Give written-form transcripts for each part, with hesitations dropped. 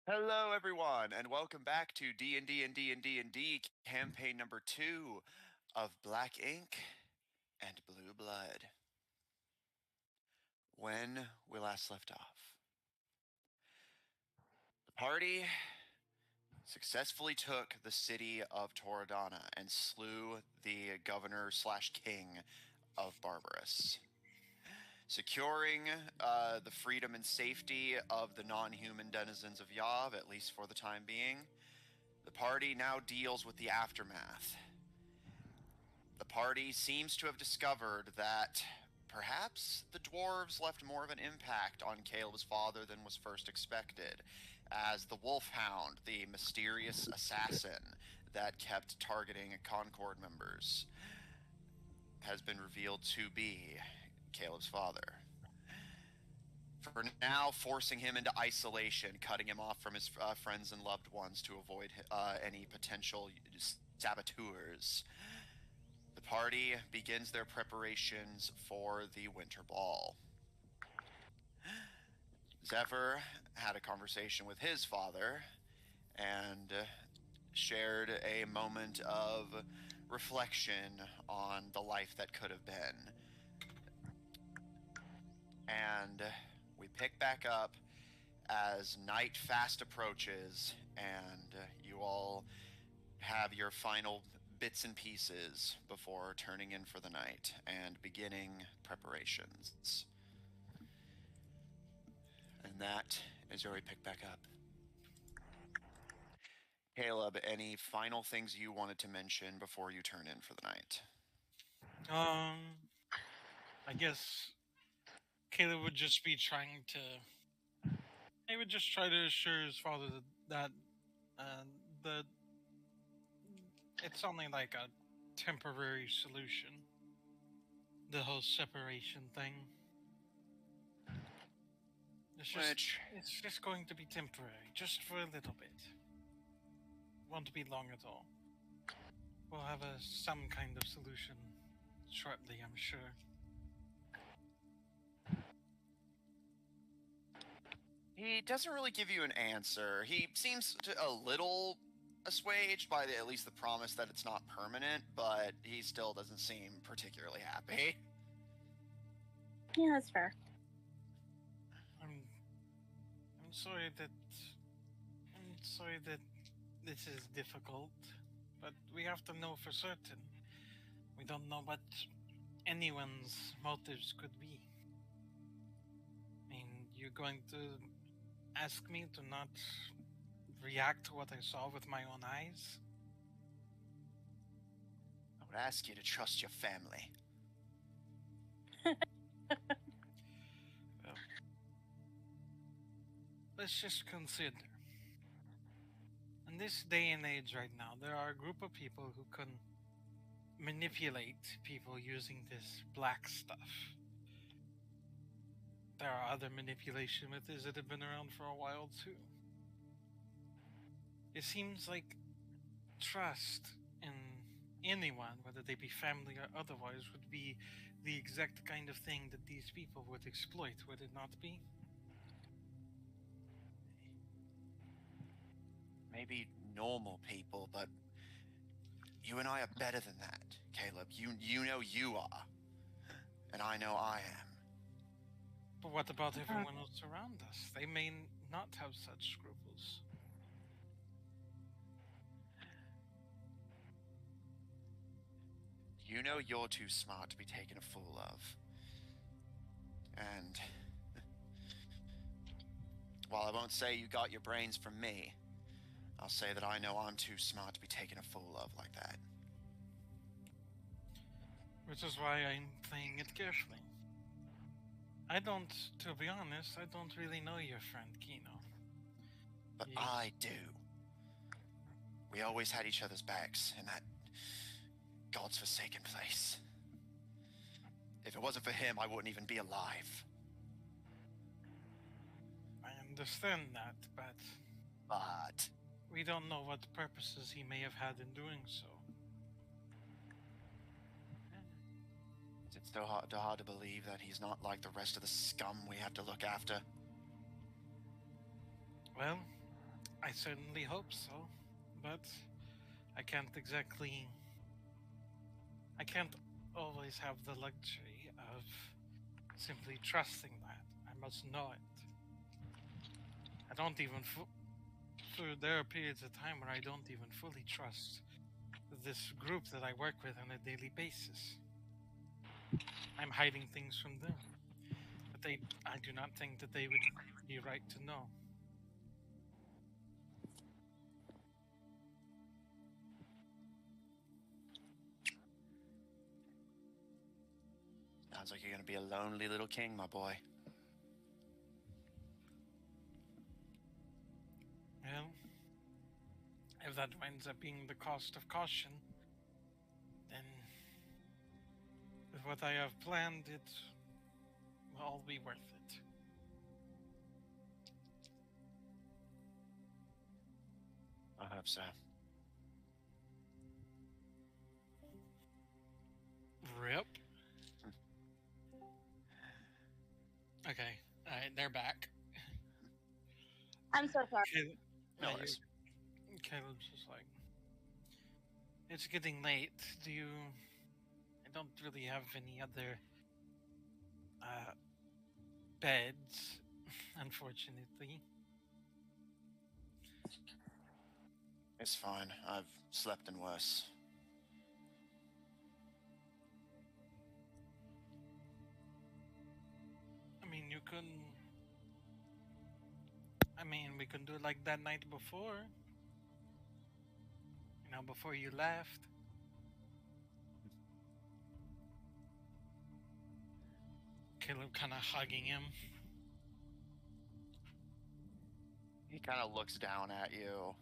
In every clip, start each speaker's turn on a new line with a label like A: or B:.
A: Hello, everyone, and welcome back to D&D&D&D&D campaign number 2 of Black Ink and Blue Blood. When we last left off, the party successfully took the city of Toradana and slew the governor slash king of Barbarous, securing the freedom and safety of the non-human denizens of Yav, at least for the time being. The party now deals with the aftermath. The party seems to have discovered that perhaps the dwarves left more of an impact on Caleb's father than was first expected, as the Wolfhound, the mysterious assassin that kept targeting Concord members, has been revealed to be Caleb's father. For now, forcing him into isolation, cutting him off from his friends and loved ones to avoid any potential saboteurs. The party begins their preparations for the winter ball. Zephyr had a conversation with his father and shared a moment of reflection on the life that could have been. And we pick back up as night fast approaches and you all have your final bits and pieces before turning in for the night and beginning preparations. And that is where we pick back up. Caleb, any final things you wanted to mention before you turn in for the night?
B: I guess Caleb would just be trying to. He would just try to assure his father that uh, the it's only like a temporary solution. The whole separation thing.
A: Which,
B: It's just going to be temporary, just for a little bit. Won't be long at all. We'll have some kind of solution shortly, I'm sure.
A: he doesn't really give you an answer. He seems a little assuaged by at least the promise that it's not permanent, but he still doesn't seem particularly happy.
C: Yeah, that's fair.
B: I'm I'm sorry that I'm sorry that this is difficult, but we have to know for certain. We don't know what anyone's motives could be. I mean, you're going to ask me to not react to what I saw with my own eyes?
A: I would ask you to trust your family.
B: Well, let's just consider. In this day and age right now, there are a group of people who can manipulate people using this black stuff. There are other manipulation methods that have been around for a while too. It seems like trust in anyone, whether they be family or otherwise, would be the exact kind of thing that these people would exploit, would it not be?
A: Maybe normal people, but you and I are better than that, Caleb. You know you are, and I know I am.
B: But what about everyone else around us? They may not have such scruples.
A: You know you're too smart to be taken a fool of. And while I won't say you got your brains from me, I'll say that I know I'm too smart to be taken a fool of like that.
B: Which is why I'm playing it carefully. To be honest, I don't really know your friend Kino.
A: But
B: He's,
A: I do. We always had each other's backs in that God's forsaken place. If it wasn't for him, I wouldn't even be alive.
B: I understand that, but
A: But
B: we don't know what purposes he may have had in doing so.
A: it's so hard to believe that he's not like the rest of the scum we have to look after.
B: Well, I certainly hope so, but I can't always have the luxury of simply trusting that. I must know it. I don't even, there are periods of time where I don't even fully trust this group that I work with on a daily basis. I'm hiding things from them, but I do not think that they would be right to know.
A: Sounds like you're gonna be a lonely little king, my boy.
B: Well, if that winds up being the cost of caution, then with what I have planned, it will all be worth it.
A: I hope so.
B: Rip. Okay, alright, they're back.
C: I'm so sorry.
A: No worries.
B: Caleb's just like, it's getting late. I don't really have any other beds, unfortunately.
A: It's fine. I've slept in worse.
B: We can do it like that night before. Before you left. Caleb kind of hugging him.
A: He kind of looks down at you.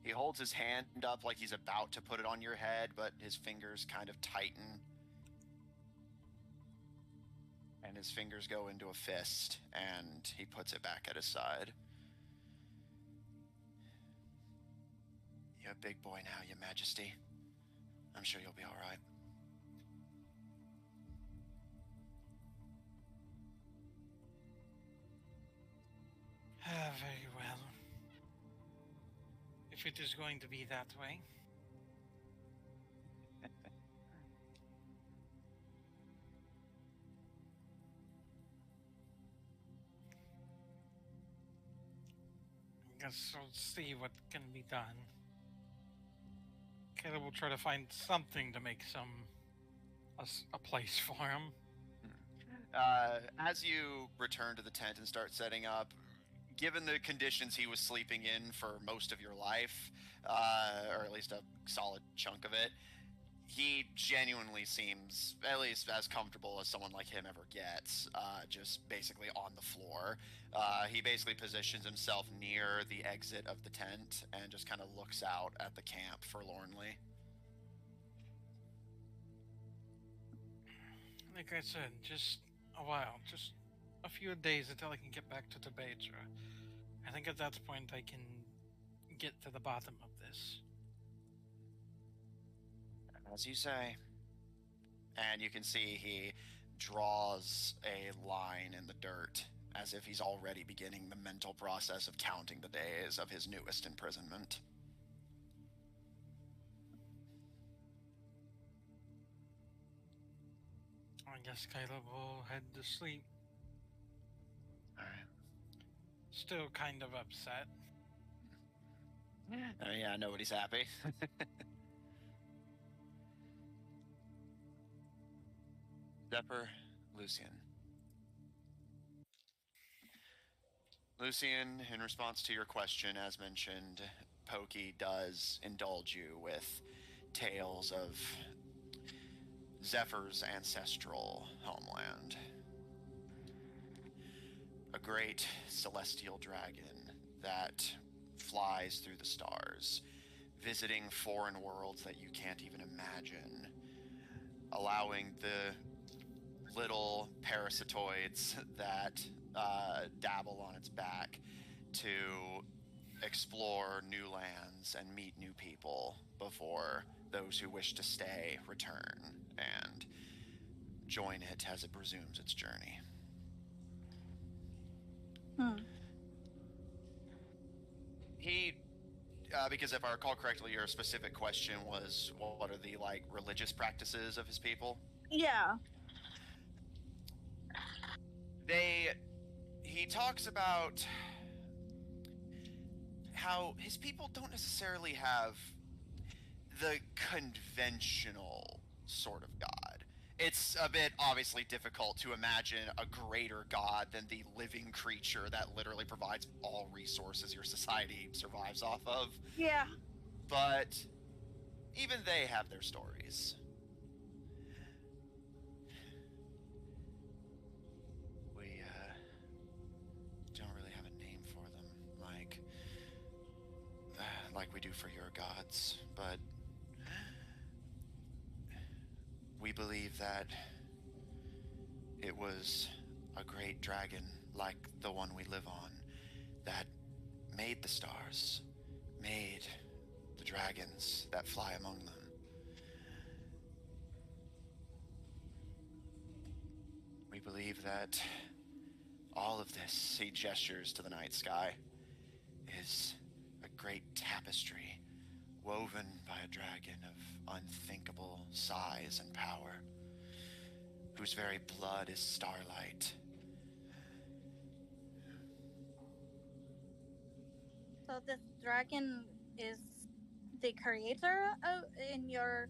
A: He holds his hand up like he's about to put it on your head, but his fingers kind of tighten. And his fingers go into a fist, and he puts it back at his side. You're a big boy now, Your Majesty. I'm sure you'll be all right.
B: Very well. If it is going to be that way. I guess we'll see what can be done. Caleb will try to find something to make a place for him.
A: As you return to the tent and start setting up, given the conditions he was sleeping in for most of your life, or at least a solid chunk of it, he genuinely seems at least as comfortable as someone like him ever gets, just basically on the floor. He basically positions himself near the exit of the tent and just kind of looks out at the camp forlornly.
B: Like I said, just a while, just a few days until I can get back to Debatra. I think at that point I can get to the bottom of this.
A: As you say. And you can see he draws a line in the dirt as if he's already beginning the mental process of counting the days of his newest imprisonment.
B: I guess Caleb will head to sleep.
A: Alright.
B: Still kind of upset.
A: Yeah, nobody's happy. Zephyr, Lucian. Lucian, in response to your question, as mentioned, Pokey does indulge you with tales of Zephyr's ancestral homeland. A great celestial dragon that flies through the stars, visiting foreign worlds that you can't even imagine, allowing the little parasitoids that dabble on its back to explore new lands and meet new people before those who wish to stay return and join it as it resumes its journey. He because if I recall correctly, your specific question was, what are the like religious practices of his people?
C: Yeah.
A: He talks about how his people don't necessarily have the conventional sort of god. It's a bit obviously difficult to imagine a greater god than the living creature that literally provides all resources your society survives off of.
C: Yeah.
A: But even they have their stories. We don't really have a name for them, like we do for your gods, but we believe that it was a great dragon like the one we live on that made the stars, made the dragons that fly among them. We believe that all of this, he gestures to the night sky, is a great tapestry woven by a dragon of unthinkable size and power, whose very blood is starlight.
C: So this dragon is the creator of, in your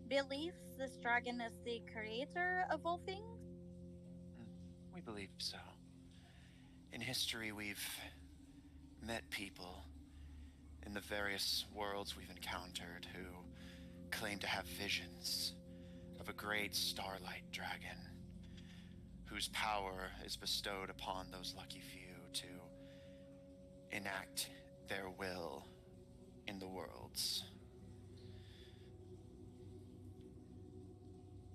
C: beliefs, this dragon is the creator of all things?
A: We believe so. In history, we've met people in the various worlds we've encountered who claim to have visions of a great starlight dragon whose power is bestowed upon those lucky few to enact their will in the worlds.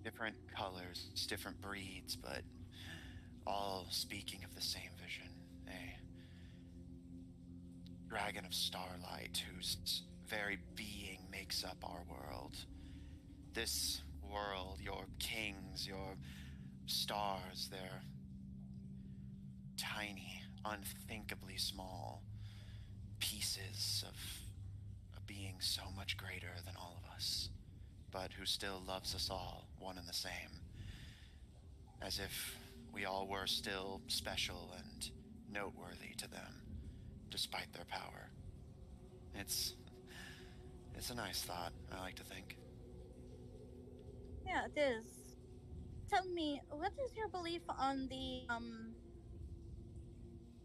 A: Different colors, different breeds, but all speaking of the same vision. A dragon of starlight whose very being makes up our world. This world, your kings, your stars, they're tiny, unthinkably small pieces of a being so much greater than all of us, but who still loves us all, one and the same, as if we all were still special and noteworthy to them, despite their power. It's a nice thought, I like to think.
C: Yeah, it is. Tell me, what is your belief on the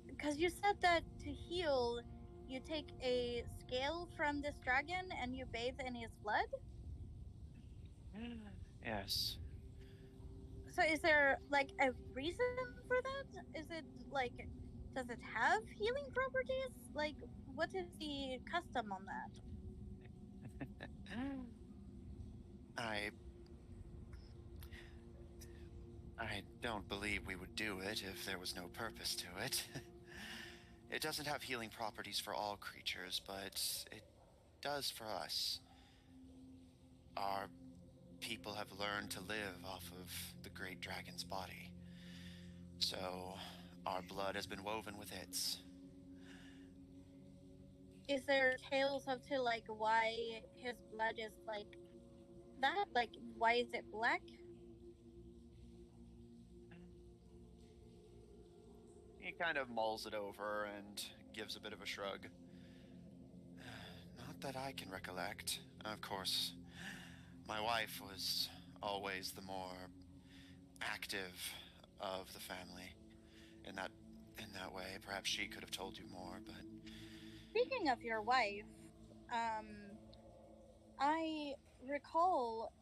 C: because you said that to heal you take a scale from this dragon and you bathe in his blood?
A: Yes.
C: So is there like a reason for that? Is it like, does it have healing properties? Like, what is the custom on that?
A: I don't believe we would do it if there was no purpose to it. It doesn't have healing properties for all creatures, but it does for us. Our people have learned to live off of the great dragon's body. So our blood has been woven with its.
C: Is there tales of to like why his blood is like that? Like, why is it black?
A: He kind of mulls it over and gives a bit of a shrug. Not that I can recollect. Of course, my wife was always the more active of the family. In that way, perhaps she could have told you more, but
C: Speaking of your wife, um, I recall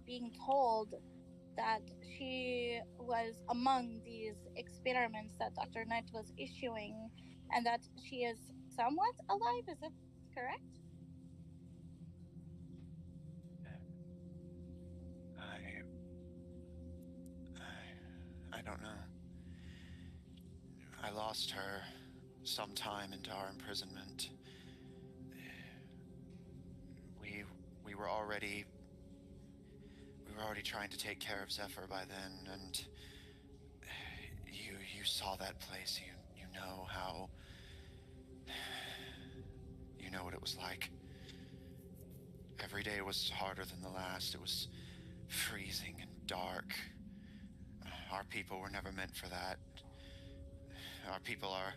C: being told that she was among these experiments that Dr. Knight was issuing, and that she is somewhat alive. Is it correct?
A: I don't know. I lost her sometime into our imprisonment. We we were already trying to take care of Zephyr by then, and you saw that place. You know You know what it was like. Every day was harder than the last. It was freezing and dark. Our people were never meant for that. Our people are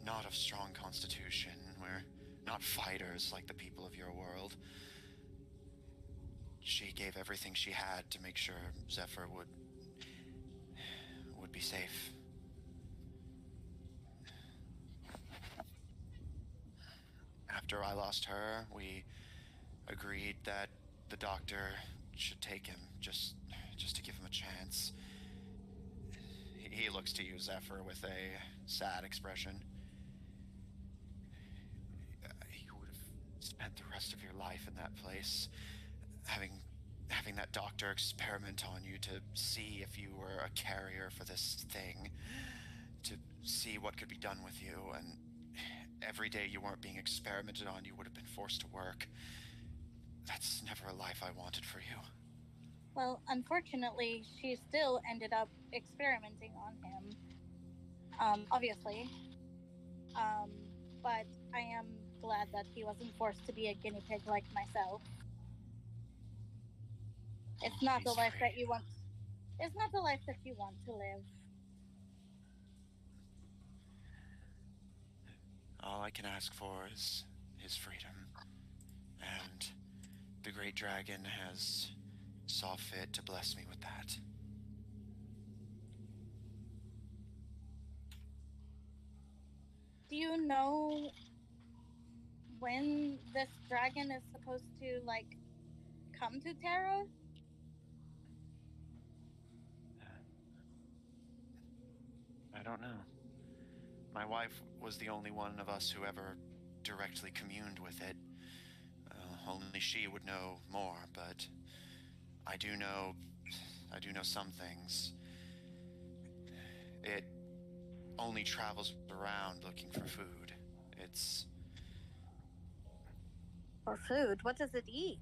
A: not of strong constitution. We're not fighters like the people of your world. She gave everything she had to make sure Zephyr would be safe. After I lost her, we agreed that the doctor should take him just to give him a chance. He looks to you, Zephyr, with a sad expression. You would have spent the rest of your life in that place, having that doctor experiment on you to see if you were a carrier for this thing, to see what could be done with you, and every day you weren't being experimented on, you would have been forced to work. That's never a life I wanted for you.
C: Well, unfortunately, she still ended up experimenting on him. Obviously. But I am glad that he wasn't forced to be a guinea pig like myself. It's not the life that you want. It's not the life that you want to live.
A: All I can ask for is his freedom. And the great dragon has saw fit to bless me with that.
C: Do you know when this dragon is supposed to, like, come to Terra?
A: I don't know. My wife was the only one of us who ever directly communed with it. Only she would know more, but I do know some things. It only travels around looking for food. It's...
C: For food? What does it eat?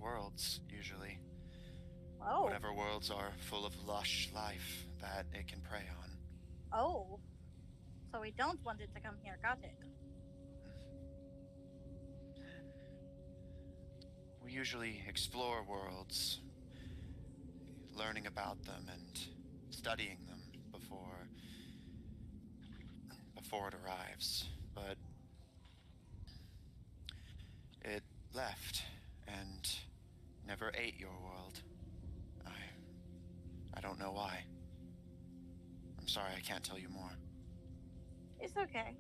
A: worlds, usually.
C: Oh.
A: Whatever worlds are full of lush life that it can prey on.
C: Oh. So we don't want it to come here, got it.
A: We usually explore worlds, learning about them and studying them before it arrives. But it left and never ate your world. I don't know why. I'm sorry I can't tell you more.
C: It's okay.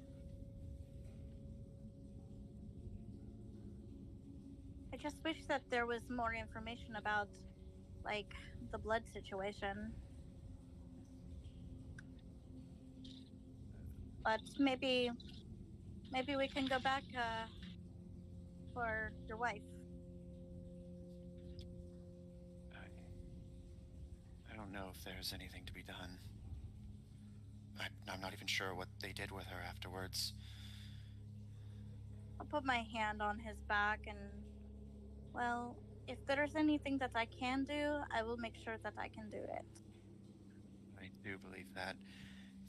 C: I just wish that there was more information about, like, the blood situation. But maybe we can go back for your wife.
A: I don't know if there's anything to be done. I'm not even sure what they did with her afterwards.
C: I'll put my hand on his back and, well, if there's anything that I can do, I will make sure that I can do it.
A: I do believe that.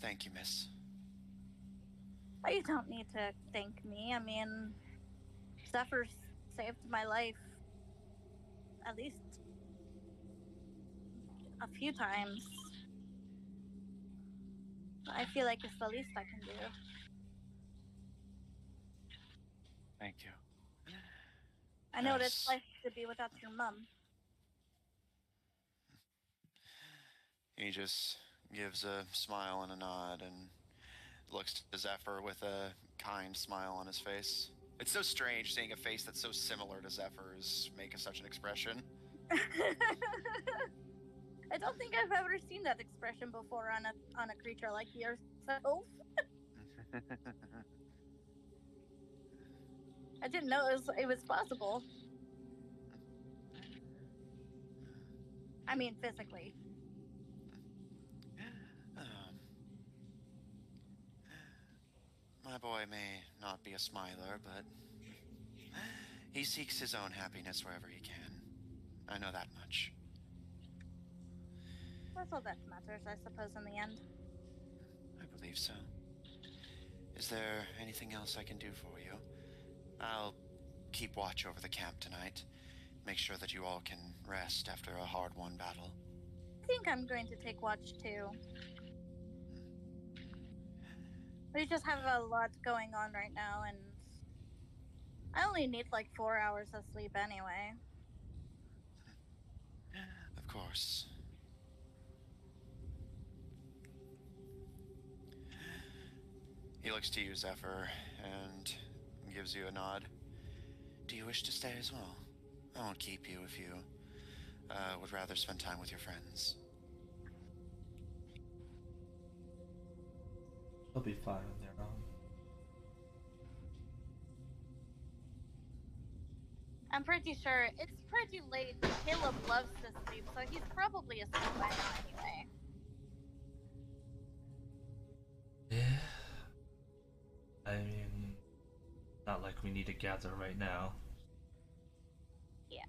A: Thank you, miss.
C: But you don't need to thank me. I mean, Zephyr saved my life at least a few times. I feel like it's the least I can do.
A: Thank you.
C: I know what it's like to be without your mom.
A: He just gives a smile and a nod and looks to Zephyr with a kind smile on his face. It's so strange seeing a face that's so similar to Zephyr's make such an expression.
C: I don't think I've ever seen that expression before on a creature like yourself. I didn't know it was possible. I mean, physically.
A: My boy may not be a smiler, but he seeks his own happiness wherever he can. I know that much.
C: That's all that matters, I suppose, in the end.
A: I believe so. Is there anything else I can do for you? I'll keep watch over the camp tonight. Make sure that you all can rest after a hard-won battle.
C: I think I'm going to take watch too. We just have a lot going on right now, and I only need like 4 hours of sleep anyway.
A: Of course. He looks to you, Zephyr, and gives you a nod. Do you wish to stay as well? I won't keep you if you would rather spend time with your friends.
D: They'll be fine on their own.
C: I'm pretty sure it's pretty late. Caleb loves to sleep, so he's probably asleep by now anyway.
D: Yeah. I mean, not like we need to gather right now.
C: Yeah.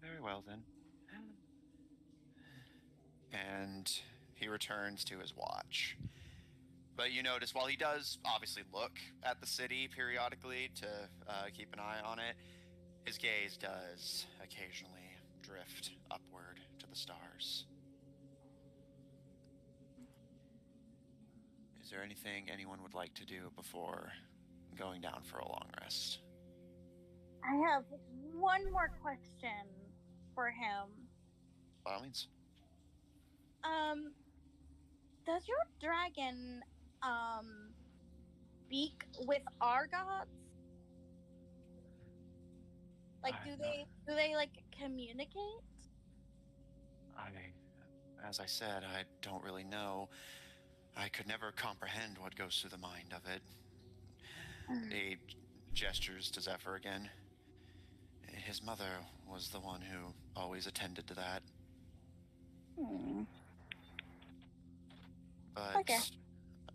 A: Very well, then. And he returns to his watch. But you notice, while he does obviously look at the city periodically to keep an eye on it, his gaze does occasionally drift upward to the stars. Is there anything anyone would like to do before going down for a long rest?
C: I have one more question for him.
A: By all means.
C: Does your dragon speak with our gods? Like, do they like communicate?
A: As I said, I don't really know. I could never comprehend what goes through the mind of it. He gestures to Zephyr again. His mother was the one who always attended to that. But
C: Okay.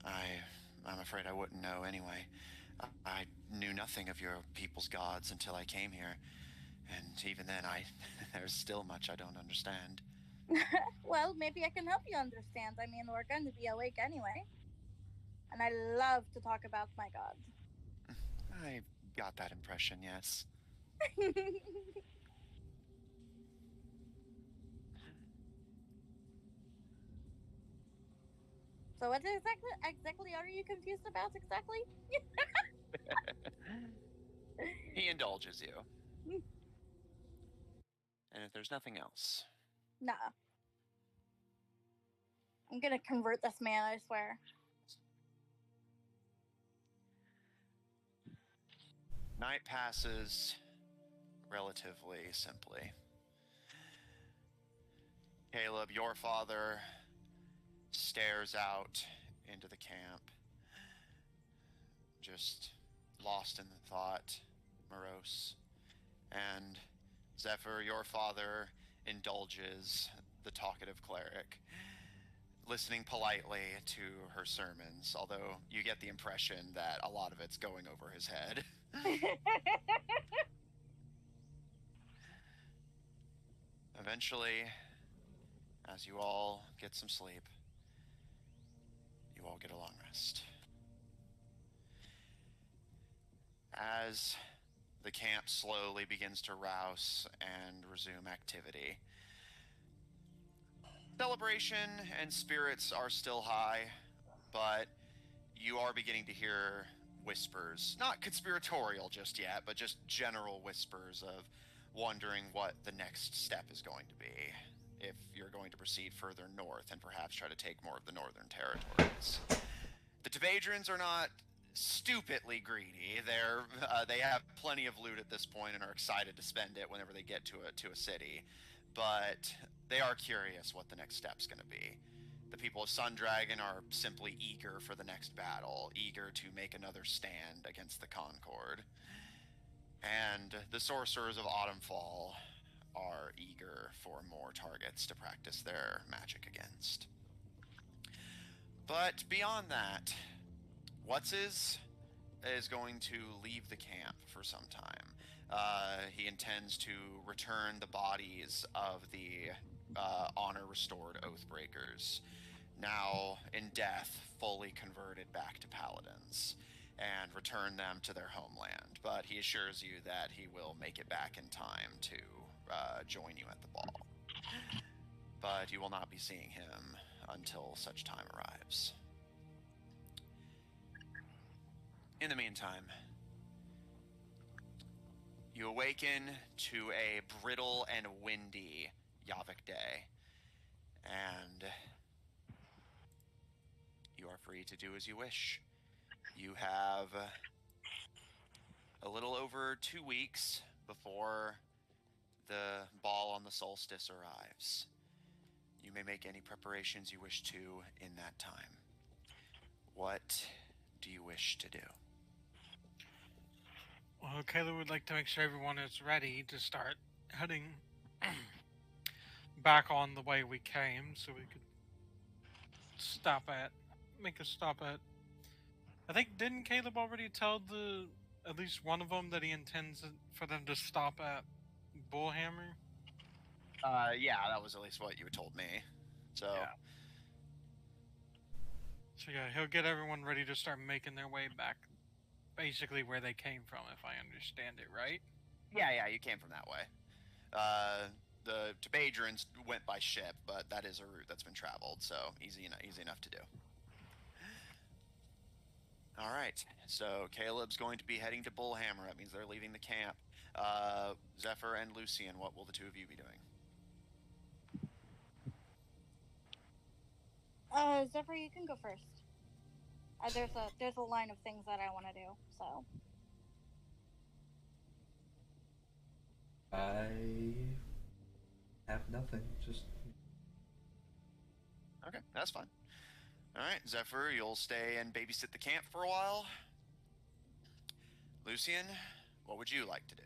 A: I'm afraid I wouldn't know anyway. I knew nothing of your people's gods until I came here. And even then, there's still much I don't understand.
C: Well, maybe I can help you understand. I mean, we're going to be awake anyway. And I love to talk about my gods.
A: I got that impression, yes.
C: So what exactly are you confused about exactly?
A: He indulges you. And if there's nothing else...
C: Nah. I'm gonna convert this man, I swear.
A: Night passes relatively simply. Caleb, your father stares out into the camp, just lost in the thought, morose. And Zephyr, your father indulges the talkative cleric, listening politely to her sermons, although you get the impression that a lot of it's going over his head. Eventually, as you all get some sleep, you all get a long rest. As the camp slowly begins to rouse and resume activity, celebration and spirits are still high, but you are beginning to hear whispers, not conspiratorial just yet, but just general whispers of wondering what the next step is going to be, if you're going to proceed further north and perhaps try to take more of the northern territories. The Tevadrians are not stupidly greedy. They have plenty of loot at this point and are excited to spend it whenever they get to a city, but they are curious what the next step's going to be. The people of Sundragon are simply eager for the next battle, eager to make another stand against the Concord. And the Sorcerers of Autumnfall are eager for more targets to practice their magic against. But beyond that, What's-Is is going to leave the camp for some time. He intends to return the bodies of the honor-restored Oathbreakers now in death, fully converted back to paladins and return them to their homeland. But he assures you that he will make it back in time to join you at the ball. But you will not be seeing him until such time arrives. In the meantime, you awaken to a brittle and windy Yavik day, and you are free to do as you wish. You have a little over 2 weeks before the ball on the solstice arrives. You may make any preparations you wish to in that time. What do you wish to do?
B: Well, Kayla would like to make sure everyone is ready to start heading back on the way we came, so we could make a stop at. I think, didn't Caleb already tell at least one of them that he intends for them to stop at Bullhammer?
A: Yeah, that was at least what you had told me. So,
B: Yeah. So yeah, he'll get everyone ready to start making their way back, basically where they came from, if I understand it right.
A: yeah, you came from that way. The Tebadrians went by ship, but that is a route that's been traveled, so easy enough to do. All right, so Caleb's going to be heading to Bullhammer. That means they're leaving the camp. Zephyr and Lucian, what will the two of you be doing?
C: Zephyr, you can go first. There's a line of things that I want to do. So
D: I have nothing. Just
A: Okay, that's fine. All right, Zephyr, you'll stay and babysit the camp for a while. Lucian, what would you like to do?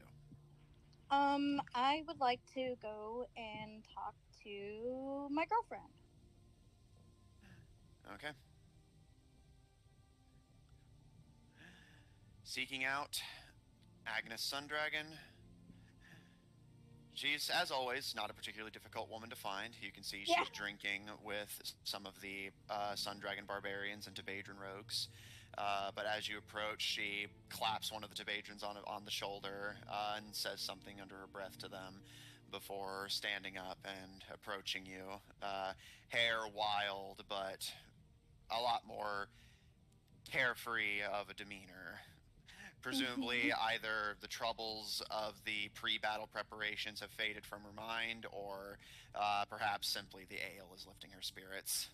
C: I would like to go and talk to my girlfriend.
A: Okay. Seeking out Agnes Sundragon. She's, as always, not a particularly difficult woman to find. You can see she's drinking with some of the Sundragon barbarians and Tebadran rogues. But as you approach, she claps one of the Tebadrans on the shoulder and says something under her breath to them before standing up and approaching you. Hair wild, but a lot more carefree of a demeanor. Presumably, either the troubles of the pre-battle preparations have faded from her mind, or perhaps simply the ale is lifting her spirits.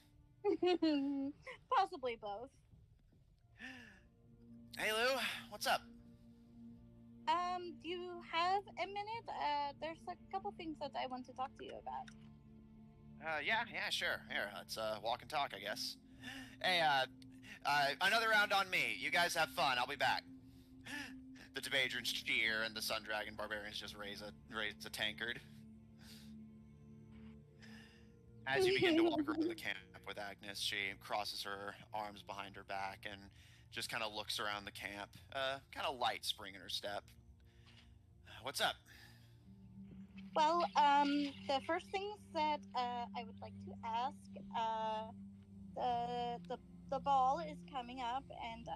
C: Possibly both.
A: Hey, Lou, what's up?
C: Do you have a minute? There's a couple things that I want to talk to you about.
A: Yeah, sure. Here, let's walk and talk, I guess. Hey, another round on me. You guys have fun. I'll be back. The Tebadrians cheer, and the Sundragon barbarians just raise a tankard. As you begin to walk around the camp with Agnes, she crosses her arms behind her back and just kind of looks around the camp, kind of light spring in her step. What's up?
C: Well, the first things that I would like to ask, the ball is coming up, and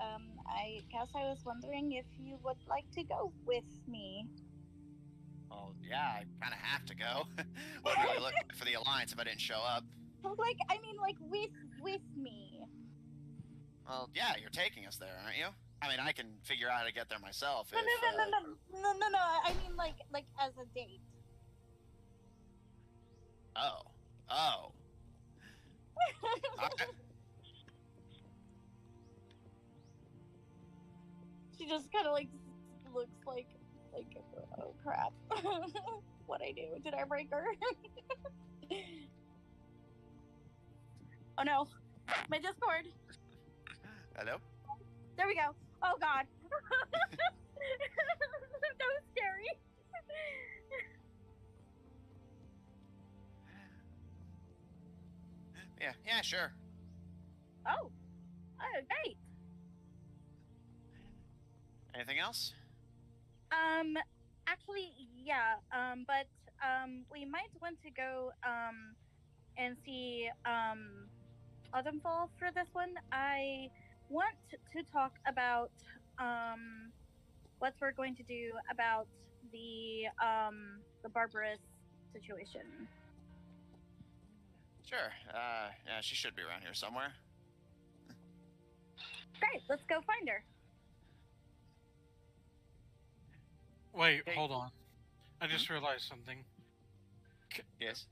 C: I guess I was wondering if you would like to go with me.
A: Well, yeah, I kind of have to go. Wouldn't really look for the Alliance if I didn't show up.
C: Like with me.
A: Well, yeah, you're taking us there, aren't you? I mean, I can figure out how to get there myself.
C: No. I mean, like as a date.
A: Oh. Okay.
C: She just kind of like looks like oh crap. What'd I do? Did I break her? Oh no, my Discord.
A: Hello?
C: There we go. Oh god. That was scary.
A: Yeah, sure.
C: Oh, great.
A: Anything else?
C: Actually, yeah. But we might want to go and see Autumnfall for this one. I want to talk about what we're going to do about the barbarous situation.
A: Sure. Yeah, she should be around here somewhere.
C: Great, let's go find her.
B: Wait,
A: Hey.
B: hold on. I just realized something.
A: Yes.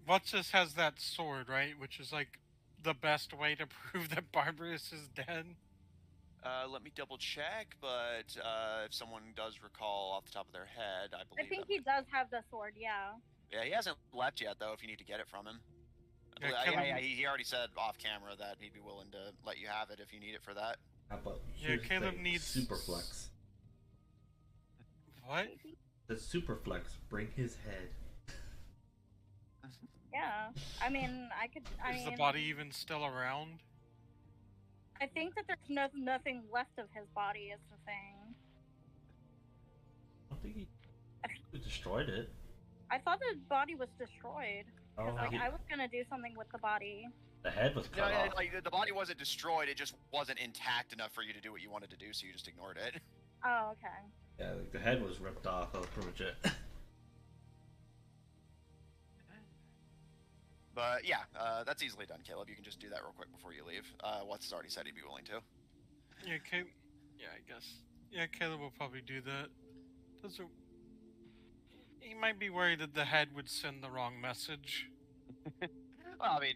B: What's has that sword, right? Which is like the best way to prove that Barbarous is dead.
A: Let me double check, but if someone does recall off the top of their head, I
C: I
A: believe
C: think
A: that
C: he does have the sword, yeah.
A: Yeah, he hasn't left yet, though, if you need to get it from him.
B: Yeah, kill him.
A: He already said off camera that he'd be willing to let you have it if you need it for that.
D: How about
B: Yeah,
D: here's the
B: Caleb
D: thing,
B: needs-
D: Superflex.
B: What?
D: The Superflex, bring his head.
C: Yeah. I mean, I could.
B: Is the body even still around?
C: I think that there's nothing left of his body, is the thing.
D: I don't think he destroyed it.
C: I thought the body was destroyed.
D: Oh,
C: Because, I was gonna do something with the body.
D: the head was cut off.
A: Like, the body wasn't destroyed, it just wasn't intact enough for you to do what you wanted to do, so you just ignored it.
C: Oh, okay.
D: Yeah, like the head was ripped off. That was pretty much it.
A: But yeah, that's easily done, Caleb. You can just do that real quick before you leave. Watts already said he'd be willing to.
B: Yeah, Caleb. Yeah, I guess. Yeah, Caleb will probably do that. Doesn't. He might be worried that the head would send the wrong message.
A: Well, I mean,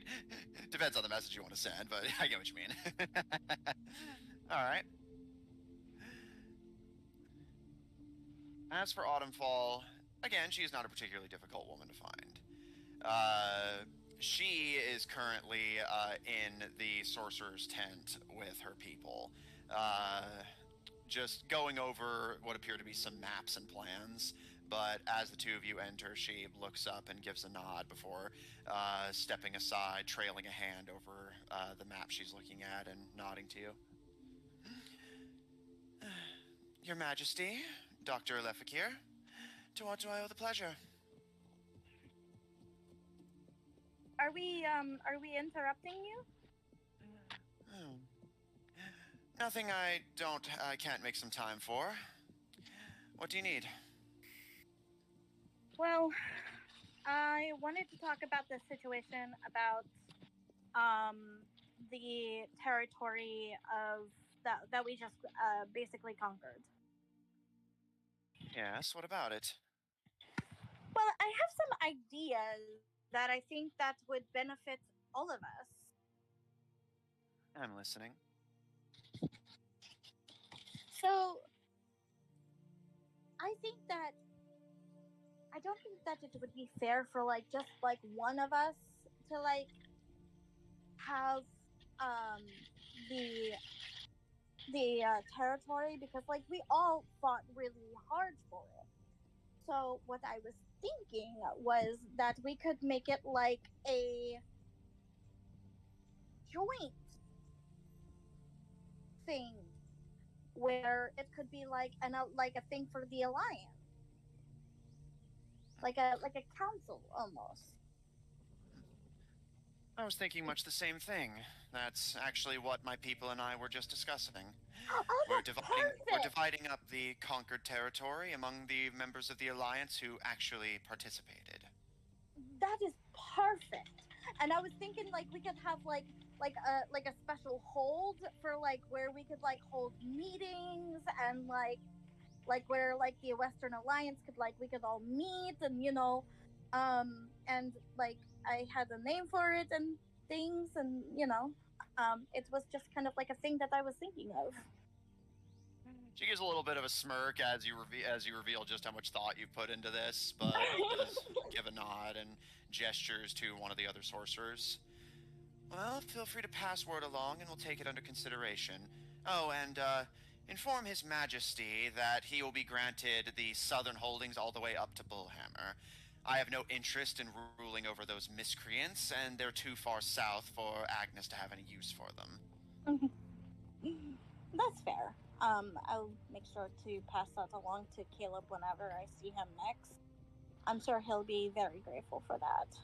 A: depends on the message you want to send, but I get what you mean. Alright. As for Autumnfall, again, she is not a particularly difficult woman to find. She is currently in the sorcerer's tent with her people, just going over what appear to be some maps and plans. But as the two of you enter, she looks up and gives a nod before stepping aside, trailing a hand over the map she's looking at and nodding to you. Your Majesty, Dr. Lefakir, to what do I owe the pleasure?
C: Are we interrupting you?
A: Hmm. Nothing I can't make some time for. What do you need?
C: Well, I wanted to talk about this situation about the territory of that we just basically conquered.
A: Yes, what about it?
C: Well, I have some ideas that I think that would benefit all of us.
A: I'm listening.
C: So, I think that I don't think that it would be fair for just one of us to have the territory, because we all fought really hard for it. So what I was thinking was that we could make it like a joint thing where it could be like a thing for the alliance, like a council almost.
A: I was thinking much the same thing. That's actually what my people and I were just discussing.
C: Oh,
A: We're
C: that's
A: dividing up the conquered territory among the members of the Alliance who actually participated.
C: That is perfect. And I was thinking we could have like a special hold for where we could hold meetings, and where the Western Alliance could we could all meet, and and I had a name for it and things, and it was just kind of a thing that I was thinking of.
A: She gives a little bit of a smirk as you reveal just how much thought you put into this, but does give a nod and gestures to one of the other sorcerers. Well, feel free to pass word along and we'll take it under consideration. Oh, and inform His Majesty that he will be granted the southern holdings all the way up to Bullhammer. I have no interest in ruling over those miscreants, and they're too far south for Agnes to have any use for them.
C: That's fair. I'll make sure to pass that along to Caleb whenever I see him next. I'm sure he'll be very grateful for that.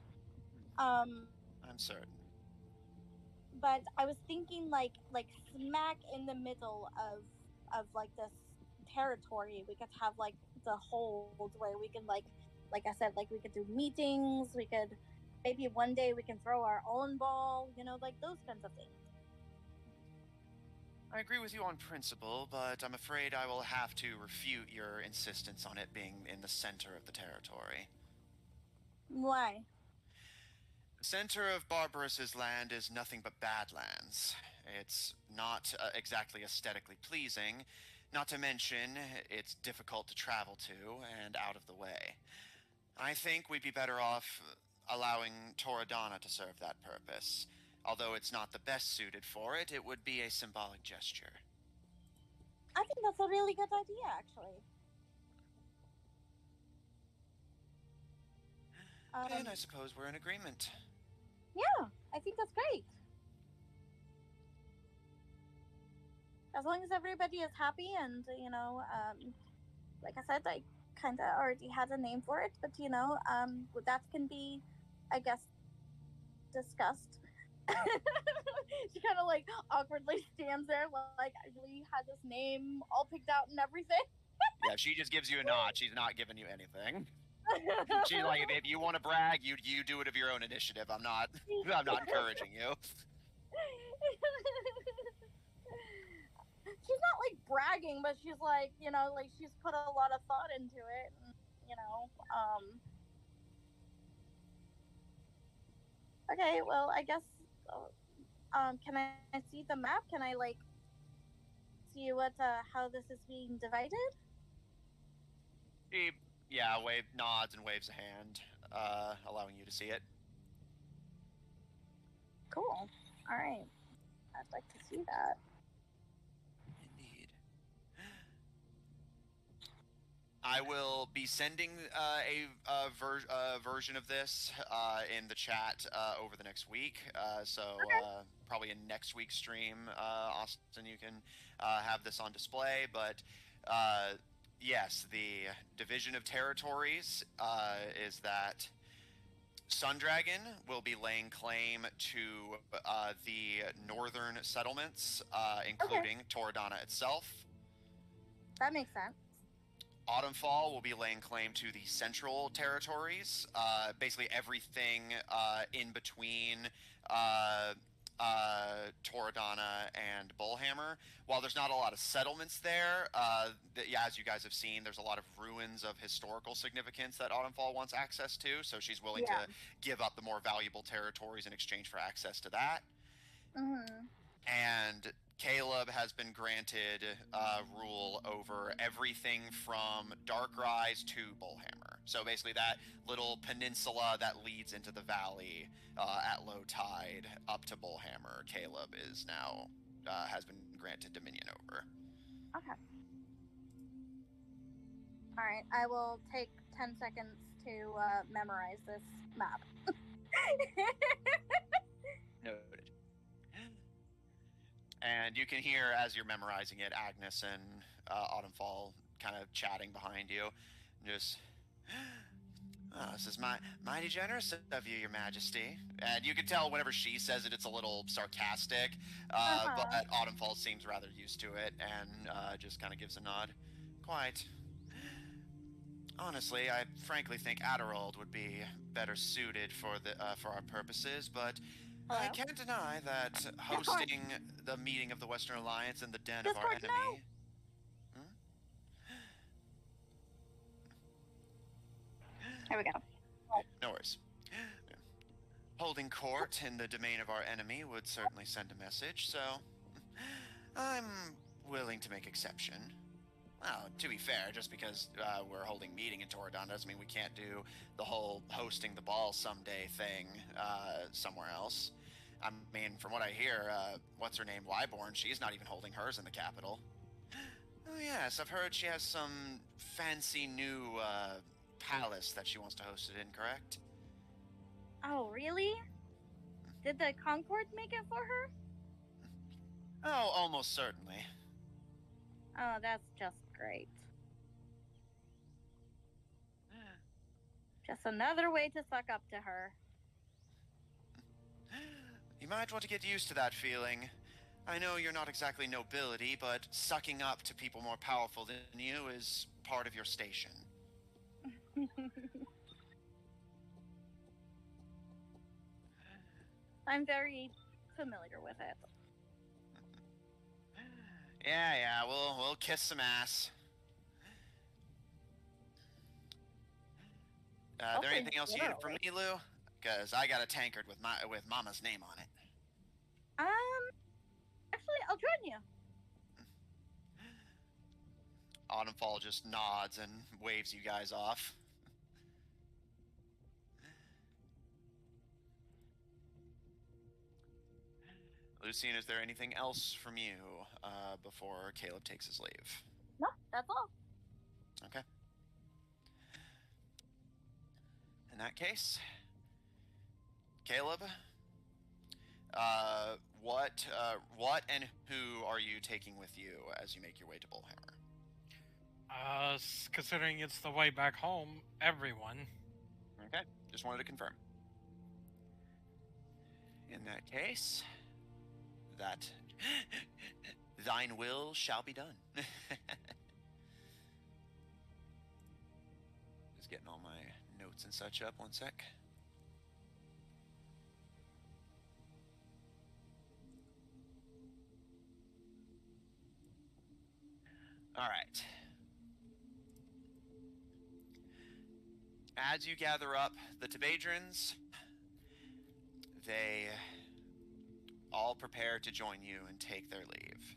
A: I'm certain.
C: but I was thinking like smack in the middle of like this territory, we could have like the hold where we can like I said, like we could do meetings, we could maybe one day we can throw our own ball, like those kinds of things.
A: I agree with you on principle, but I'm afraid I will have to refute your insistence on it being in the center of the territory.
C: Why?
A: The center of Barbaros's land is nothing but badlands. It's not exactly aesthetically pleasing, not to mention it's difficult to travel to and out of the way. I think we'd be better off allowing Toradana to serve that purpose. Although it's not the best suited for it, it would be a symbolic gesture.
C: I think that's a really good idea, actually.
A: Then I suppose we're in agreement.
C: Yeah, I think that's great. As long as everybody is happy and, like I said, I kind of already had a name for it, but, that can be, I guess, discussed. She kind of like awkwardly stands there like I really had this name all picked out and everything.
A: Yeah, she just gives you a nod. She's not giving you anything. She's like, if you want to brag, you do it of your own initiative. I'm not encouraging you.
C: She's not like bragging, but she's like, like she's put a lot of thought into it. And, okay, well, I guess. Can I see the map? Can I like see what how this is being divided?
A: He, nods and waves a hand, allowing you to see it.
C: Cool. All right. I'd like to see that.
A: Indeed. I will be sending a version of this in the chat over the next week.
C: Okay.
A: Probably in next week's stream, Austin, you can have this on display. But yes, the division of territories is that Sundragon will be laying claim to the northern settlements, including Toradana itself.
C: That makes sense.
A: Autumnfall will be laying claim to the central territories, basically everything in between Toradana and Bullhammer. While there's not a lot of settlements there, as you guys have seen, there's a lot of ruins of historical significance that Autumnfall wants access to, so she's willing to give up the more valuable territories in exchange for access to that.
C: Mm-hmm.
A: And Caleb has been granted rule over everything from Darkrise to Bullhammer. So basically that little peninsula that leads into the valley at low tide up to Bullhammer, Caleb is now has been granted dominion over.
C: Okay. All right. I will take 10 seconds to memorize this map.
A: Noted. And you can hear, as you're memorizing it, Agnes and Autumnfall kind of chatting behind you. Just, this is mighty generous of you, Your Majesty. And you can tell whenever she says it, it's a little sarcastic. But Autumnfall seems rather used to it and just kind of gives a nod. Quite. Honestly, I frankly think Adderald would be better suited for our purposes, but
C: Hello?
A: I can't deny that hosting the meeting of the Western Alliance in the den of our enemy...
C: There we go.
A: No worries. Holding court in the domain of our enemy would certainly send a message, so I'm willing to make exception. Well, to be fair, just because we're holding meeting in Toradana doesn't mean we can't do the whole hosting the ball someday thing somewhere else. I mean, from what I hear, what's her name, Wyborn, she's not even holding hers in the capital. Oh yes, I've heard she has some fancy new palace that she wants to host it in, correct?
C: Oh, really? Did the Concord make it for her?
A: Oh, almost certainly.
C: Oh, that's just great. Just another way to suck up to her.
A: You might want to get used to that feeling. I know you're not exactly nobility, but sucking up to people more powerful than you is part of your station.
C: I'm very familiar with it.
A: Yeah, we'll kiss some ass. There anything else you need from me, Lou? Because I got a tankard with Mama's name on it.
C: Actually, I'll join you.
A: Autumnfall just nods and waves you guys off. Lucien, is there anything else from you before Caleb takes his leave?
C: No, that's all.
A: Okay. In that case, Caleb, what and who are you taking with you as you make your way to Bullhammer?
B: Considering it's the way back home, everyone.
A: Okay, just wanted to confirm. In that case, that thine will shall be done. Just getting all my notes and such up, one sec. All right. As you gather up the Tebadrins, they all prepare to join you and take their leave.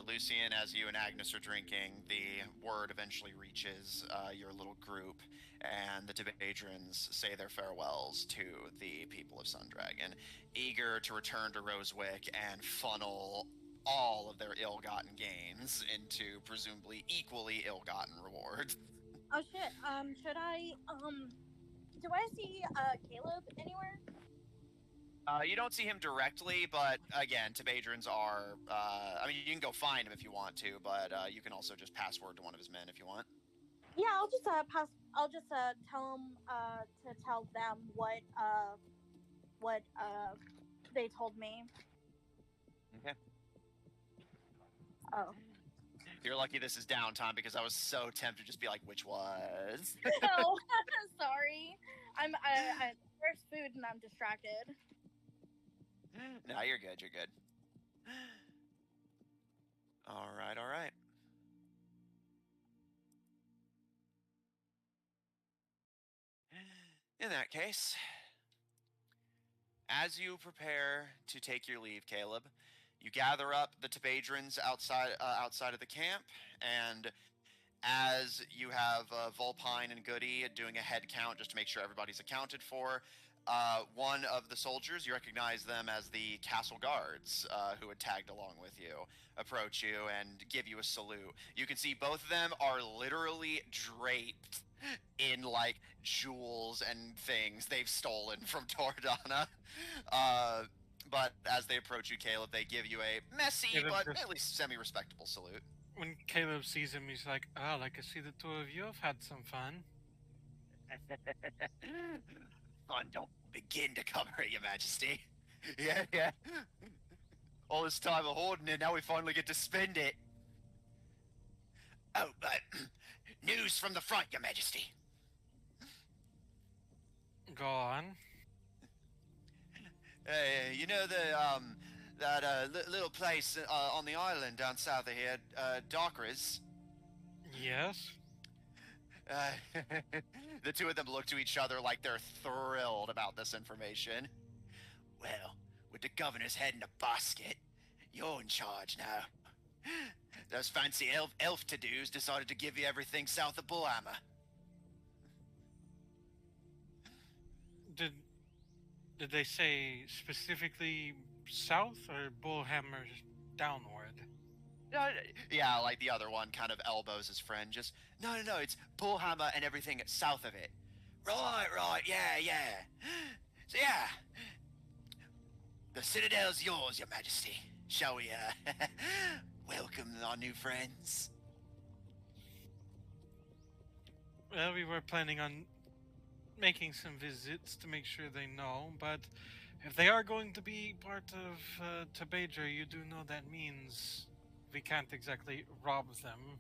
A: Lucien, as you and Agnes are drinking, the word eventually reaches your little group, and the Tebadrins say their farewells to the people of Sundragon, eager to return to Rosewick and funnel all of their ill-gotten gains into presumably equally ill-gotten rewards.
C: Oh shit. Should I do I see Caleb anywhere?
A: You don't see him directly, but again, Tebadrins are. I mean, you can go find him if you want to, but you can also just pass word to one of his men if you want.
C: Yeah, I'll just pass. I'll just tell him to tell them what they told me.
A: Okay.
C: Oh.
A: You're lucky this is downtime because I was so tempted to just be like, which was?
C: No, sorry. There's food and I'm distracted.
A: No, you're good. You're good. All right. In that case, as you prepare to take your leave, Caleb, you gather up the Tebadrins outside of the camp, and as you have Volpine and Goody doing a head count just to make sure everybody's accounted for, one of the soldiers, you recognize them as the castle guards who had tagged along with you, approach you and give you a salute. You can see both of them are literally draped in like jewels and things they've stolen from Toradana. But as they approach you, Caleb, they give you a messy but at least semi-respectable salute.
B: When Caleb sees him, he's like, "Oh, I can see the two of you have had some fun."
A: Fun don't begin to cover it, Your Majesty. Yeah. All this time of hoarding it, now we finally get to spend it. Oh, but news from the front, Your Majesty.
B: Go on.
A: You know that little place on the island down south of here, Darkers?
B: Yes.
A: The two of them look to each other like they're thrilled about this information. Well, with the governor's head in a basket, you're in charge now. Those fancy elf to-dos decided to give you everything south of Bullhammer.
B: Did they say specifically south or Bullhammer downward?
A: Yeah, like the other one kind of elbows his friend. Just, no, it's Bullhammer and everything south of it. Right, yeah. So yeah, the Citadel's yours, Your Majesty. Shall we, welcome our new friends?
B: Well, we were planning on making some visits to make sure they know, but if they are going to be part of Tabedra, you do know that means we can't exactly rob them.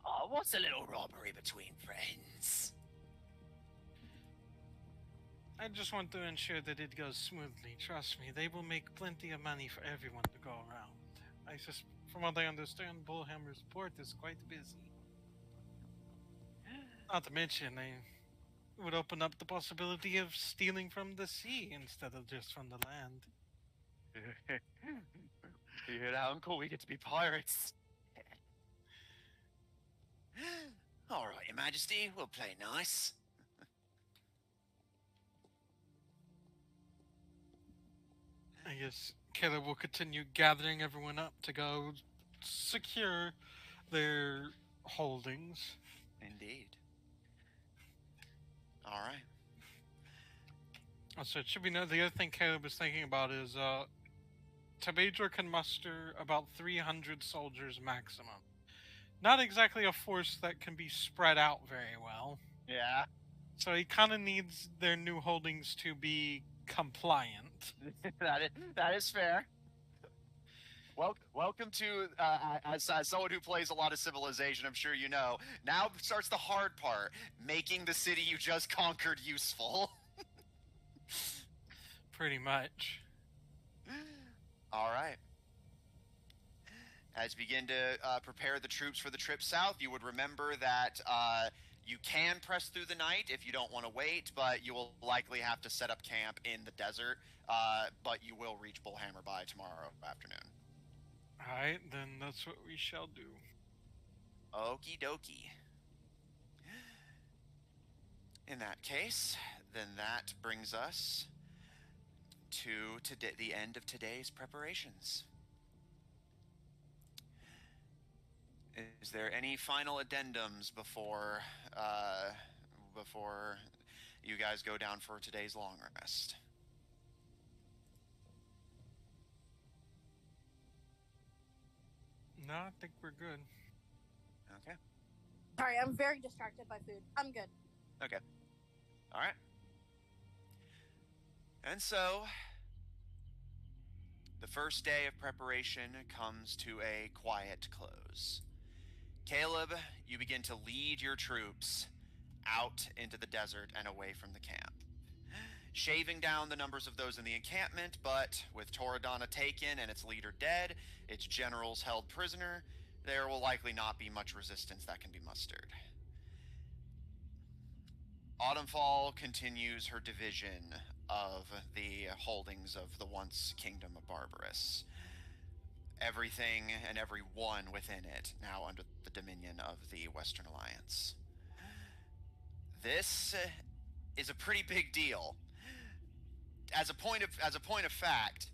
A: Oh, what's a little robbery between friends?
B: I just want to ensure that it goes smoothly. Trust me, they will make plenty of money for everyone to go around. From what I understand, Bullhammer's port is quite busy. Not to mention, they would open up the possibility of stealing from the sea instead of just from the land.
A: You hear that, Uncle? We get to be pirates. All right, Your Majesty, we'll play nice.
B: I guess Caleb will continue gathering everyone up to go secure their holdings.
A: Indeed. All right.
B: So it should be noted, the other thing Caleb is thinking about is Tabedra can muster about 300 soldiers maximum. Not exactly a force that can be spread out very well.
A: Yeah.
B: So he kind of needs their new holdings to be compliant.
A: that is fair. Welcome to, as someone who plays a lot of Civilization, I'm sure you know, now starts the hard part, making the city you just conquered useful.
B: Pretty much.
A: All right. As you begin to prepare the troops for the trip south, you would remember that you can press through the night if you don't want to wait, but you will likely have to set up camp in the desert, but you will reach Bullhammer by tomorrow afternoon.
B: Alright, then that's what we shall do.
A: Okie dokie. In that case, then that brings us to the end of today's preparations. Is there any final addendums before you guys go down for today's long rest?
B: No, I think we're good.
A: Okay.
C: Sorry, I'm very distracted by food. I'm good.
A: Okay. All right. And so, the first day of preparation comes to a quiet close. Caleb, you begin to lead your troops out into the desert and away from the camp, shaving down the numbers of those in the encampment, but with Toradana taken and its leader dead, its generals held prisoner, there will likely not be much resistance that can be mustered. Autumnfall continues her division of the holdings of the once Kingdom of Barbarous. Everything and everyone within it now under the dominion of the Western Alliance. This is a pretty big deal. As a point of fact,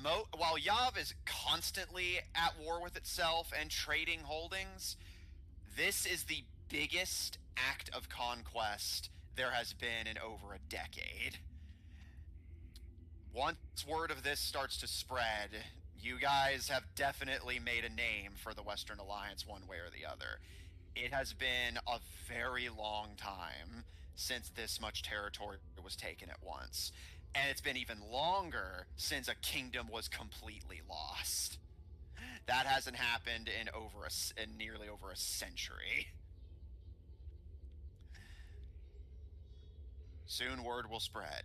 A: while Yav is constantly at war with itself and trading holdings, this is the biggest act of conquest there has been in over a decade. Once word of this starts to spread, you guys have definitely made a name for the Western Alliance one way or the other. It has been a very long time since this much territory was taken at once. And it's been even longer since a kingdom was completely lost. That hasn't happened in nearly over a century. Soon word will spread,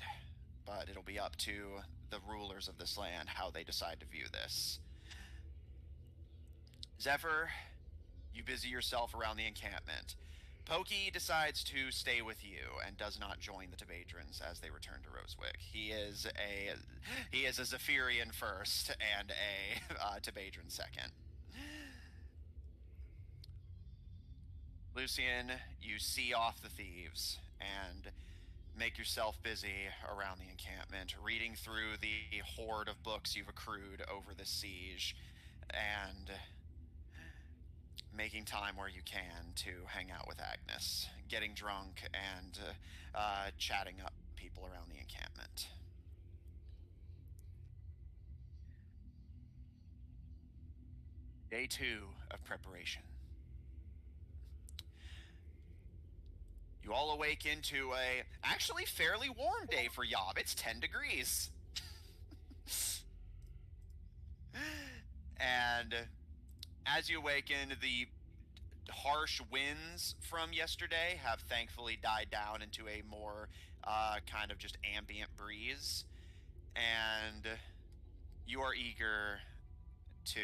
A: but it'll be up to the rulers of this land how they decide to view this. Zephyr, you busy yourself around the encampment. Pokey decides to stay with you and does not join the Tabadrans as they return to Rosewick. He is a Zephyrian first and a Tabadran second. Lucian, you see off the thieves and make yourself busy around the encampment, reading through the horde of books you've accrued over the siege, and making time where you can to hang out with Agnes, getting drunk and chatting up people around the encampment. Day 2 of preparation. You all awake into a actually fairly warm day for Yob. It's 10 degrees. And as you awaken, the harsh winds from yesterday have thankfully died down into a more kind of just ambient breeze. And you are eager to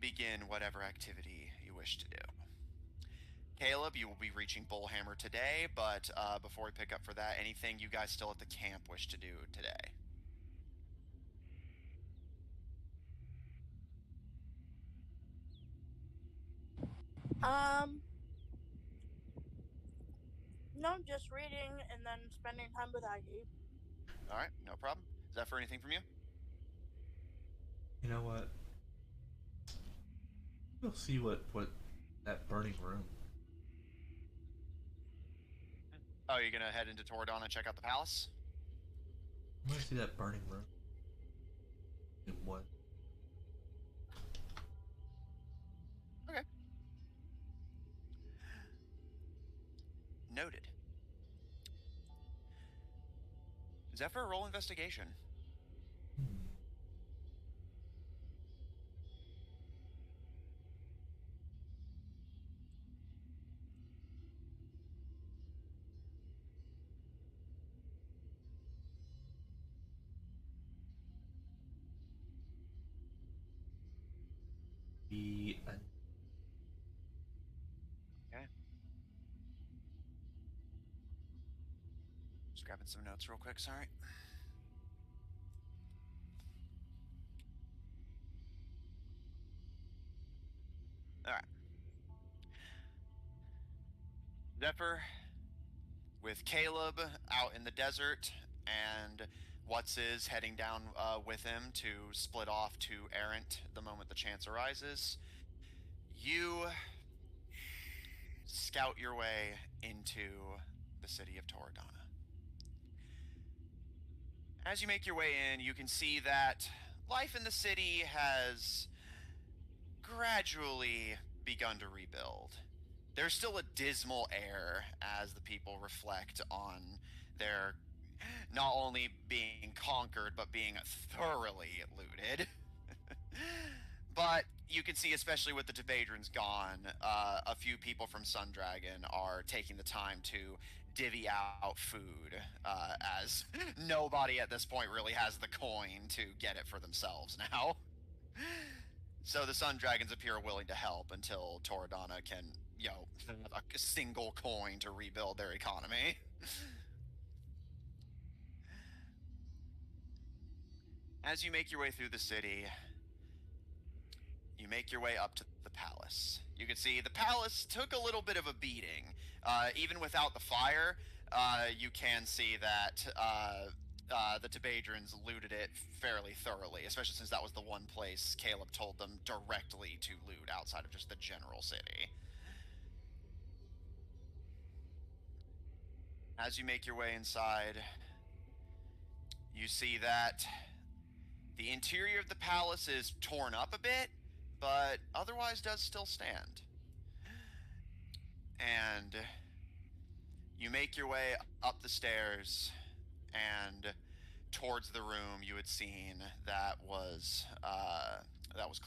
A: begin whatever activity you wish to do. Caleb, you will be reaching Bullhammer today, but before we pick up for that, anything you guys still at the camp wish to do today?
C: No, just reading and then spending time with Aggie.
A: All right, no problem. Is that for anything from you?
D: You know what? We'll see what that burning room.
A: Oh, you're gonna head into Toradon and check out the palace?
D: I'm gonna see that burning room. And what?
A: Okay. Noted. Zephyr, roll investigation. Okay. Just grabbing some notes real quick, sorry. Alright. Zephyr, with Caleb out in the desert, and What's-Is heading down with him to split off to Errant the moment the chance arises, you scout your way into the city of Toradana. As you make your way in, you can see that life in the city has gradually begun to rebuild. There's still a dismal air as the people reflect on their not only being conquered, but being thoroughly looted. But you can see, especially with the Tebadrons gone, a few people from Sundragon are taking the time to divvy out food, as nobody at this point really has the coin to get it for themselves now. So the Sun Dragons appear willing to help until Toradana can, have a single coin to rebuild their economy. As you make your way through the city, you make your way up to the palace. You can see the palace took a little bit of a beating. Even without the fire, you can see that the Tebadrons looted it fairly thoroughly, especially since that was the one place Caleb told them directly to loot outside of just the general city. As you make your way inside, you see that the interior of the palace is torn up a bit, but otherwise does still stand. And you make your way up the stairs and towards the room you had seen that was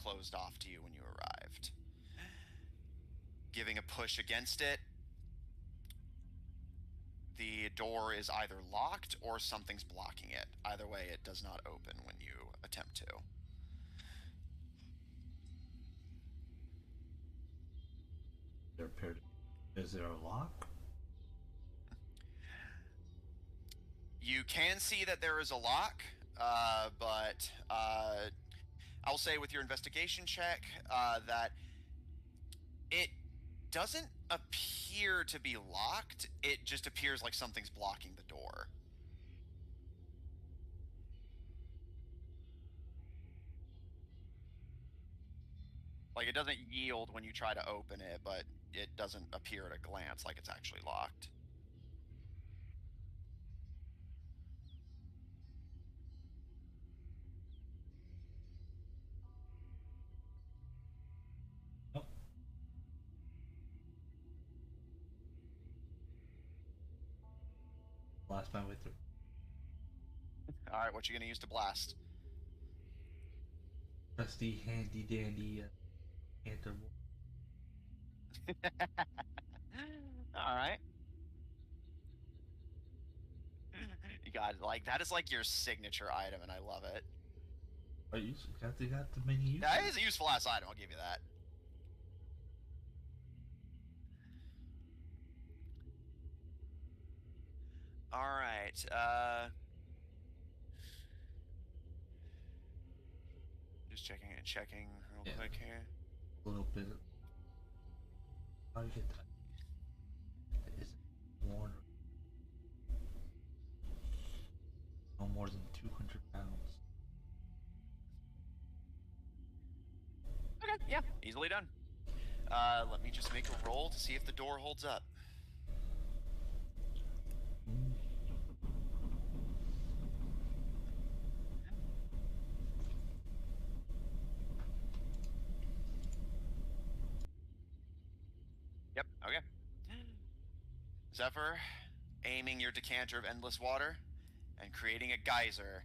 A: closed off to you when you arrived. Giving a push against it, the door is either locked or something's blocking it. Either way, it does not open when you attempt to.
D: Is there a lock?
A: You can see that there is a lock, but I'll say with your investigation check that it doesn't appear to be locked. It just appears like something's blocking the door. Like, it doesn't yield when you try to open it, but it doesn't appear at a glance like it's actually locked.
D: Oh. Blast my way through.
A: All right, what you gonna use to blast?
D: Trusty, handy dandy canter.
A: All right. You got like that is like your signature item, and I love it.
D: Oh, you got the many uses.
A: That is a useful ass item. I'll give you that. All right. Just checking real
D: Yeah.
A: quick here.
D: A little bit. How do you get that? Is it worn? No more than 200 pounds.
A: Okay, yeah, easily done. Let me just make a roll to see if the door holds up. Yep, okay. Zephyr, aiming your decanter of endless water and creating a geyser.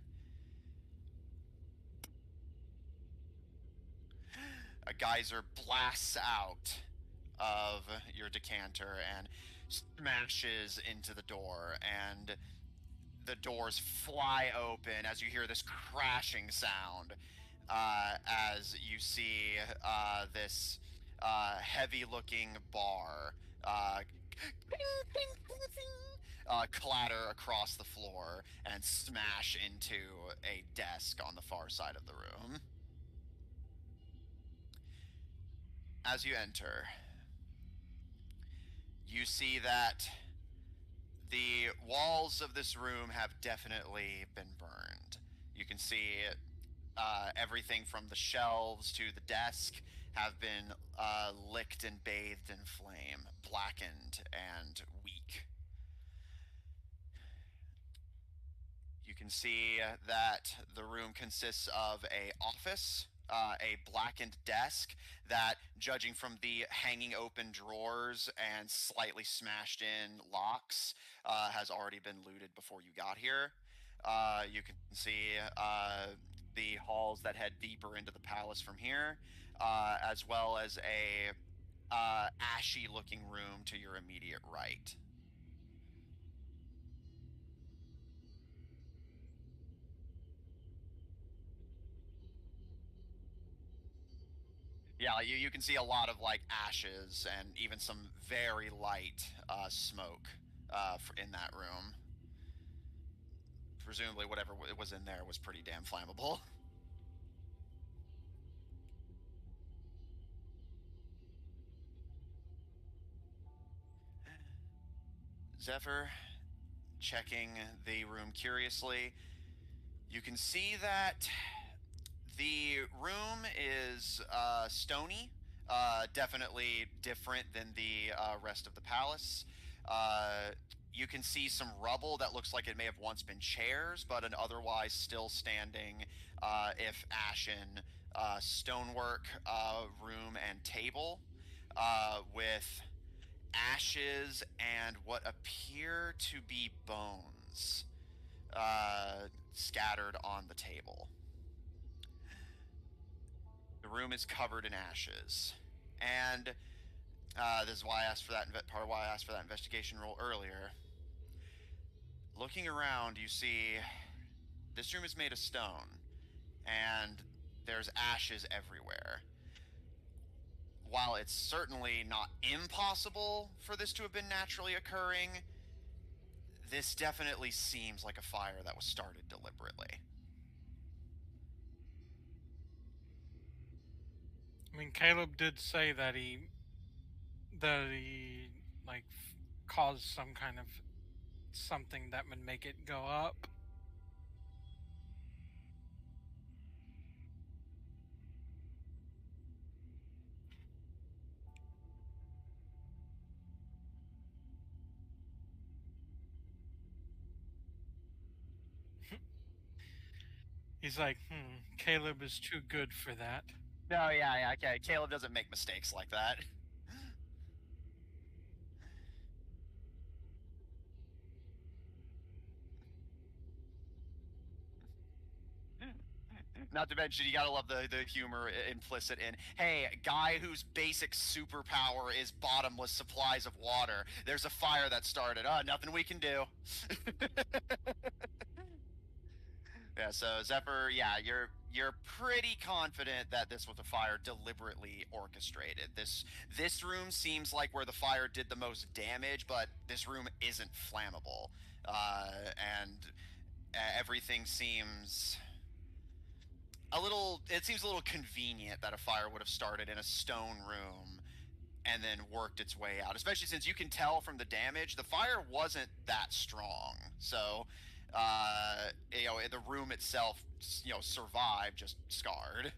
A: A geyser blasts out of your decanter and smashes into the door, and the doors fly open as you hear this crashing sound as you see this heavy-looking bar clatter across the floor and smash into a desk on the far side of the room. As you enter, you see that the walls of this room have definitely been burned. You can see everything from the shelves to the desk have been licked and bathed in flame, blackened and weak. You can see that the room consists of a office, a blackened desk that, judging from the hanging open drawers and slightly smashed in locks, has already been looted before you got here. You can see the halls that head deeper into the palace from here, as well as a ashy-looking room to your immediate right. Yeah, you can see a lot of like ashes and even some very light smoke in that room. Presumably, whatever was in there was pretty damn flammable. Zephyr, checking the room curiously, you can see that the room is stony, definitely different than the rest of the palace. You can see some rubble that looks like it may have once been chairs, but an otherwise still standing, if ashen, stonework room and table with ashes and what appear to be bones scattered on the table. The room is covered in ashes, and this is why I asked for that. Part of why I asked for that investigation roll earlier. Looking around, you see this room is made of stone, and there's ashes everywhere. While it's certainly not impossible for this to have been naturally occurring, this definitely seems like a fire that was started deliberately.
B: I mean, Caleb did say that he like caused some kind of something that would make it go up. He's like, Caleb is too good for that.
A: No, yeah, okay. Caleb doesn't make mistakes like that. Not to mention, you gotta love the humor implicit in, hey, guy whose basic superpower is bottomless supplies of water. There's a fire that started. Oh, nothing we can do. Yeah, so Zephyr, yeah, you're pretty confident that this was a fire deliberately orchestrated. This room seems like where the fire did the most damage, but this room isn't flammable, and everything seems a little. It seems a little convenient that a fire would have started in a stone room and then worked its way out, especially since you can tell from the damage the fire wasn't that strong. So the room itself, survived, just scarred,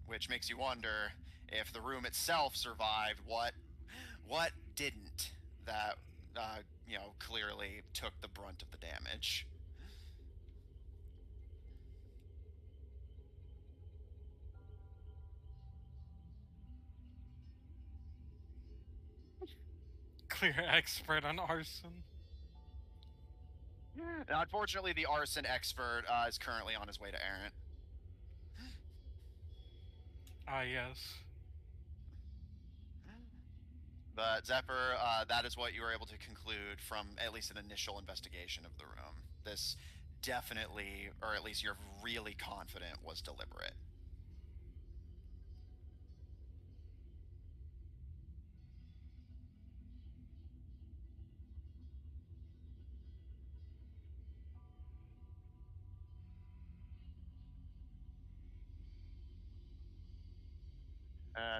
A: which makes you wonder if the room itself survived, what didn't, that clearly took the brunt of the damage.
B: Clear expert on arson.
A: Now, unfortunately, the arson expert is currently on his way to Errant.
B: Ah, yes.
A: But Zephyr, that is what you were able to conclude from at least an initial investigation of the room. This definitely, or at least you're really confident, was deliberate.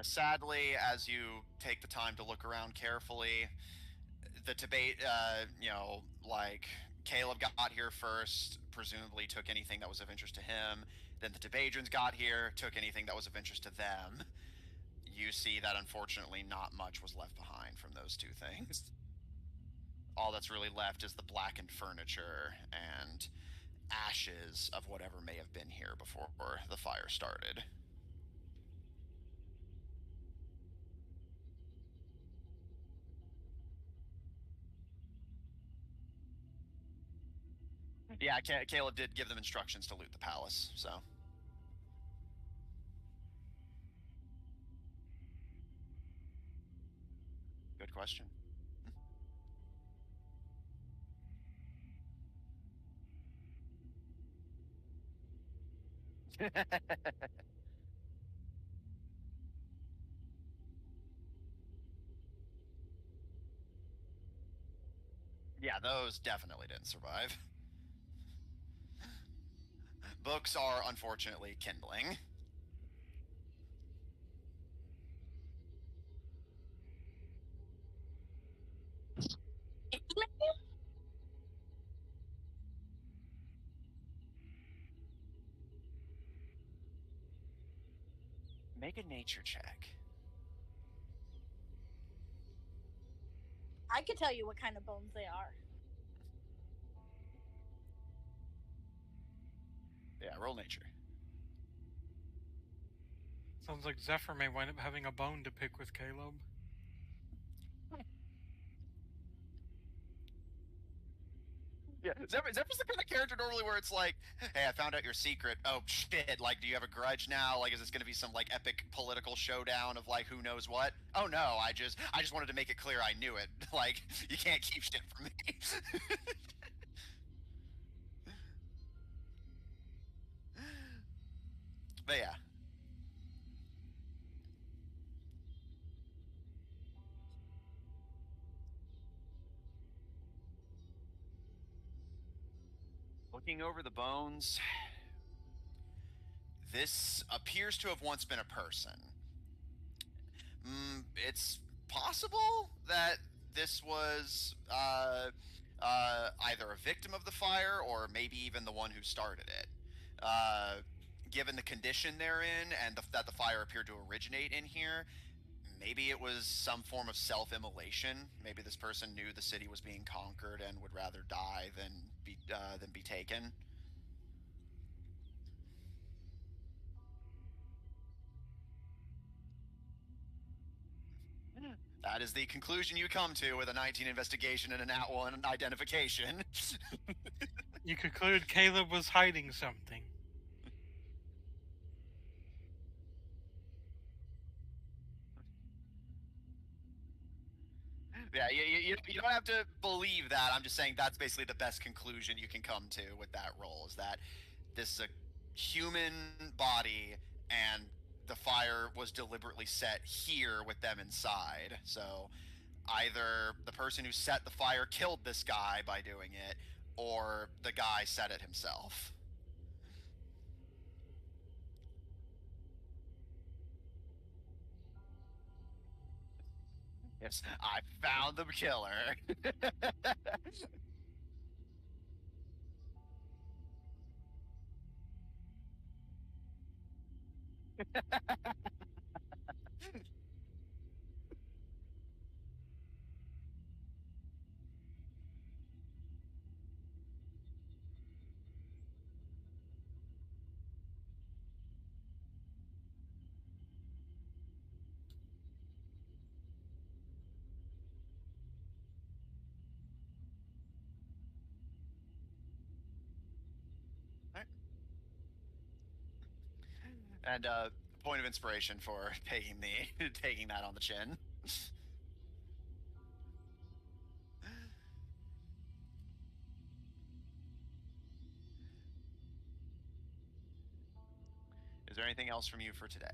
A: Sadly, as you take the time to look around carefully, the debate, like Caleb got here first, presumably took anything that was of interest to him. Then the Debadrians got here, took anything that was of interest to them. You see that unfortunately not much was left behind from those two things. All that's really left is the blackened furniture and ashes of whatever may have been here before the fire started. Yeah, Caleb did give them instructions to loot the palace, so. Good question. Yeah, those definitely didn't survive. Books are unfortunately kindling. Make a nature check.
C: I could tell you what kind of bones they are.
A: Yeah, roll nature.
B: Sounds like Zephyr may wind up having a bone to pick with Caleb.
A: Yeah, Zephyr's the kind of character normally where it's like, hey, I found out your secret. Oh shit! Like, do you have a grudge now? Like, is this going to be some like epic political showdown of like who knows what? Oh no, I just wanted to make it clear I knew it. Like, you can't keep shit from me. But yeah. Looking over the bones, this appears to have once been a person. It's possible that this was either a victim of the fire or maybe even the one who started it. Given the condition they're in and that the fire appeared to originate in here, maybe it was some form of self-immolation. Maybe this person knew the city was being conquered and would rather die than be taken. That is the conclusion you come to with a 19 investigation and an @1 identification.
B: You conclude Caleb was hiding something.
A: Yeah, you don't have to believe that. I'm just saying that's basically the best conclusion you can come to with that role, is that this is a human body and the fire was deliberately set here with them inside. So either the person who set the fire killed this guy by doing it, or the guy set it himself. Yes, I found the killer. And point of inspiration for taking that on the chin. Is there anything else from you for today?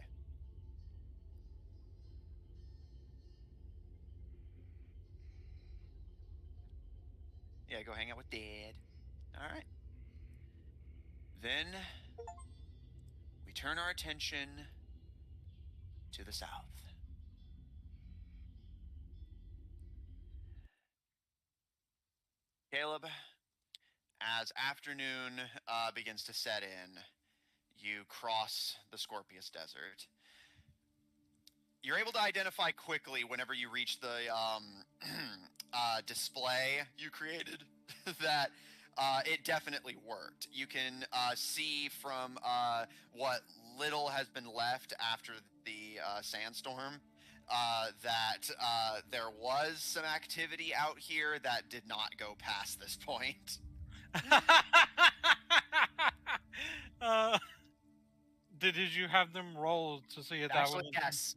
A: Yeah, go hang out with Dad. All right. Then we turn our attention to the south. Caleb, as afternoon begins to set in, you cross the Scorpius Desert. You're able to identify quickly whenever you reach the display you created that it definitely worked. You can see from what little has been left after the sandstorm that there was some activity out here that did not go past this point.
B: Did you have them roll to see if that
A: Actually,
B: was?
A: yes.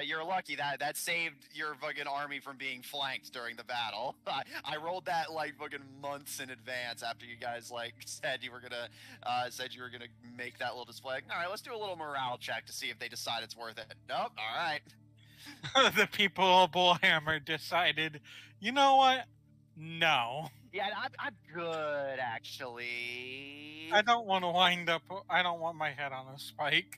A: You're lucky that saved your fucking army from being flanked during the battle. I rolled that like fucking months in advance after you guys like said you were gonna make that little display. All right, let's do a little morale check to see if they decide it's worth it. Nope. All right.
B: The people of Bullhammer decided, you know what? No.
A: Yeah, I'm good actually.
B: I don't want to wind up. I don't want my head on a spike.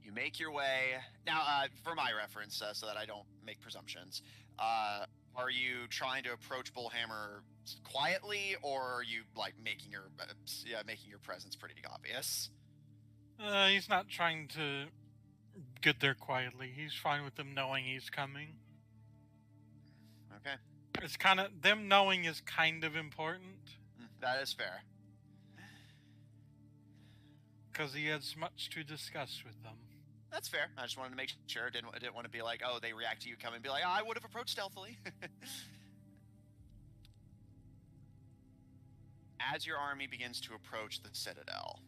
A: You make your way now. For my reference, so that I don't make presumptions. Are you trying to approach Bullhammer quietly, or are you like making your presence pretty obvious?
B: He's not trying to get there quietly. He's fine with them knowing he's coming.
A: Okay.
B: It's kind of them knowing is kind of important
A: That is fair.
B: because he has much to discuss with them.
A: That's fair. I just wanted to make sure. Didn't want to be like, oh, they react to you coming and be like, oh, I would have approached stealthily. As your army begins to approach the Citadel,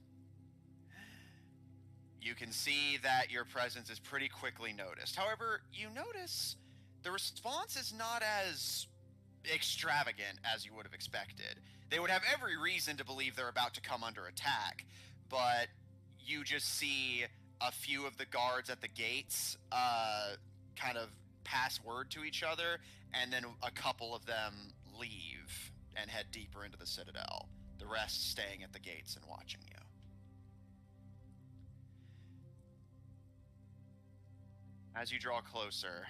A: you can see that your presence is pretty quickly noticed. However, you notice the response is not as extravagant as you would have expected. They would have every reason to believe they're about to come under attack, but you just see a few of the guards at the gates kind of pass word to each other, and then a couple of them leave and head deeper into the Citadel. The rest staying at the gates and watching you. As you draw closer,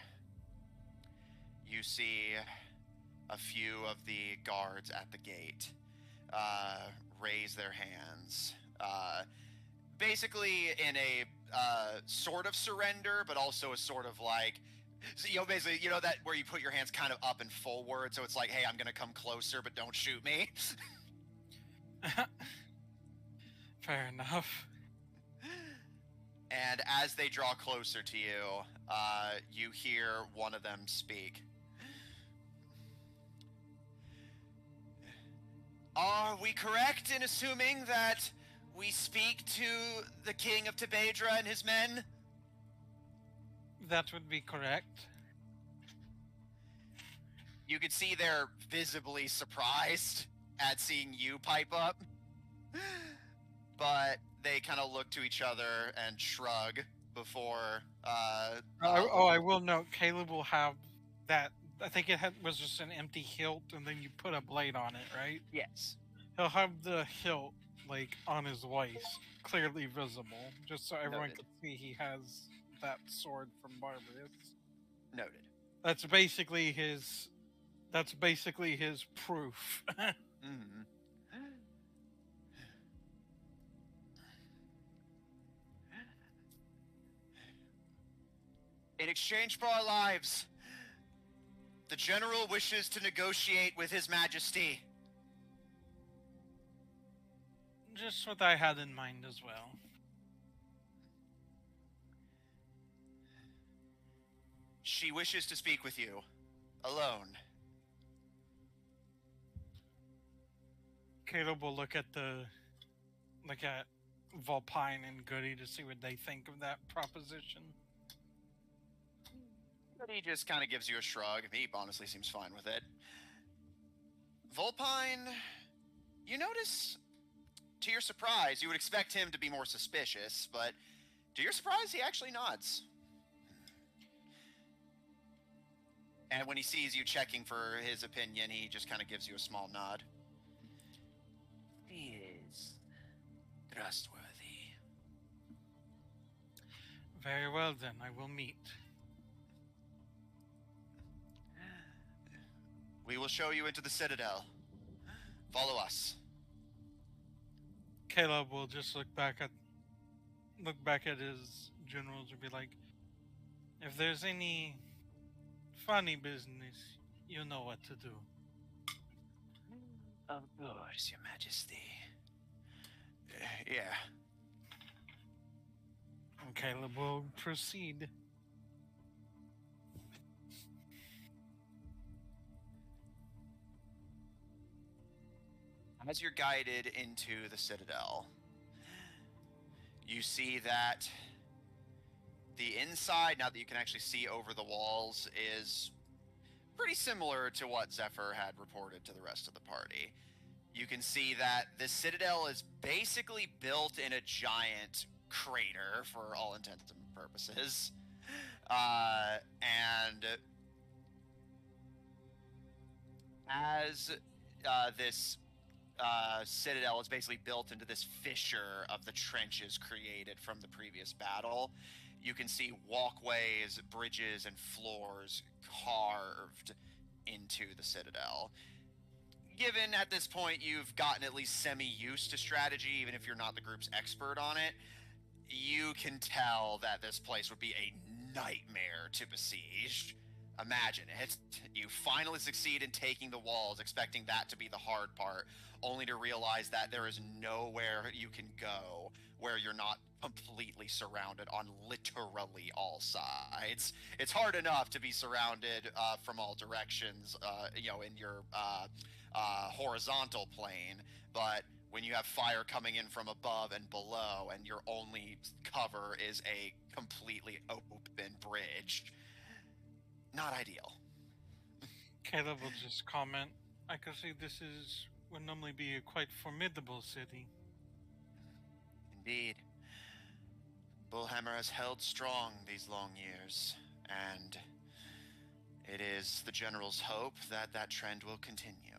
A: you see a few of the guards at the gate raise their hands. Basically in a sort of surrender, but also a sort of like, basically, that where you put your hands kind of up and forward, so it's like, hey, I'm gonna come closer, but don't shoot me.
B: Fair enough.
A: And as they draw closer to you, you hear one of them speak. Are we correct in assuming that we speak to the king of Tebedra and his men?
B: That would be correct.
A: You can see they're visibly surprised at seeing you pipe up. But they kind of look to each other and shrug before.
B: I will note, Caleb will have that. I think was just an empty hilt, and then you put a blade on it, right?
A: Yes.
B: He'll have the hilt like on his waist, clearly visible, just so everyone
A: Noted.
B: can see he has that sword from Barbarous.
A: Noted.
B: That's basically his. That's basically his proof.
A: Mm-hmm. In exchange for our lives, the general wishes to negotiate with His Majesty.
B: Just what I had in mind as well.
A: She wishes to speak with you, alone.
B: Caleb will look at Volpine and Goody to see what they think of that proposition.
A: But he just kind of gives you a shrug. He honestly seems fine with it. Volpine, you notice, to your surprise, you would expect him to be more suspicious, but to your surprise, he actually nods. And when he sees you checking for his opinion, he just kind of gives you a small nod. He is trustworthy.
B: Very well then, I will meet.
A: We will show you into the Citadel. Follow us.
B: Caleb will just look back at his generals and be like, if there's any funny business, you know what to do.
A: Of course, Your Majesty. Yeah.
B: And Caleb will proceed.
A: As you're guided into the Citadel, you see that the inside, now that you can actually see over the walls, is pretty similar to what Zephyr had reported to the rest of the party. You can see that the Citadel is basically built in a giant crater for all intents and purposes. And as this Citadel is basically built into this fissure of the trenches created from the previous battle, you can see walkways, bridges, and floors carved into the Citadel. Given at this point you've gotten at least semi-used to strategy, even if you're not the group's expert on it, you can tell that this place would be a nightmare to besiege. Imagine it. You finally succeed in taking the walls, expecting that to be the hard part, only to realize that there is nowhere you can go where you're not completely surrounded on literally all sides. It's hard enough to be surrounded from all directions, in your horizontal plane, but when you have fire coming in from above and below and your only cover is a completely open bridge, not ideal.
B: Caleb will just comment, I can see this would normally be a quite formidable city.
A: Indeed. Bullhammer has held strong these long years, and it is the General's hope that that trend will continue.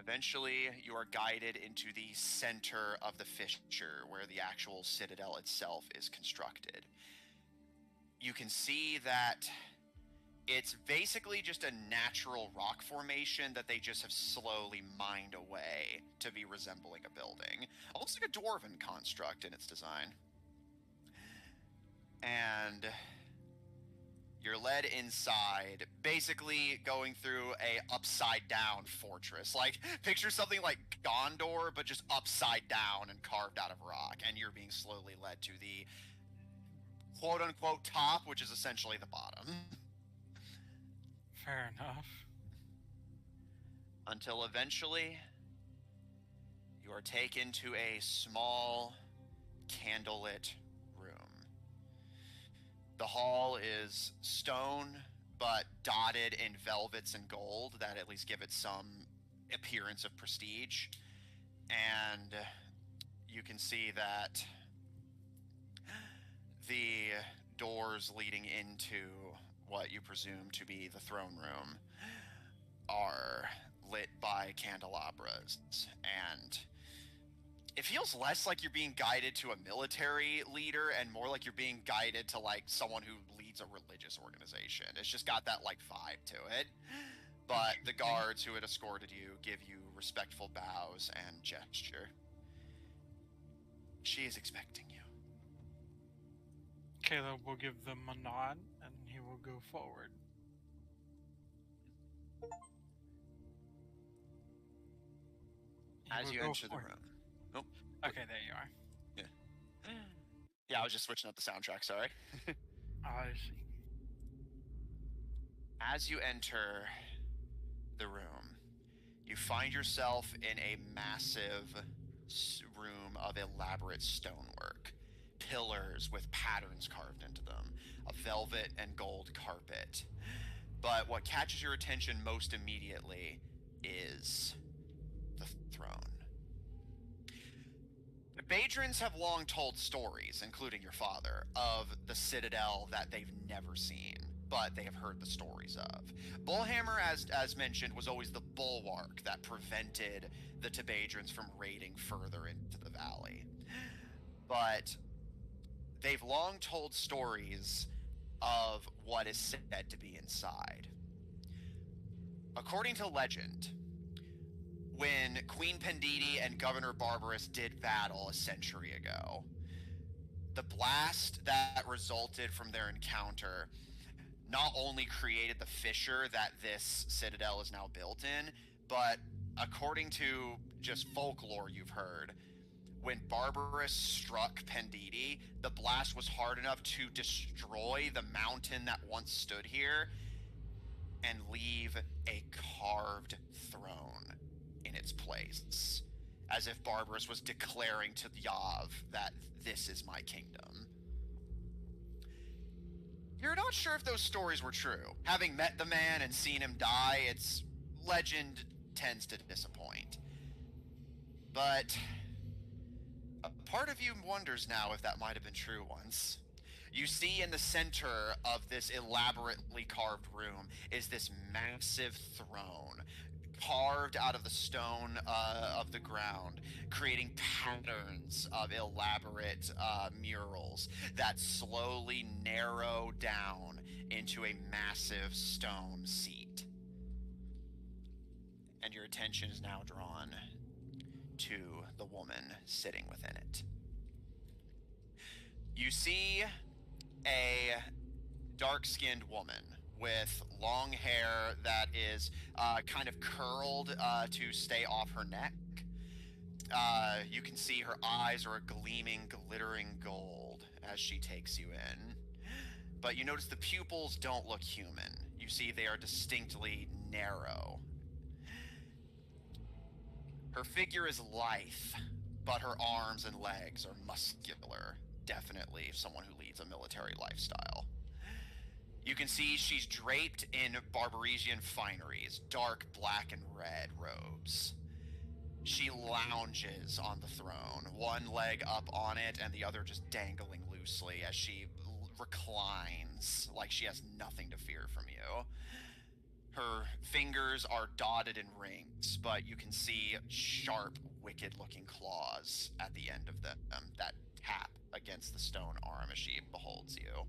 A: Eventually, you are guided into the center of the fissure where the actual citadel itself is constructed. You can see that it's basically just a natural rock formation that they just have slowly mined away to be resembling a building. Almost like a dwarven construct in its design. And You're led inside, basically going through a upside down fortress. Like, picture something like Gondor, but just upside down and carved out of rock. And you're being slowly led to the quote unquote top, which is essentially the bottom.
B: Fair enough.
A: Until eventually, you are taken to a small, candlelit room. The hall is stone, but dotted in velvets and gold that at least give it some appearance of prestige. And you can see that the doors leading into what you presume to be the throne room are lit by candelabras, and it feels less like you're being guided to a military leader and more like you're being guided to like someone who leads a religious organization. It's just got that like vibe to it. But the guards who had escorted you give you respectful bows and gesture. She is expecting you.
B: Caleb will give them a nod and he will go forward.
A: As you enter the room. Oh.
B: Okay, there you are.
A: Yeah, I was just switching up the soundtrack, sorry.
B: I see.
A: As you enter the room, you find yourself in a massive room of elaborate stonework. Pillars with patterns carved into them, a velvet and gold carpet. But what catches your attention most immediately is the throne. The Badrins have long told stories, including your father, of the citadel that they've never seen, but they have heard the stories of. Bullhammer, as mentioned, was always the bulwark that prevented the Tebadrins from raiding further into the valley. But they've long told stories of what is said to be inside. According to legend, when Queen Pendidi and Governor Barbarous did battle a century ago, the blast that resulted from their encounter not only created the fissure that this citadel is now built in, but according to just folklore you've heard, when Barbarous struck Pendidi, the blast was hard enough to destroy the mountain that once stood here and leave a carved throne in its place, as if Barbarous was declaring to Yav that this is my kingdom. You're not sure if those stories were true. Having met the man and seen him die, its legend tends to disappoint. But a part of you wonders now if that might have been true once. You see in the center of this elaborately carved room is this massive throne, carved out of the stone of the ground, creating patterns of elaborate murals that slowly narrow down into a massive stone seat. And your attention is now drawn to the woman sitting within it. You see a dark-skinned woman with long hair that is kind of curled to stay off her neck. You can see her eyes are a gleaming, glittering gold as she takes you in. But you notice the pupils don't look human. You see they are distinctly narrow. Her figure is lithe, but her arms and legs are muscular. Definitely someone who leads a military lifestyle. You can see she's draped in Barbaresian fineries, dark black and red robes. She lounges on the throne, one leg up on it and the other just dangling loosely as she reclines like she has nothing to fear from you. Her fingers are dotted in rings, but you can see sharp, wicked-looking claws at the end of them that tap against the stone arm as she beholds you.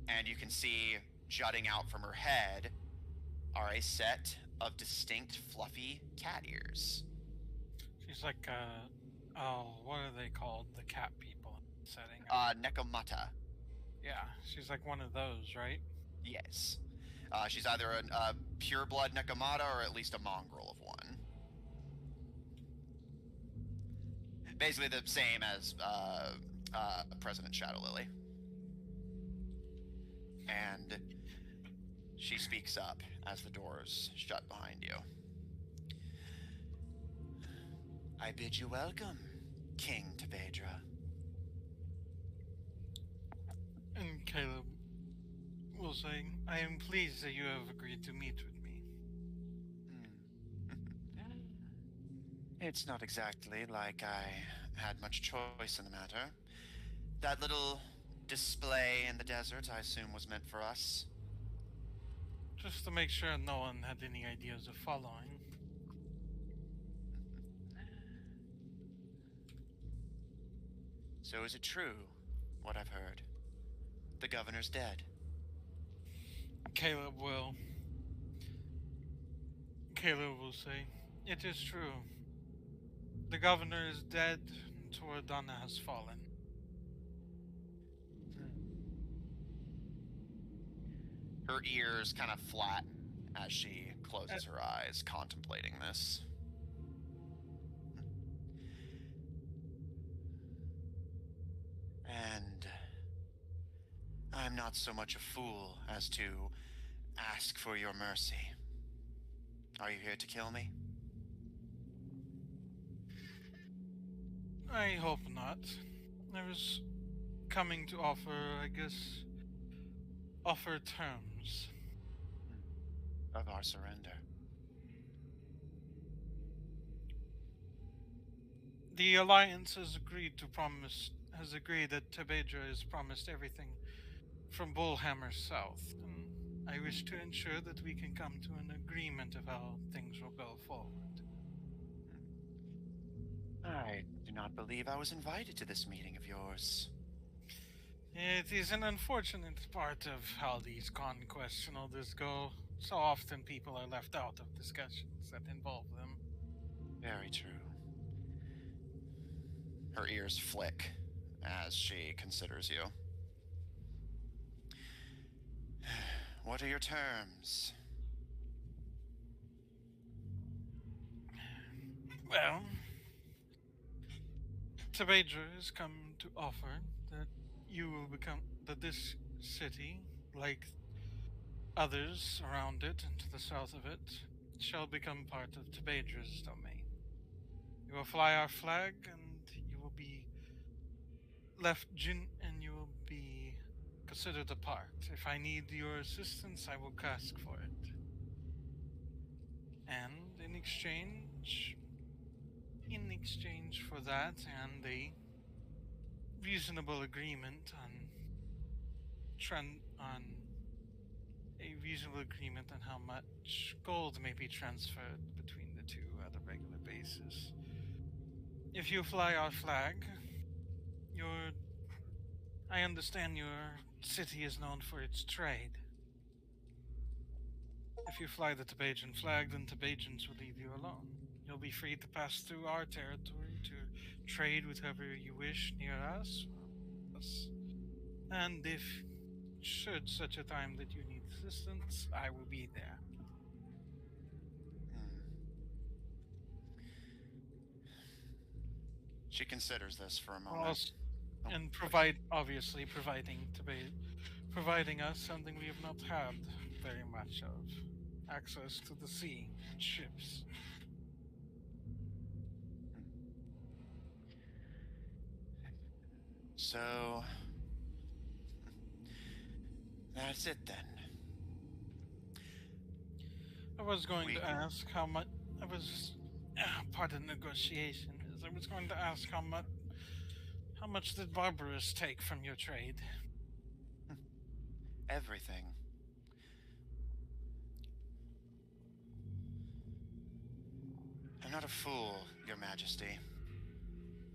A: And you can see, jutting out from her head, are a set of distinct, fluffy cat ears.
B: She's like, what are they called? The cat people in the setting.
A: Nekomata.
B: Yeah, she's like one of those, right?
A: Yes. She's either a pure-blood Nekomata or at least a mongrel of one. Basically the same as President Shadow Lily. And she speaks up as the doors shut behind you. I bid you welcome, King Tebedra.
B: And Caleb will say, I am pleased that you have agreed to meet with me.
A: It's not exactly like I had much choice in the matter. That little display in the desert, I assume, was meant for us.
B: Just to make sure no one had any ideas of following.
A: So is it true, what I've heard? The governor's dead.
B: Caleb will say, it is true. The governor is dead, and Toradana has fallen.
A: Her ears kind of flatten as she closes her eyes, contemplating this. And I'm not so much a fool as to ask for your mercy. Are you here to kill me?
B: I hope not. I was coming to offer terms.
A: Of our surrender.
B: The Alliance has agreed that Tebedra is promised everything from Bullhammer south, and I wish to ensure that we can come to an agreement of how things will go forward.
A: I do not believe I was invited to this meeting of yours.
B: It is an unfortunate part of how these conquests and all this go. So often people are left out of discussions that involve them.
A: Very true. Her ears flick as she considers you. What are your terms?
B: Well, Tebedra has come to offer that that this city, like others around it and to the south of it, shall become part of Tebedra's domain. You will fly our flag, and you will be and you will be considered a part. If I need your assistance, I will ask for it. And in exchange for that and a reasonable agreement on how much gold may be transferred between the two at a regular basis. If you fly our flag, I understand your city is known for its trade. If you fly the Tebedran flag, then Tebedrans will leave you alone. You'll be free to pass through our territory to trade with whoever you wish near us. And if should such a time that you need assistance, I will be there.
A: She considers this for a moment.
B: And obviously providing us something we have not had very much of, access to the sea and ships.
A: So that's it then.
B: I was going to ask how much. Part of the negotiation is I was going to ask how much did Barbarous take from your trade?
A: Everything. I'm not a fool, Your Majesty.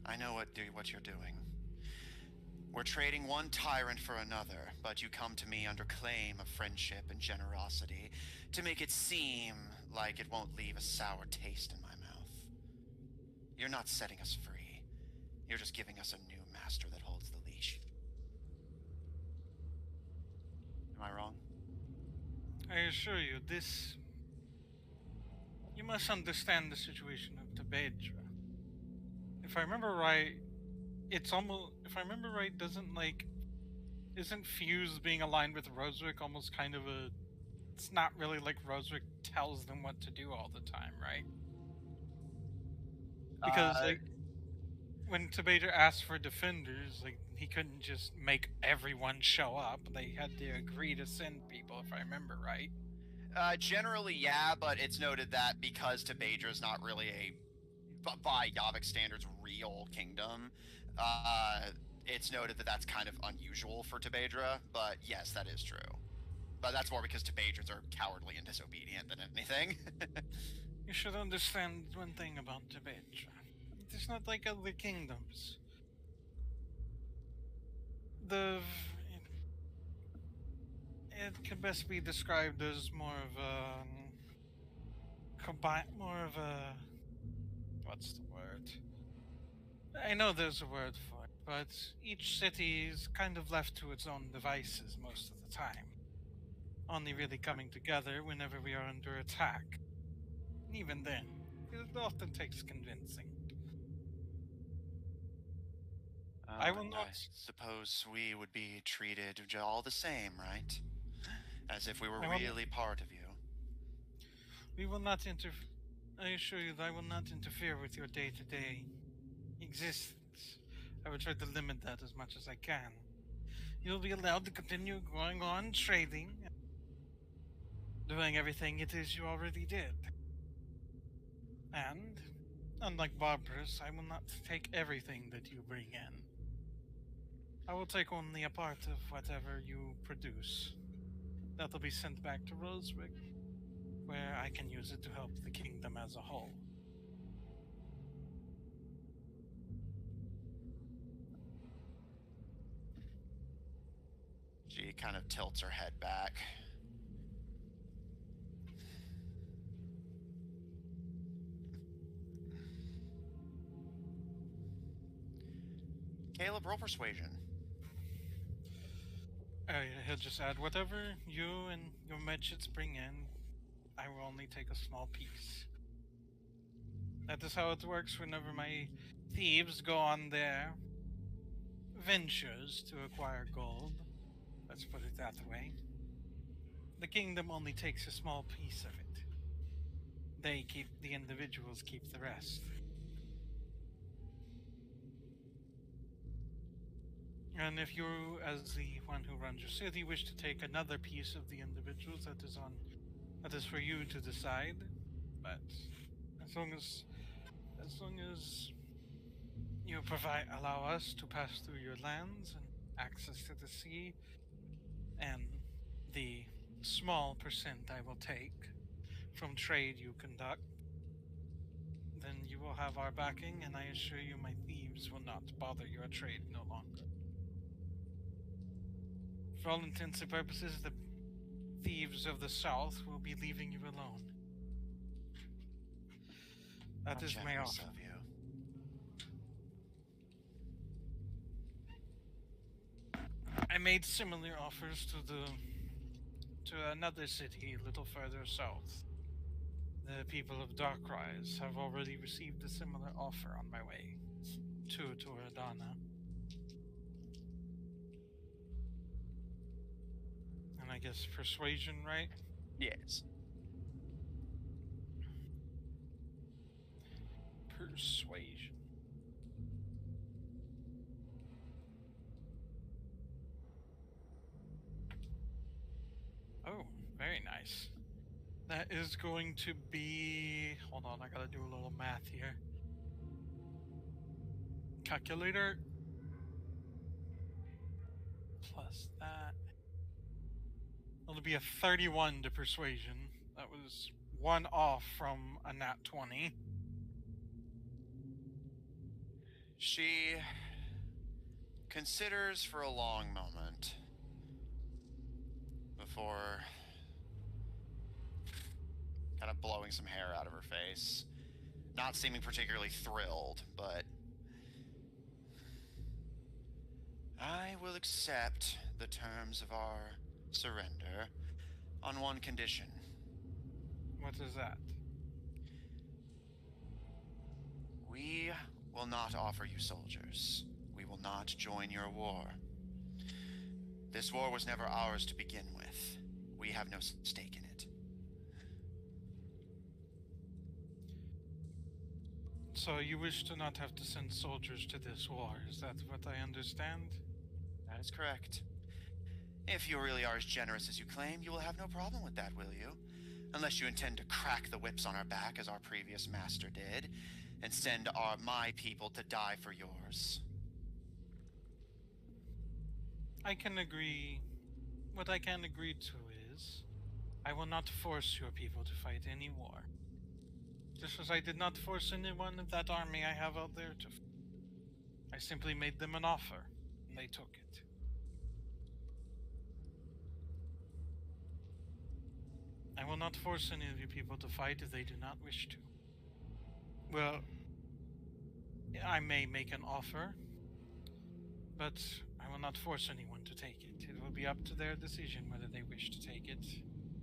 A: I know what you're doing. We're trading one tyrant for another, but you come to me under claim of friendship and generosity to make it seem like it won't leave a sour taste in my mouth. You're not setting us free. You're just giving us a new master that holds the leash. Am I wrong?
B: I assure you, this. You must understand the situation of Tebedra. If I remember right, it's almost. If I remember right, isn't Fuse being aligned with Roswick almost kind of a. It's not really like Roswick tells them what to do all the time, right? Because, like, when Tebedra asked for defenders, like, he couldn't just make everyone show up. They had to agree to send people, if I remember right.
A: Generally, yeah, but it's noted that because Tebedra is not really by Yavik standards, real kingdom, it's noted that that's kind of unusual for Tebedra, but yes, that is true. But that's more because Tebedras are cowardly and disobedient than anything.
B: You should understand one thing about Tebedra. It is not like other kingdoms. The it can best be described as more of a more of a what's the word? I know there's a word for it, but each city is kind of left to its own devices most of the time. Only really coming together whenever we are under attack. And even then, it often takes convincing. I will not.
A: I suppose we would be treated all the same, right? As if we were really part of you.
B: We will not interfere. I assure you that I will not interfere with your day-to-day existence. I will try to limit that as much as I can. You'll be allowed to continue going on trading, doing everything it is you already did. And, unlike Barbarous, I will not take everything that you bring in. I will take only a part of whatever you produce. That'll be sent back to Roswick, where I can use it to help the kingdom as a whole.
A: She kind of tilts her head back. Caleb, roll persuasion.
B: He'll just add whatever you and your medshits bring in. I will only take a small piece. That is how it works whenever my thieves go on their ventures to acquire gold. Let's put it that way. The kingdom only takes a small piece of it. The individuals keep the rest. And if you, as the one who runs your city, wish to take another piece of the individuals, that is for you to decide. But as long as you allow us to pass through your lands and access to the sea, and the small percent I will take from trade you conduct, then you will have our backing, and I assure you my thieves will not bother your trade no longer. For all intents and purposes, the thieves of the south will be leaving you alone. That is my offer.
A: Of you.
B: I made similar offers to another city a little further south. The people of Darkrise have already received a similar offer on my way to Toradana. And I guess persuasion, right?
A: Yes.
B: Persuasion. Oh, very nice. That is going to be... Hold on, I gotta do a little math here. Calculator. Plus that. It'll be a 31 to persuasion. That was one off from a nat 20.
A: She considers for a long moment before kind of blowing some hair out of her face. Not seeming particularly thrilled, but I will accept the terms of our surrender On one condition.
B: What is that?
A: We will not offer you soldiers. We will not join your war. This war was never ours to begin with. We have no stake in it.
B: So you wish to not have to send soldiers to this war, is that what I understand?
A: That is correct. If you really are as generous as you claim, you will have no problem with that, will you? Unless you intend to crack the whips on our back as our previous master did, and send my people to die for yours.
B: I can agree. What I can agree to is, I will not force your people to fight any war. Just as I did not force anyone of that army I have out there to fight. I simply made them an offer, and they took it. I will not force any of you people to fight if they do not wish to. Well, I may make an offer, but I will not force anyone to take it. It will be up to their decision whether they wish to take it,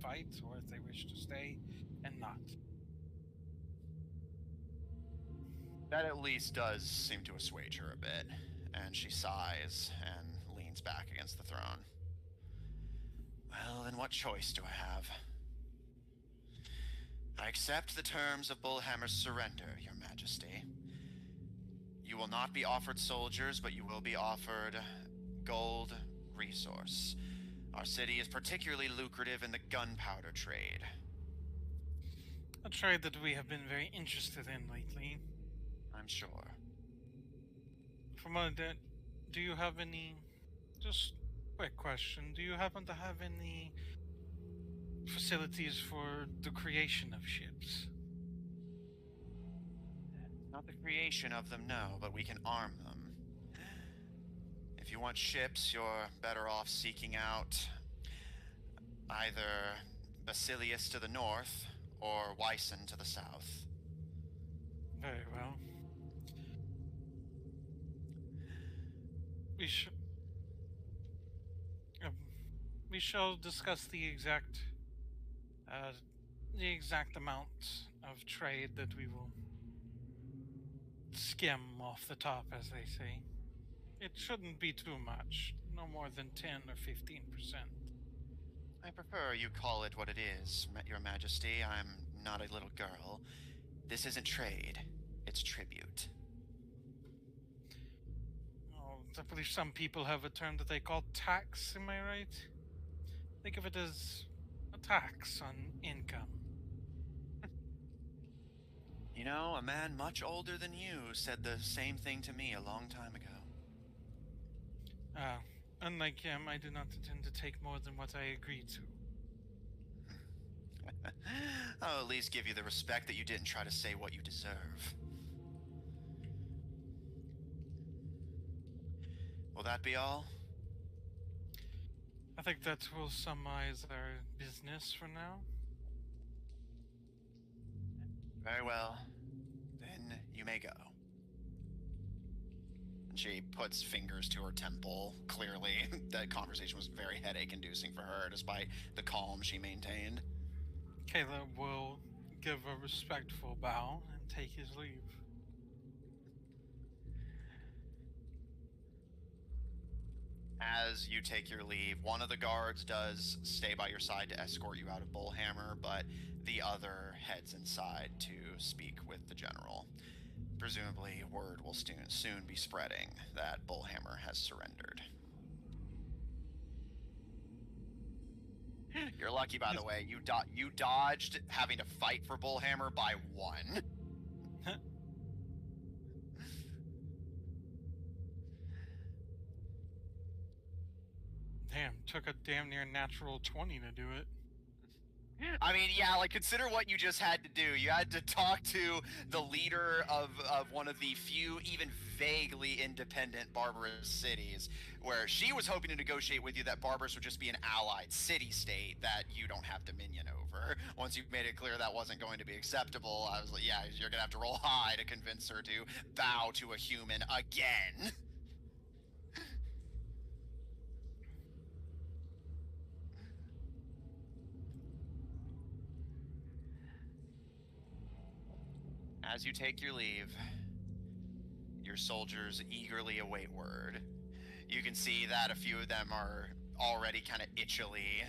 B: fight, or if they wish to stay and not.
A: That at least does seem to assuage her a bit, and she sighs and leans back against the throne. Well, then what choice do I have? I accept the terms of Bullhammer's surrender, Your Majesty. You will not be offered soldiers, but you will be offered gold resource. Our city is particularly lucrative in the gunpowder trade.
B: A trade that we have been very interested in lately.
A: I'm sure.
B: From do you have any... Just quick question. Do you happen to have any facilities for the creation of ships?
A: Not the creation of them, no, but we can arm them. If you want ships, you're better off seeking out either Basilius to the north or Wyson to the south.
B: Very well. We shall discuss the exact amount of trade that we will skim off the top, as they say. It shouldn't be too much, no more than 10 or 15%.
A: I prefer you call it what it is, Your Majesty. I'm not a little girl. This isn't trade, it's tribute.
B: Oh, I believe some people have a term that they call tax, am I right? Think of it as a tax on income.
A: You know, a man much older than you said the same thing to me a long time ago.
B: Unlike him, I do not intend to take more than what I agreed to.
A: I'll at least give you the respect that you didn't try to say what you deserve. Will that be all?
B: I think that will summarize our business for now.
A: Very well. Then you may go. And she puts fingers to her temple. Clearly, that conversation was very headache-inducing for her, despite the calm she maintained.
B: Caleb will give a respectful bow and take his leave.
A: As you take your leave, one of the guards does stay by your side to escort you out of Bullhammer, but the other heads inside to speak with the general. Presumably, word will soon be spreading that Bullhammer has surrendered. You're lucky, by the way. You dodged having to fight for Bullhammer by 1.
B: Damn, took a damn near natural 20 to do it.
A: I mean, yeah, like, consider what you just had to do. You had to talk to the leader of one of the few, even vaguely independent Barbarous cities, where she was hoping to negotiate with you that Barbarous would just be an allied city-state that you don't have dominion over. Once you made it clear that wasn't going to be acceptable, I was like, yeah, you're gonna have to roll high to convince her to bow to a human again. as you take your leave, your soldiers eagerly await word. You can see that a few of them are already kind of itchily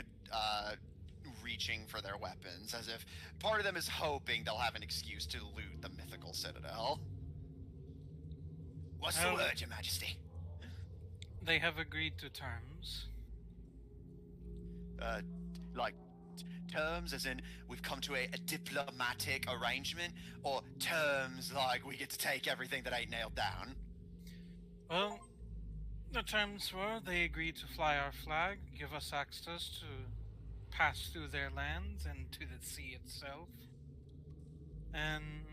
A: reaching for their weapons, as if part of them is hoping they'll have an excuse to loot the mythical citadel. What's the word, Your Majesty?
B: They have agreed to terms.
A: Like, terms as in we've come to a diplomatic arrangement, or terms like we get to take everything that ain't nailed down?
B: Well, the terms were they agreed to fly our flag, give us access to pass through their lands and to the sea itself. And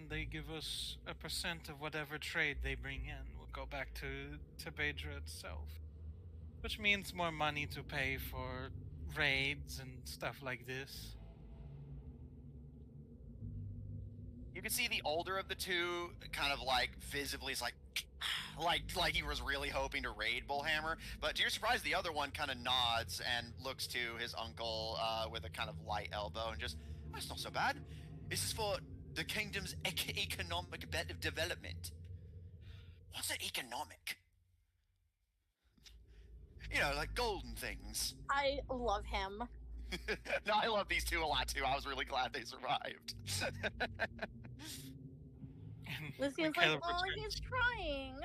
B: they give us a percent of whatever trade they bring in will go back to Bedra itself. Which means more money to pay for raids and stuff like this.
A: You can see the older of the two kind of like visibly is like he was really hoping to raid Bullhammer, but to your surprise the other one kind of nods and looks to his uncle with a kind of light elbow and just, that's not so bad. This is for the kingdom's economic development. What's it economic? You know, like golden things.
C: I love him.
A: No, I love these two a lot too. I was really glad they survived.
C: Lucian's like, oh, he's trying.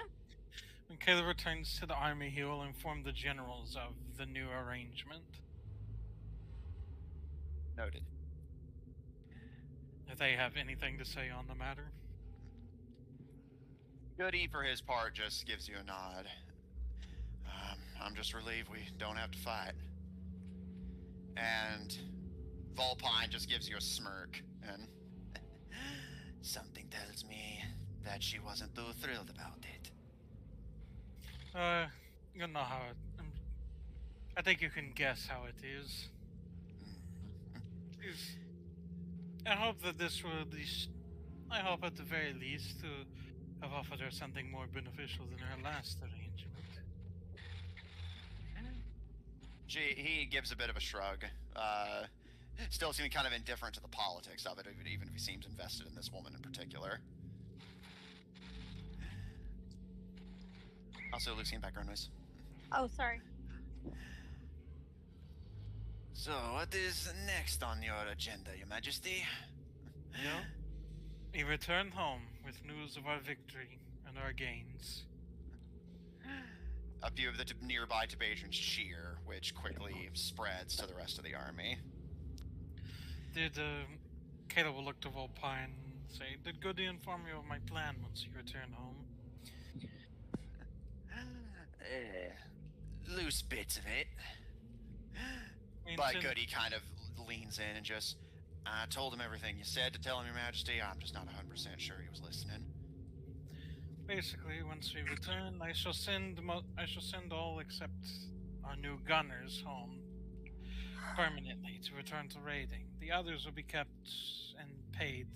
B: When Caleb returns to the army, he will inform the generals of the new arrangement.
A: Noted.
B: If they have anything to say on the matter.
A: Goody, for his part, just gives you a nod. I'm just relieved we don't have to fight. And Volpine just gives you a smirk, and something tells me that she wasn't too thrilled about it.
B: You know how it... I think you can guess how it is. I hope that this will at least... I hope at the very least to have offered her something more beneficial than her last arrangement.
A: He gives a bit of a shrug. Still seeming kind of indifferent to the politics of it, even if he seems invested in this woman in particular. Also, Lucian, background noise.
C: Oh, sorry.
A: So, what is next on your agenda, Your Majesty?
B: We return home with news of our victory and our gains.
A: A few of the nearby Tibetians cheer, which quickly spreads to the rest of the army.
B: Caleb will look to Volpine and say, did Goody inform you of my plan once you return home?
A: Loose bits of it. But Goody kind of leans in and just, I told him everything you said to tell him, Your Majesty. I'm just not 100% sure he was listening.
B: Basically, once we return, I shall send all except our new gunners home permanently to return to raiding. The others will be kept and paid,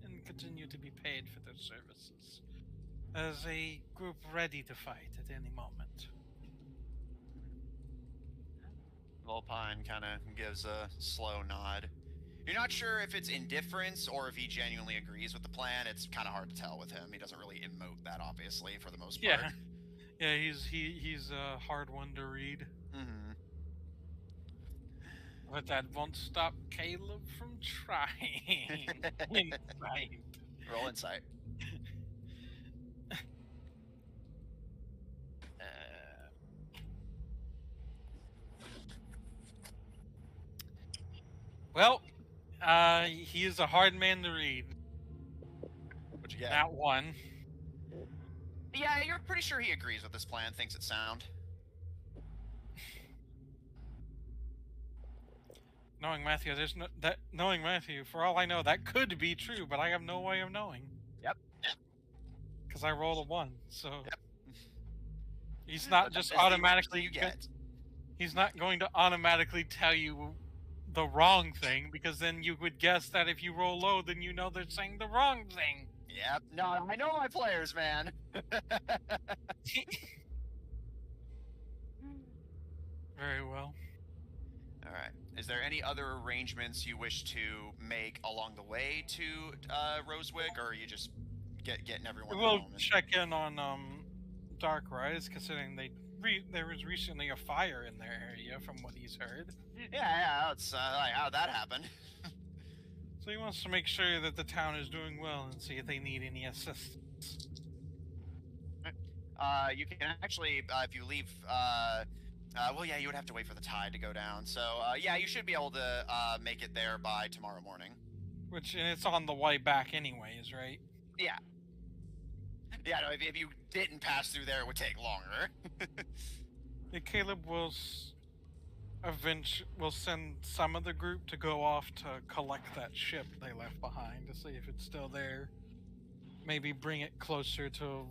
B: and continue to be paid for their services, as a group ready to fight at any moment.
A: Volpine kind of gives a slow nod. You're not sure if it's indifference or if he genuinely agrees with the plan. It's kind of hard to tell with him. He doesn't really emote that, obviously, for the most part.
B: Yeah, he's a hard one to read.
A: Mm-hmm.
B: But that won't stop Caleb from trying. Insight.
A: Roll insight.
B: Well, he is a hard man to read.
A: What'd you get?
B: That one.
A: Yeah, you're pretty sure he agrees with this plan, thinks it's sound.
B: Knowing Matthew, for all I know, that could be true, but I have no way of knowing.
A: Yep.
B: Because I rolled a 1, so...
A: Yep.
B: He's not just automatically...
A: You get.
B: He's not going to automatically tell you the wrong thing, because then you would guess that if you roll low, then you know they're saying the wrong thing.
A: Yep. No, I know my players, man.
B: Very well.
A: All right. Is there any other arrangements you wish to make along the way to Rosewick, or are you just getting everyone
B: We'll
A: home?
B: check in on Dark Rise, considering there was recently a fire in their area, from what he's heard.
A: Yeah, it's like how'd that happen?
B: So he wants to make sure that the town is doing well and see if they need any assistance.
A: You can actually, if you leave, well, yeah, you would have to wait for the tide to go down. So, yeah, you should be able to make it there by tomorrow morning.
B: And it's on the way back anyways, right?
A: Yeah. Yeah, no, if you didn't pass through there, it would take longer.
B: Yeah, Caleb will send some of the group to go off to collect that ship they left behind to see if it's still there. Maybe bring it closer to.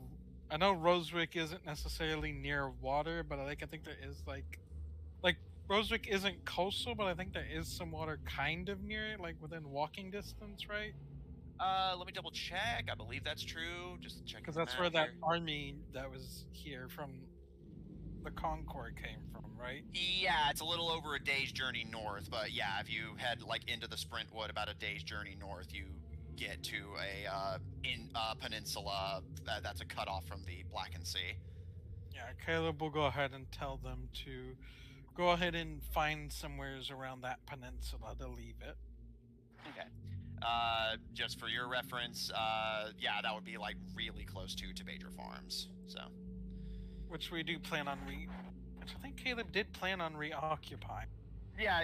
B: I know Rosewick isn't necessarily near water, but I think there is like Rosewick isn't coastal, but I think there is some water kind of near it, like within walking distance, right?
A: Let me double check. I believe that's true. Just check.
B: Because that's where that army that was here from the Concord came from, right?
A: Yeah, it's a little over a day's journey north, but yeah, if you head like into the Sprintwood about a day's journey north, you get to a peninsula that's a cutoff from the Blackened Sea.
B: Yeah, Caleb will go ahead and tell them to go ahead and find somewheres around that peninsula to leave it.
A: Okay. Just for your reference, yeah, that would be like really close to Badger Farms. So.
B: Which we do plan on which I think Caleb did plan on reoccupying.
A: Yeah,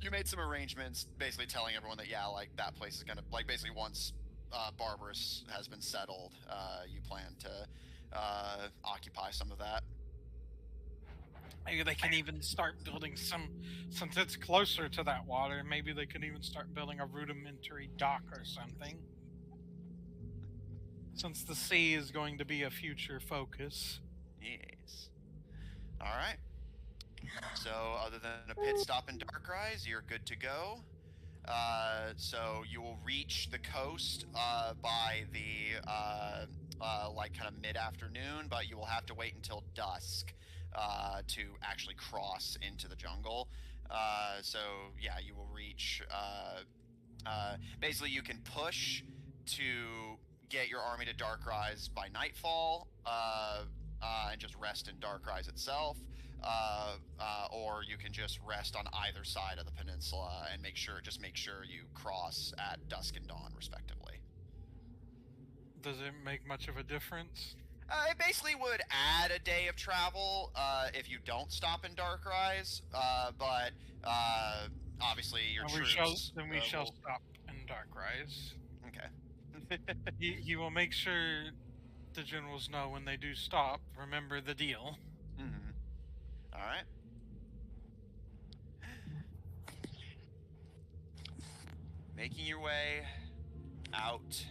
A: you made some arrangements, basically telling everyone that yeah, like that place is gonna like basically once Barbarous has been settled, you plan to occupy some of that.
B: Maybe they can even start building since it's closer to that water, maybe they can even start building a rudimentary dock or something. Since the sea is going to be a future focus.
A: Yes. Alright. So, other than a pit stop in Darkrise, you're good to go. So, you will reach the coast by the, like, kind of mid-afternoon, but you will have to wait until dusk to actually cross into the jungle. So, yeah, you will reach... basically, you can push to get your army to Darkrise by nightfall, and just rest in Darkrise itself, or you can just rest on either side of the peninsula and make sure you cross at dusk and dawn, respectively.
B: Does it make much of a difference?
A: It basically would add a day of travel if you don't stop in Darkrise, but obviously your troops...
B: we shall stop in Darkrise.
A: Okay.
B: He will make sure the generals know when they do stop. Remember the deal.
A: Mm-hmm. All right. Making your way out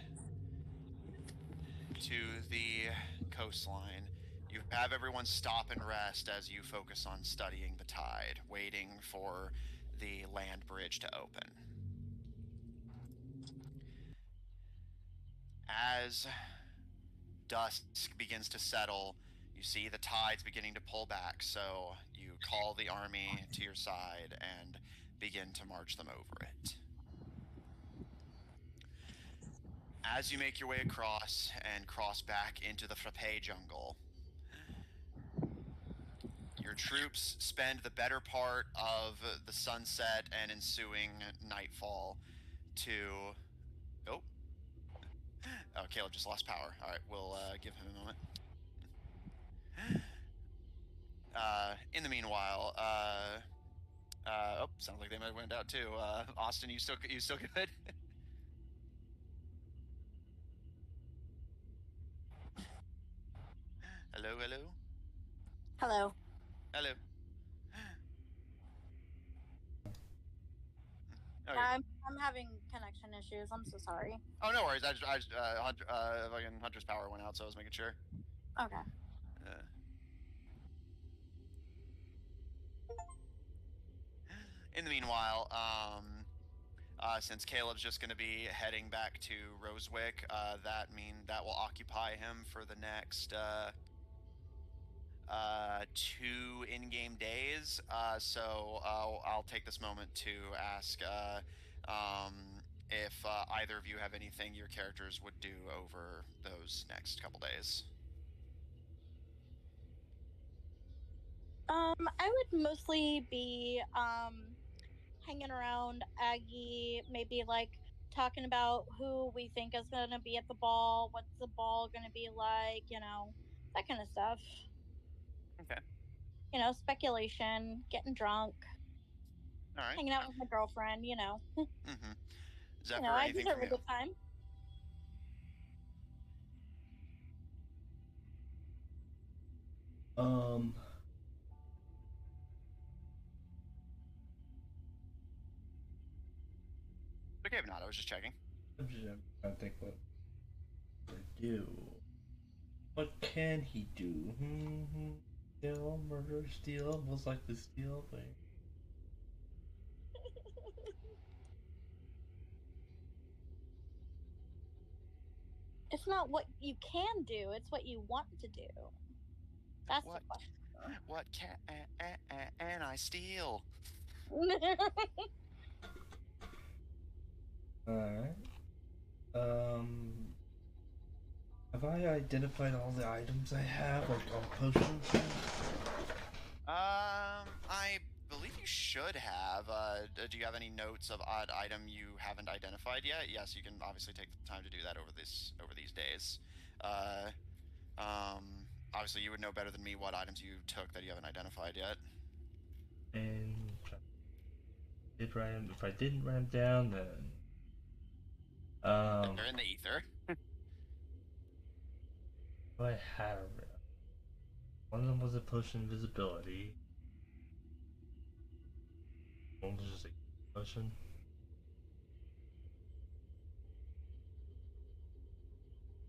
A: to the coastline, you have everyone stop and rest as you focus on studying the tide, waiting for the land bridge to open. As dusk begins to settle, you see the tides beginning to pull back, so you call the army to your side and begin to march them over it. As you make your way across and cross back into the Frappe jungle, your troops spend the better part of the sunset and ensuing nightfall to... Oh, Caleb just lost power. All right, we'll give him a moment. In the meanwhile, sounds like they might have went out too. Austin, you still good? Hello.
C: Hello.
A: Hello. Okay.
C: I'm having connection issues. I'm so sorry.
A: Oh, no worries. I just fucking Hunter's power went out, so I was making sure.
C: Okay.
A: In the meanwhile, since Caleb's just going to be heading back to Rosewick, that will occupy him for the next 2 in-game days. So I'll take this moment to ask if either of you have anything your characters would do over those next couple days.
C: I would mostly be hanging around Aggie, maybe like talking about who we think is going to be at the ball, what's the ball going to be like, that kind of stuff.
A: Okay.
C: Speculation, getting drunk,
A: All right.
C: hanging out with my girlfriend,
A: Mm-hmm. Zephyr,
C: I
A: anything
C: deserve
A: from
C: a
A: you?
C: good time.
D: Um,
A: Okay, if not, I was just checking.
D: I'm just trying to think what to do. What can he do? Kill, murder, steal. Most likely steal. But
C: It's not what you can do, it's what you want to do. That's
A: What?
C: the question.
A: What can I steal?
D: alright. Have I identified all the items I have, like all potions?
A: I believe you should have. Do you have any notes of odd item you haven't identified yet? Yes, you can obviously take the time to do that over these days. Obviously you would know better than me what items you took that you haven't identified yet.
D: And if I didn't write them down, then
A: They're in the ether.
D: I had one of them was a potion invisibility. One was just a potion.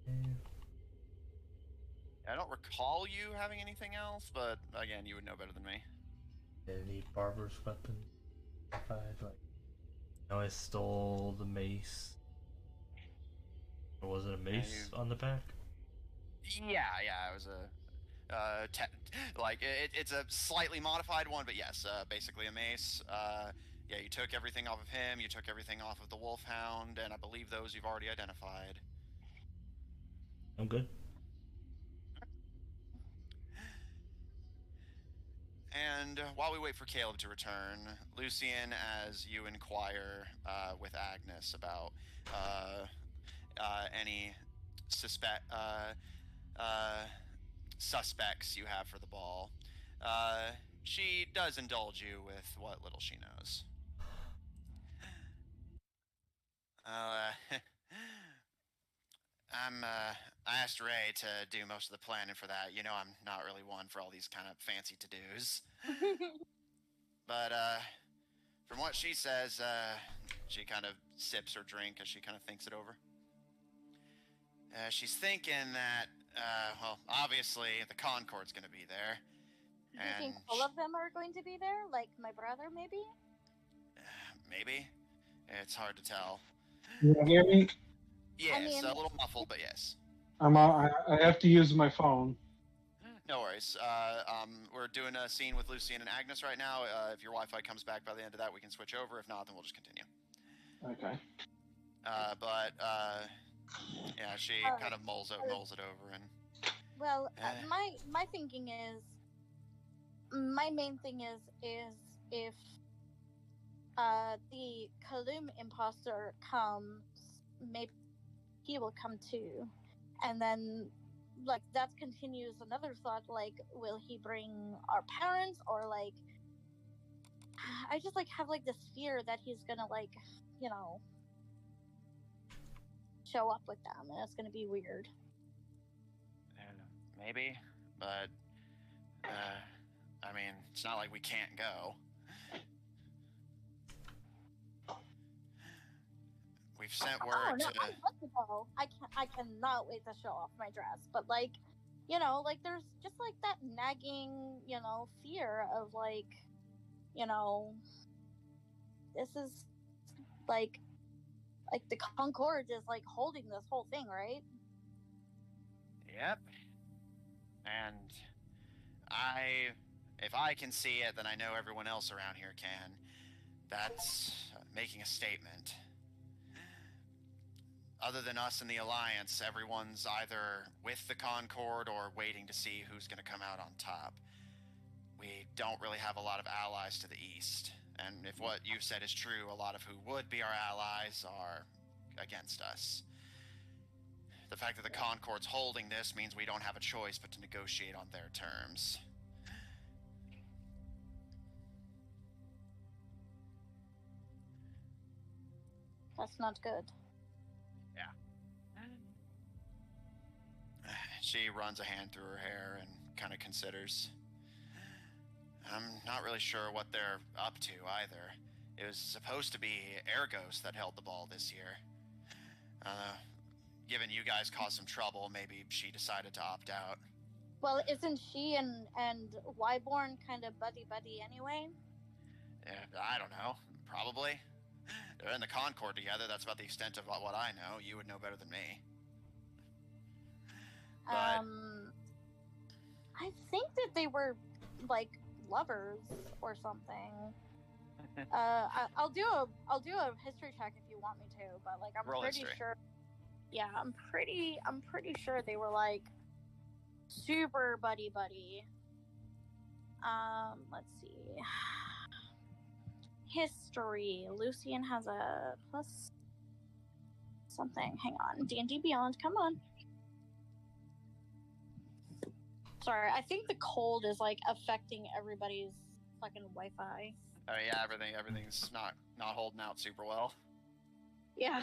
D: And
A: I don't recall you having anything else, but again, you would know better than me.
D: any barber's weapon. If I like, I stole the mace. Or was it a mace on the back?
A: Yeah, it was a it's a slightly modified one, but yes, basically a mace. Yeah, you took everything off of him, you took everything off of the wolfhound, and I believe those you've already identified.
D: I'm good.
A: And while we wait for Caleb to return, Lucian, as you inquire with Agnes about any suspects you have for the ball, she does indulge you with what little she knows. I asked Ray to do most of the planning for that. I'm not really one for all these kind of fancy to-dos. But from what she says, she kind of sips her drink as she kind of thinks it over. She's thinking that, well, obviously the Concord's going to be there.
C: Do you think all of them are going to be there? Like my brother, maybe?
A: Maybe. It's hard to tell.
E: You hear me?
A: Yes, a little muffled, but yes.
E: I have to use my phone.
A: No worries. We're doing a scene with Lucian and Agnes right now. If your Wi-Fi comes back by the end of that, we can switch over. If not, then we'll just continue.
E: Okay.
A: Yeah, she kind of mulls it over and.
C: Well, my thinking is, my main thing is if the Kalum imposter comes, maybe he will come too, and then like that continues another thought, like will he bring our parents, or like I just like have like this fear that he's gonna like show up with them and it's gonna be weird.
A: Maybe, but I mean, it's not like we can't go. We've sent word
C: to. I'd love to go. I cannot wait to show off my dress. But like, like there's just like that nagging, fear of like, this is like the Concord is like holding this whole thing, right?
A: Yep. And If I can see it, then I know everyone else around here can. That's making a statement. Other than us in the Alliance, everyone's either with the Concord or waiting to see who's going to come out on top. We don't really have a lot of allies to the east. And if what you've said is true, a lot of who would be our allies are against us. The fact that the Concord's holding this means we don't have a choice but to negotiate on their terms.
C: That's not good.
A: She runs a hand through her hair and kind of considers. I'm not really sure what they're up to either. It was supposed to be Ergos that held the ball this year. Given you guys caused some trouble, maybe she decided to opt out.
C: Well, isn't she and Wyborn kind of buddy anyway?
A: Yeah, I don't know. Probably. They're in the Concord together. That's about the extent of what I know. You would know better than me. But
C: I think that they were like lovers or something. I'll do a history check if you want me to, but like I'm
A: Roll
C: pretty
A: history.
C: sure. Yeah, I'm pretty sure they were like super buddy. Let's see. History. Lucian has a plus something. Hang on. D&D Beyond. Come on. Sorry, I think the cold is like affecting everybody's fucking Wi-Fi.
A: Oh yeah, everything's not holding out super well.
C: Yeah,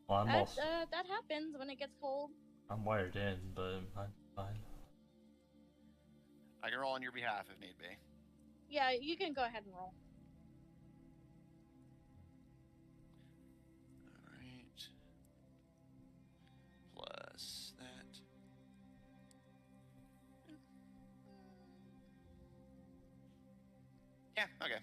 D: Well,
C: that happens when it gets cold.
D: I'm wired in, but I'm fine.
A: I can roll on your behalf if need be.
C: Yeah, you can go ahead and roll.
A: Alright. Plus that. Yeah, okay.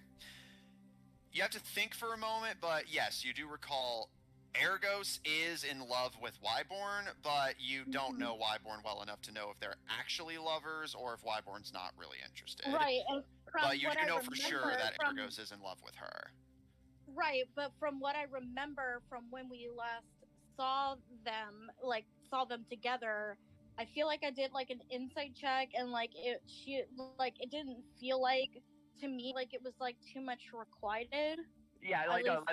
A: You have to think for a moment, but yes, you do recall Ergos is in love with Wyborn, but you don't know Wyborn well enough to know if they're actually lovers or if Wyborn's not really interested.
C: Right, and
A: but you do know for sure that Ergos is in love with her.
C: Right, but from what I remember from when we last saw them together, I feel like I did like an insight check, and it didn't feel like to me like it was like too much requited.
A: Yeah,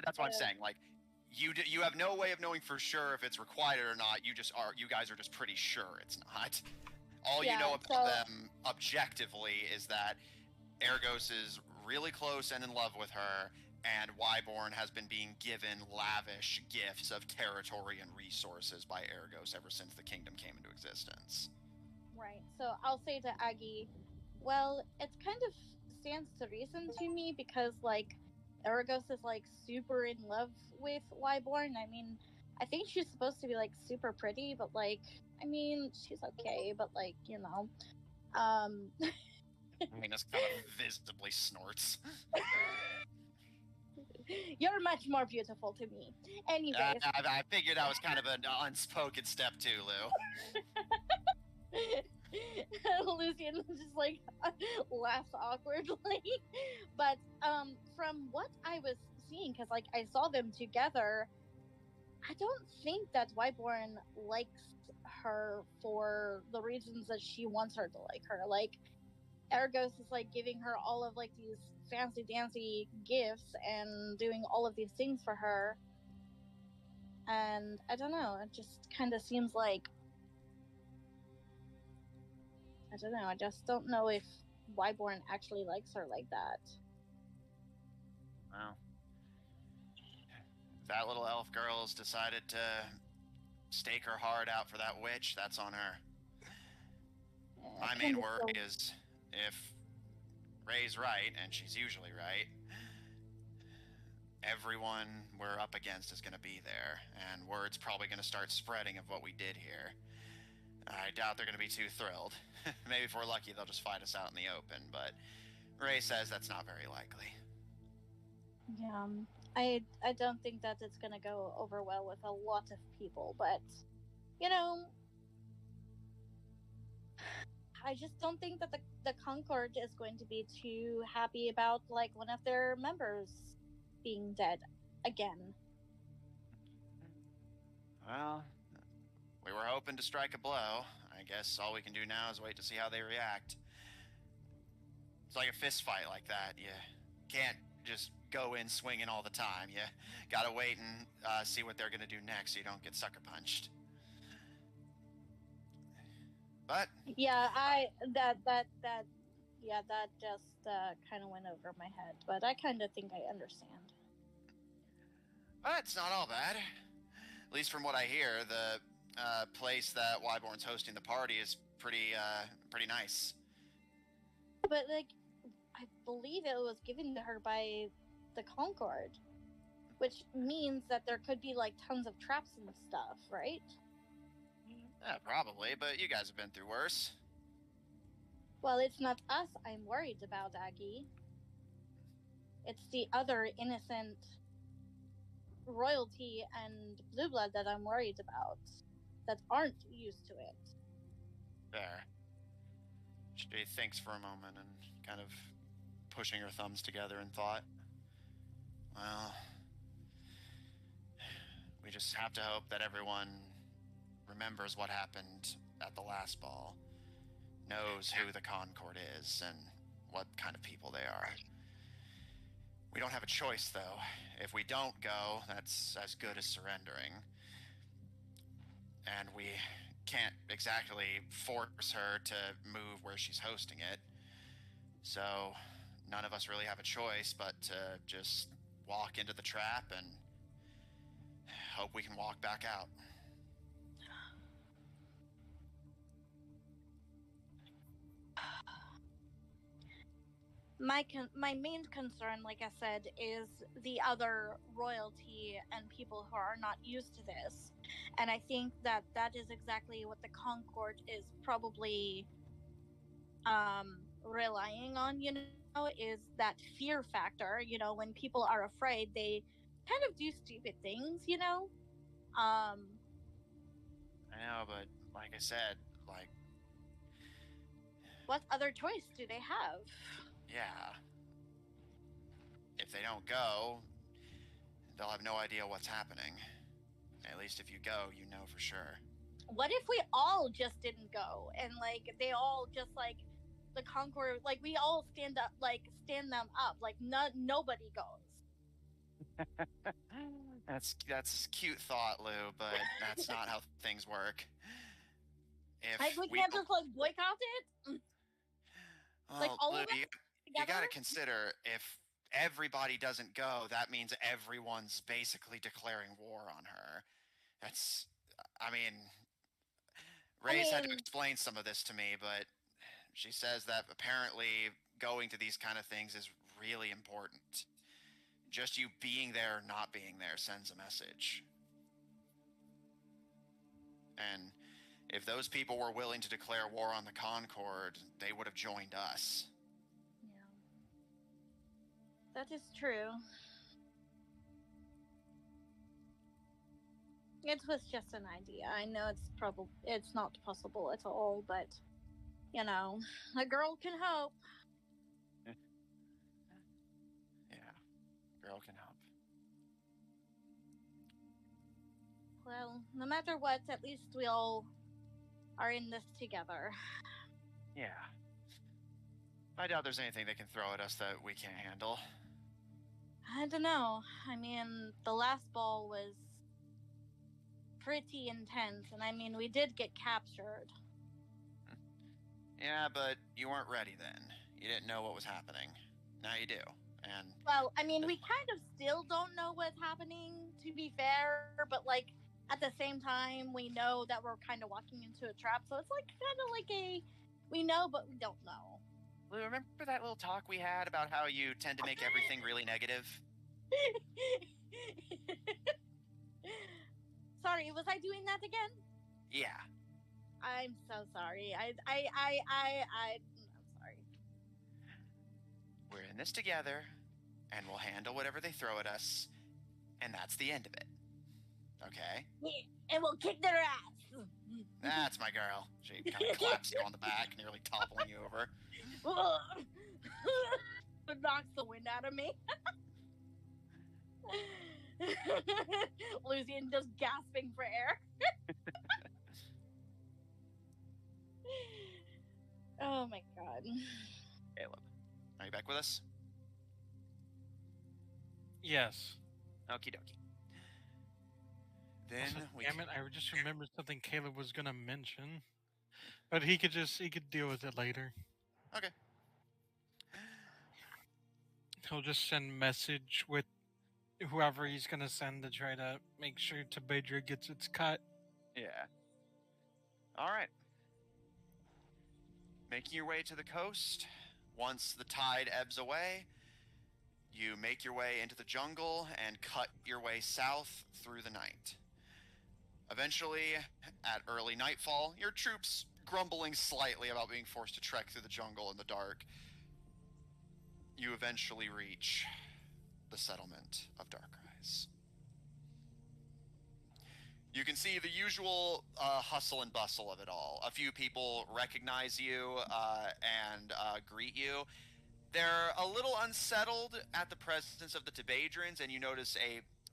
A: that's what I'm saying. Like, you have no way of knowing for sure if it's requited or not. You guys are just pretty sure it's not. All you know about them objectively is that Ergos is really close and in love with her, and Wyborn has been being given lavish gifts of territory and resources by Ergos ever since the kingdom came into existence.
C: Right. So I'll say to Aggie, well, it's kind of stands to reason to me because Ergos is super in love with Wyborn. I mean, I think she's supposed to be super pretty, but I mean, she's okay, but
A: I mean, that's kind of visibly snorts.
C: You're much more beautiful to me. Anyways.
A: I figured that was kind of an unspoken step too, Lou.
C: Lucian just laughs awkwardly. But from what I was seeing, because I saw them together, I don't think that Wyborn likes her for the reasons that she wants her to like her. Ergos is giving her all of these fancy dancy gifts and doing all of these things for her, and I don't know, it just kind of seems like I don't know, I just don't know if Wyborn actually likes her like that.
A: Well, if that little elf girl's decided to stake her heart out for that witch, that's on her. My main worry is if Ray's right, and she's usually right, everyone we're up against is going to be there, and word's probably going to start spreading of what we did here. I doubt they're going to be too thrilled. Maybe if we're lucky, they'll just fight us out in the open, but Ray says that's not very likely.
C: Yeah, I don't think that it's going to go over well with a lot of people, but, I just don't think that the Concord is going to be too happy about like one of their members being dead again.
A: Well, we were hoping to strike a blow. I guess all we can do now is wait to see how they react. It's like a fist fight like that. You can't just go in swinging all the time. You gotta wait and see what they're gonna do next so you don't get sucker punched. But
C: Yeah, that just kind of went over my head, but I kind of think I understand.
A: it's not all bad. At least from what I hear, the place that Wyborn's hosting the party is pretty nice.
C: But like, I believe it was given to her by the Concord, which means that there could be like tons of traps and stuff, right?
A: Yeah, probably, but you guys have been through worse.
C: Well, it's not us I'm worried about, Aggie. It's the other innocent royalty and blue blood that I'm worried about that aren't used to it.
A: There. She thinks for a moment and kind of pushing her thumbs together in thought. Well, we just have to hope that everyone remembers what happened at the last ball, knows who the Concord is and what kind of people they are. We don't have a choice, though. If we don't go, that's as good as surrendering. And we can't exactly force her to move where she's hosting it. So none of us really have a choice but to just walk into the trap and hope we can walk back out.
C: My main concern, like I said, is the other royalty and people who are not used to this. And I think that is exactly what the Concord is probably relying on, is that fear factor. When people are afraid, they kind of do stupid things,
A: I know, but like I said,
C: what other choice do they have?
A: yeah. If they don't go, they'll have no idea what's happening. At least if you go, you know for sure.
C: What if we all just didn't go and they all just the Concord, we all stand them up, nobody goes.
A: That's a cute thought, Lou, but that's not how things work. If
C: we can't just boycott it.
A: Well,
C: all
A: Lou,
C: of us
A: you got to consider if everybody doesn't go, that means everyone's basically declaring war on her. Ray's had to explain some of this to me, but she says that apparently going to these kind of things is really important. Just you being there or not being there sends a message. And if those people were willing to declare war on the Concord, they would have joined us.
C: Yeah. That is true. It was just an idea. I know it's not possible at all, but a girl can hope.
A: Yeah, girl can help.
C: Well, no matter what, at least we all are in this together.
A: Yeah. I doubt there's anything they can throw at us that we can't handle.
C: I don't know. The last ball was pretty intense, and we did get captured.
A: Yeah, but you weren't ready then. You didn't know what was happening. Now you do. And
C: well, we kind of still don't know what's happening, to be fair, but at the same time, we know that we're kind of walking into a trap, so it's we know but we don't know.
A: Lou, remember that little talk we had about how you tend to make everything really negative?
C: Sorry, was I doing that again?
A: Yeah.
C: I'm so sorry. I'm sorry.
A: We're in this together, and we'll handle whatever they throw at us, and that's the end of it. Okay?
C: Yeah, and we'll kick their ass.
A: That's my girl. She kind of claps you on the back, nearly toppling you over.
C: It knocks the wind out of me. Lucian just gasping for air. Oh my god.
A: Caleb, are you back with us?
B: Yes.
A: Okie dokie. Then
B: Also,
A: we
B: damn it! I just remembered something Caleb was gonna mention, but he could deal with it later.
A: Okay.
B: He'll just send message with whoever he's gonna send to try to make sure Tabedra gets its cut.
A: Yeah. All right. Making your way to the coast. Once the tide ebbs away, you make your way into the jungle and cut your way south through the night. Eventually, at early nightfall, your troops grumbling slightly about being forced to trek through the jungle in the dark, you eventually reach the settlement of Darkrise. You can see the usual hustle and bustle of it all. A few people recognize you and greet you. They're a little unsettled at the presence of the Tibadrians, and you notice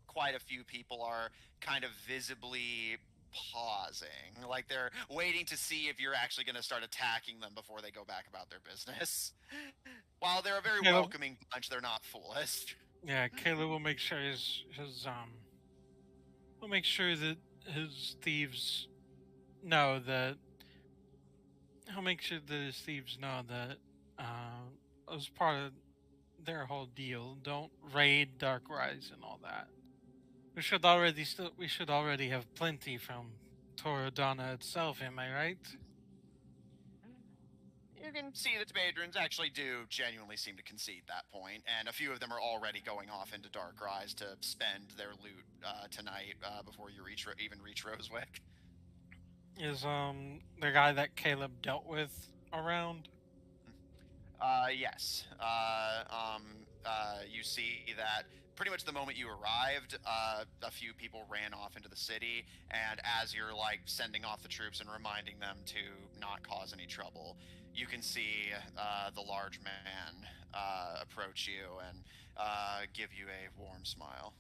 A: quite a few people are kind of visibly pausing, like they're waiting to see if you're actually going to start attacking them before they go back about their business. While they're a very
B: Caleb-
A: welcoming bunch, they're not foolish.
B: Yeah, Caleb will make sure will make sure that his thieves know that. He'll make sure that his thieves know that as part of their whole deal, don't raid Darkrise and all that. We should already have plenty from Toradana itself, am I right?
A: You can see that the Tibadrians actually do genuinely seem to concede that point, and a few of them are already going off into Darkrise to spend their loot tonight before you even reach Rosewick.
B: Is the guy that Caleb dealt with around?
A: Yes. You see that pretty much the moment you arrived, a few people ran off into the city, and as you're like sending off the troops and reminding them to not cause any trouble, you can see the large man approach you and give you a warm smile.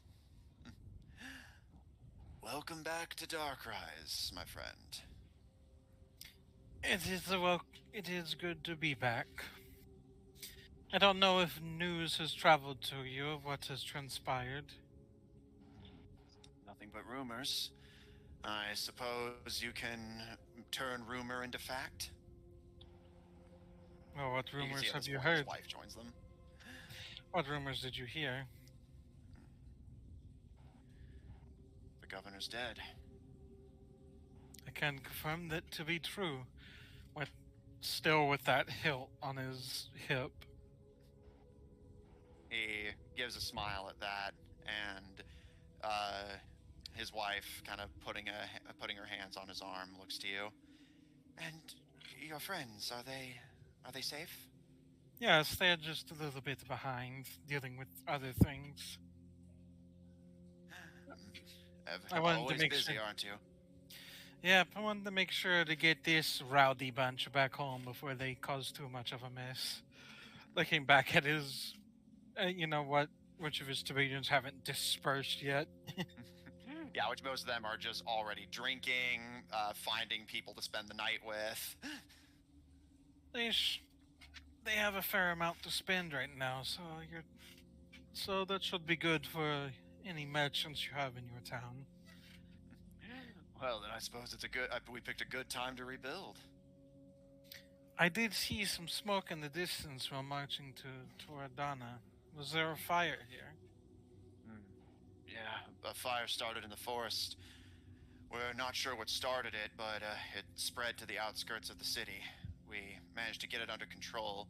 A: Welcome back to Darkrise, my friend.
B: It is good to be back. I don't know if news has traveled to you of what has transpired.
A: Nothing but rumors. I suppose you can turn rumor into fact?
B: Well, what
A: You can
B: rumors
A: see at
B: have
A: this
B: you
A: point his
B: heard?
A: wife joins them.
B: What rumors did you hear?
A: The governor's dead.
B: I can confirm that to be true. Still with that hilt on his hip.
A: He gives a smile at that, and his wife, kind of putting her hands on his arm, looks to you. And your friends, are they safe?
B: Yes, they're just a little bit behind, dealing with other things. I wanted to
A: Always
B: make
A: busy,
B: sure-
A: aren't you?
B: Yep, I wanted to make sure to get this rowdy bunch back home before they cause too much of a mess. Looking back at his, which of his Tibetans haven't dispersed yet.
A: Yeah, which most of them are just already drinking, finding people to spend the night with.
B: They have a fair amount to spend right now, so that should be good for any merchants you have in your town.
A: Well, then I suppose we picked a good time to rebuild.
B: I did see some smoke in the distance while marching to Toradana. Was there a fire here?
A: Yeah, a fire started in the forest. We're not sure what started it, but it spread to the outskirts of the city. We managed to get it under control.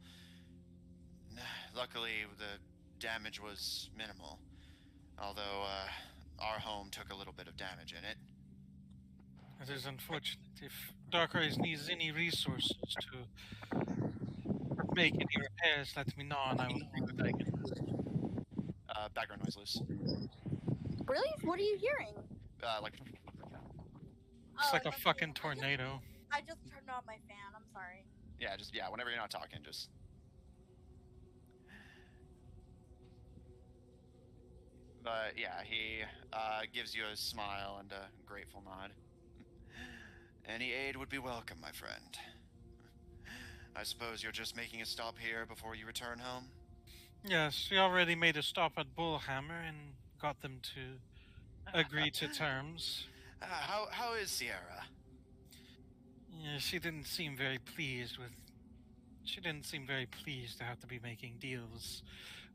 A: Luckily, the damage was minimal, although our home took a little bit of damage in it.
B: It is unfortunate. If Darkrise needs any resources to make any repairs, let me know and I will see what I can do.
A: Background noise loose.
C: Really? What are you hearing?
A: Like
B: It's like a
C: that's me.
B: fucking tornado.
C: I just turned on my fan. I'm sorry.
A: Yeah, whenever you're not talking, just. But yeah, he gives you a smile and a grateful nod. Any aid would be welcome, my friend. I suppose you're just making a stop here before you return home?
B: Yes, we already made a stop at Bullhammer and got them to agree to terms.
A: How is Sierra?
B: Yeah, she didn't seem very pleased with. She didn't seem very pleased to have to be making deals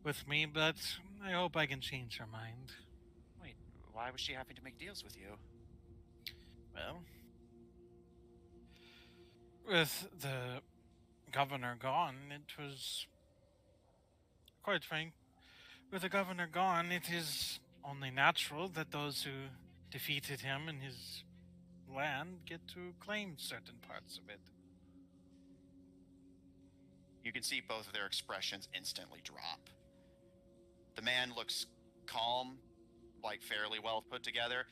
B: with me, but I hope I can change her mind.
A: Wait, why was she having to make deals with you?
B: Well, with the governor gone, it was quite frank. With the governor gone, it is only natural that those who defeated him in his land get to claim certain parts of it.
A: You can see both of their expressions instantly drop. The man looks calm, like fairly well put together,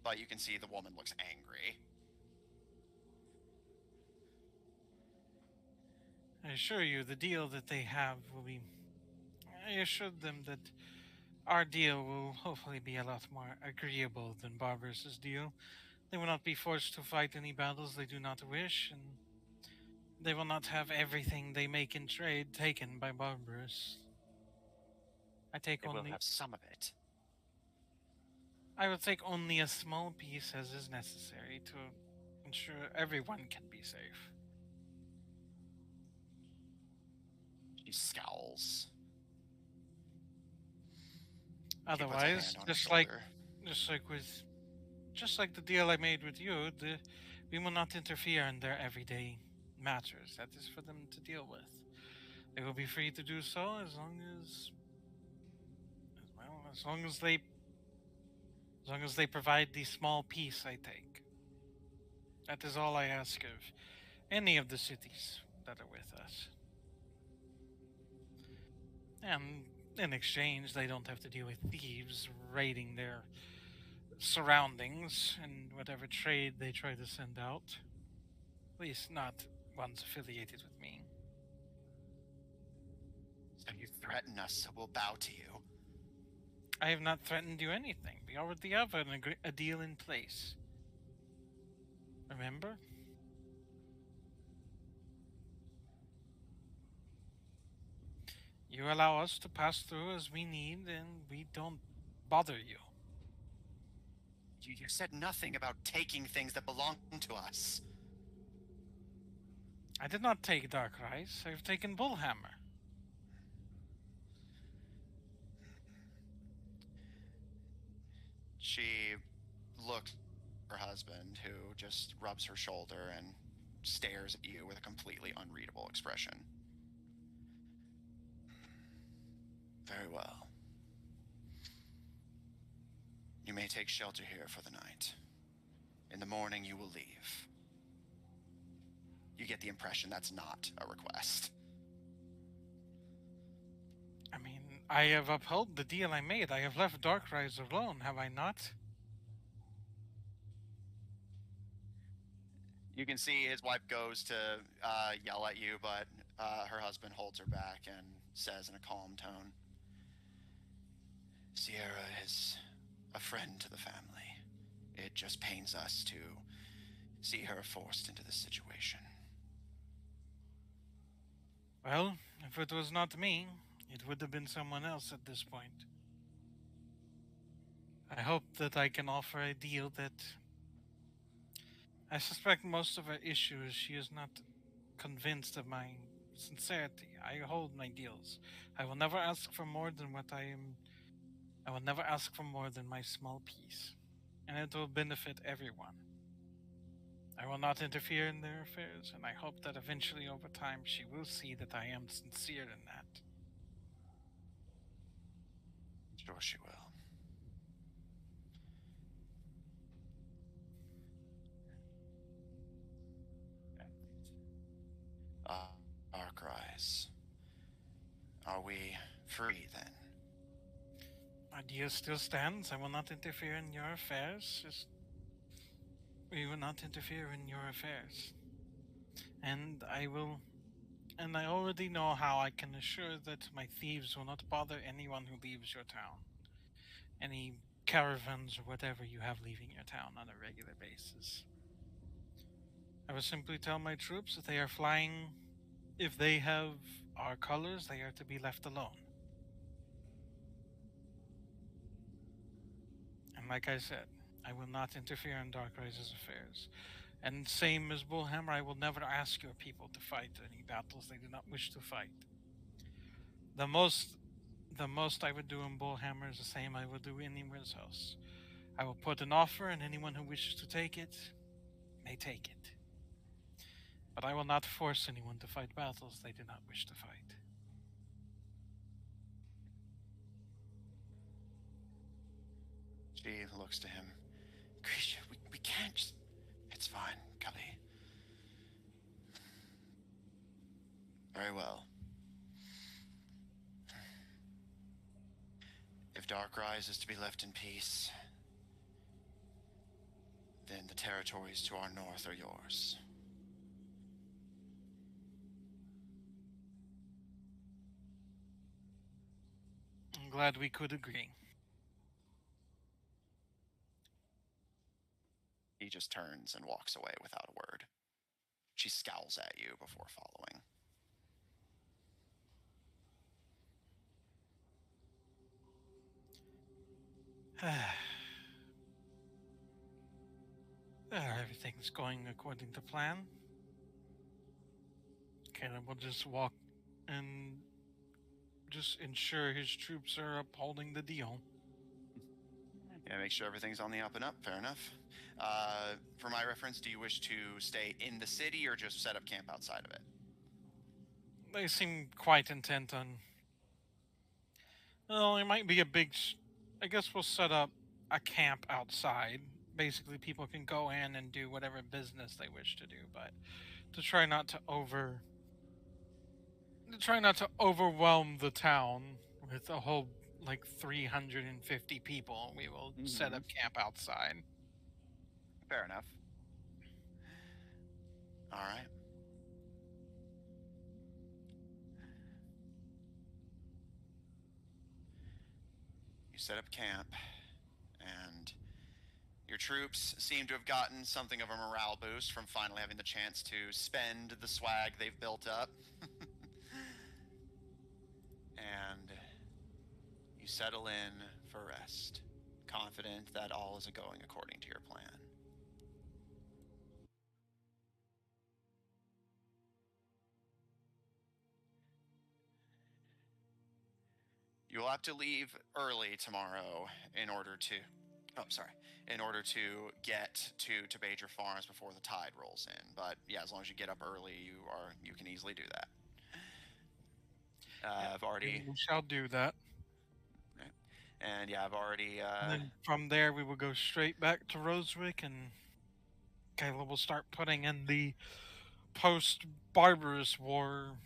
A: but you can see the woman looks angry.
B: I assure you, the deal that they have will be. I assured them that our deal will hopefully be a lot more agreeable than Barbaros's deal. They will not be forced to fight any battles they do not wish, and they will not have everything they make in trade taken by Barbaros.
A: They will have some of it.
B: I will take only a small piece as is necessary to ensure everyone can be safe.
A: She scowls.
B: Otherwise, just like the deal I made with you, we will not interfere in their everyday matters. That is for them to deal with. They will be free to do so as long as they provide the small piece I take. That is all I ask of any of the cities that are with us. And in exchange, they don't have to deal with thieves raiding their surroundings and whatever trade they try to send out. At least not ones affiliated with me.
A: So you threaten us, so we'll bow to you.
B: I have not threatened you anything. We already have a deal in place. Remember? You allow us to pass through as we need, and we don't bother you.
A: You said nothing about taking things that belong to us.
B: I did not take Darkrise. I've taken Bullhammer.
A: She looks at her husband, who just rubs her shoulder and stares at you with a completely unreadable expression. Very well. You may take shelter here for the night. In the morning, you will leave. You get the impression that's not a request.
B: I mean, I have upheld the deal I made. I have left Darkrise alone, have I not?
A: You can see his wife goes to yell at you, but her husband holds her back and says in a calm tone, Sierra is a friend to the family. It just pains us to see her forced into this situation.
B: Well, if it was not me, it would have been someone else at this point. I hope that I can offer a deal that... I suspect most of her issues she is not convinced of my sincerity. I hold my deals. I will never ask for more than what I am... I will never ask for more than my small piece. And it will benefit everyone. I will not interfere in their affairs, and I hope that eventually over time she will see that I am sincere in that.
A: Sure she will. Darkrise. Are we free then?
B: My deal still stands. I will not interfere in your affairs. We will not interfere in your affairs. And I will. And I already know how I can assure that my thieves will not bother anyone who leaves your town. Any caravans or whatever you have leaving your town on a regular basis. I will simply tell my troops that they are flying. If they have our colors, they are to be left alone. And like I said, I will not interfere in Darkrise's affairs. And same as Bullhammer, I will never ask your people to fight any battles they do not wish to fight. The most I would do in Bullhammer is the same I would do anywhere else. I will put an offer, and anyone who wishes to take it may take it. But I will not force anyone to fight battles they do not wish to fight.
A: She looks to him. Grisha, we can't just... It's fine, Kali. Very well. If Darkrise is to be left in peace, then the territories to our north are yours.
B: I'm glad we could agree.
A: He just turns and walks away without a word. She scowls at you before following.
B: Everything's going according to plan. Caleb will just walk and just ensure his troops are upholding the deal.
A: Yeah, make sure everything's on the up and up. Fair enough. For my reference, do you wish to stay in the city or just set up camp outside of it?
B: They seem quite intent on... Well, it might be a big... I guess we'll set up a camp outside. Basically, people can go in and do whatever business they wish to do, but to try not to overwhelm the town with a whole, 350 people, we will set up camp outside.
A: Fair enough. All right. You set up camp, and your troops seem to have gotten something of a morale boost from finally having the chance to spend the swag they've built up. And you settle in for rest, confident that all is going according to your plan. You will have to leave early tomorrow in order to get to Badger Farms before the tide rolls in. But yeah, as long as you get up early, you can easily do that. I've already...
B: We shall do that.
A: Okay. And yeah, I've already...
B: And then from there, we will go straight back to Rosewick, and Caleb will start putting in the post-Barbarous War,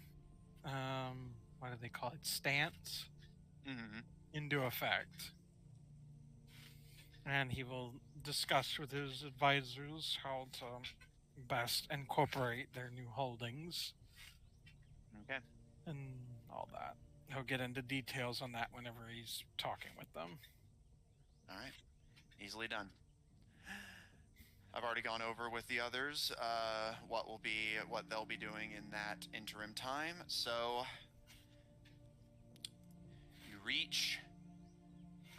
B: what do they call it, stance, into effect. And he will discuss with his advisors how to best incorporate their new holdings.
A: Okay.
B: And all that. He'll get into details on that whenever he's talking with them.
A: All right. Easily done. I've already gone over with the others what they'll be doing in that interim time. So you reach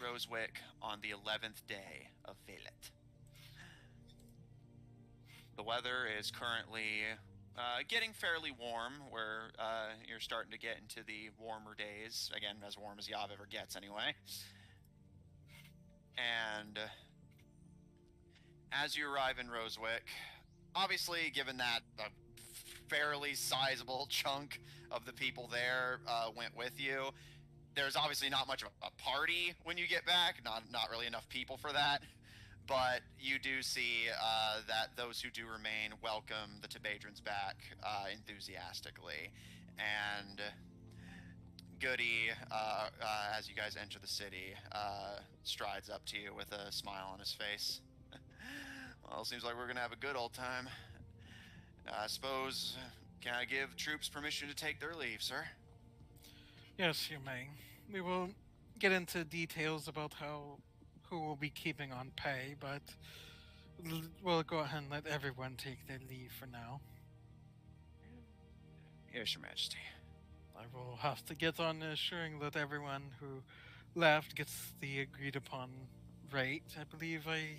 A: Rosewick on the 11th day of Velet. The weather is currently getting fairly warm, where you're starting to get into the warmer days. Again, as warm as Yav ever gets anyway. And as you arrive in Rosewick, obviously, given that a fairly sizable chunk of the people there went with you, there's obviously not much of a party when you get back. Not really enough people for that. But you do see that those who do remain welcome the Tebadrins back enthusiastically. And Goody, as you guys enter the city, strides up to you with a smile on his face. Well, seems like we're gonna have a good old time. I suppose, can I give troops permission to take their leave, sir?
B: Yes, you may. We will get into details about who will be keeping on pay, but we'll go ahead and let everyone take their leave for now.
A: Yes, Your Majesty.
B: I will have to get on assuring that everyone who left gets the agreed upon rate. I believe I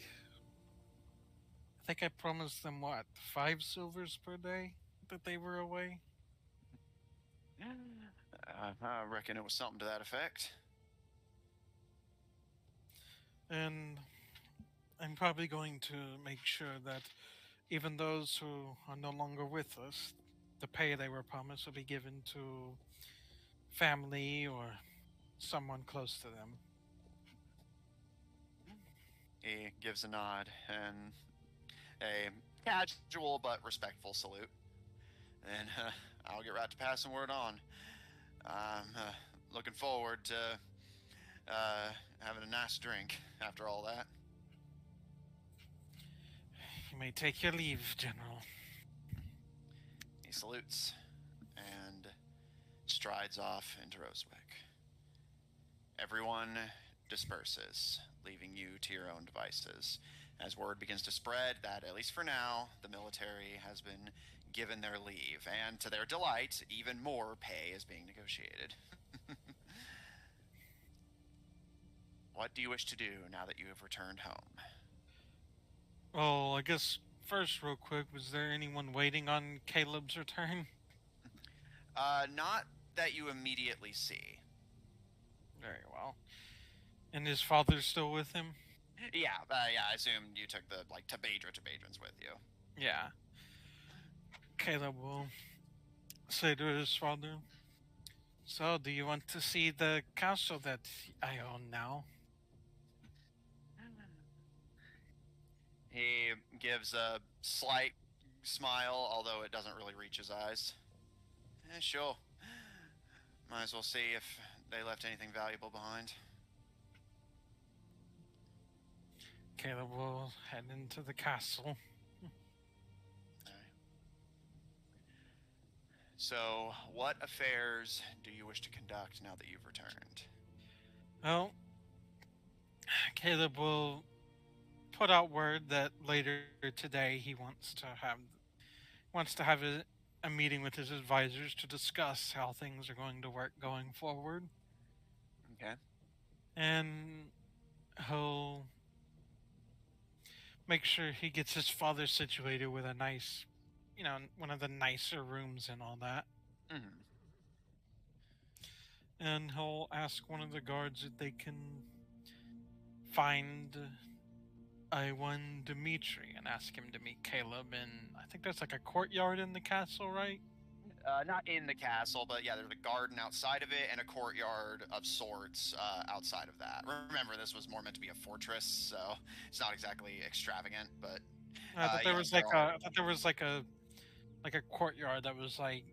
B: think I promised them what, 5 silvers per day that they were away.
A: I reckon it was something to that effect.
B: And I'm probably going to make sure that even those who are no longer with us, the pay they were promised will be given to family or someone close to them.
A: He gives a nod and a casual but respectful salute. And I'll get right to passing word on. I'm looking forward to having a nice drink after all that.
B: You may take your leave, General.
A: He salutes and strides off into Rosewick. Everyone disperses, leaving you to your own devices, as word begins to spread that, at least for now, the military has been given their leave, and to their delight, even more pay is being negotiated. What do you wish to do now that you have returned home?
B: Well, I guess first, real quick, was there anyone waiting on Caleb's return?
A: Not that you immediately see.
B: Very well. And his father's still with him?
A: Yeah, I assume you took the, Tabadra-Tabadrans with you.
B: Yeah. Caleb will say to his father, "So, do you want to see the castle that I own now?"
A: He gives a slight smile, although it doesn't really reach his eyes. Sure. Might as well see if they left anything valuable behind.
B: Caleb will head into the castle.
A: So, what affairs do you wish to conduct now that you've returned?
B: Well, Caleb will put out word that later today he wants to have a meeting with his advisors to discuss how things are going to work going forward.
A: Okay.
B: And he'll make sure he gets his father situated with a nice, one of the nicer rooms and all that.
A: Mm-hmm.
B: And he'll ask one of the guards if they can find one Dimitri and ask him to meet Caleb. And I think there's like a courtyard in the castle, right?
A: Not in the castle, but yeah, there's a garden outside of it and a courtyard of sorts outside of that. Remember, this was more meant to be a fortress, so it's not exactly extravagant, but
B: I thought there was like a courtyard that was like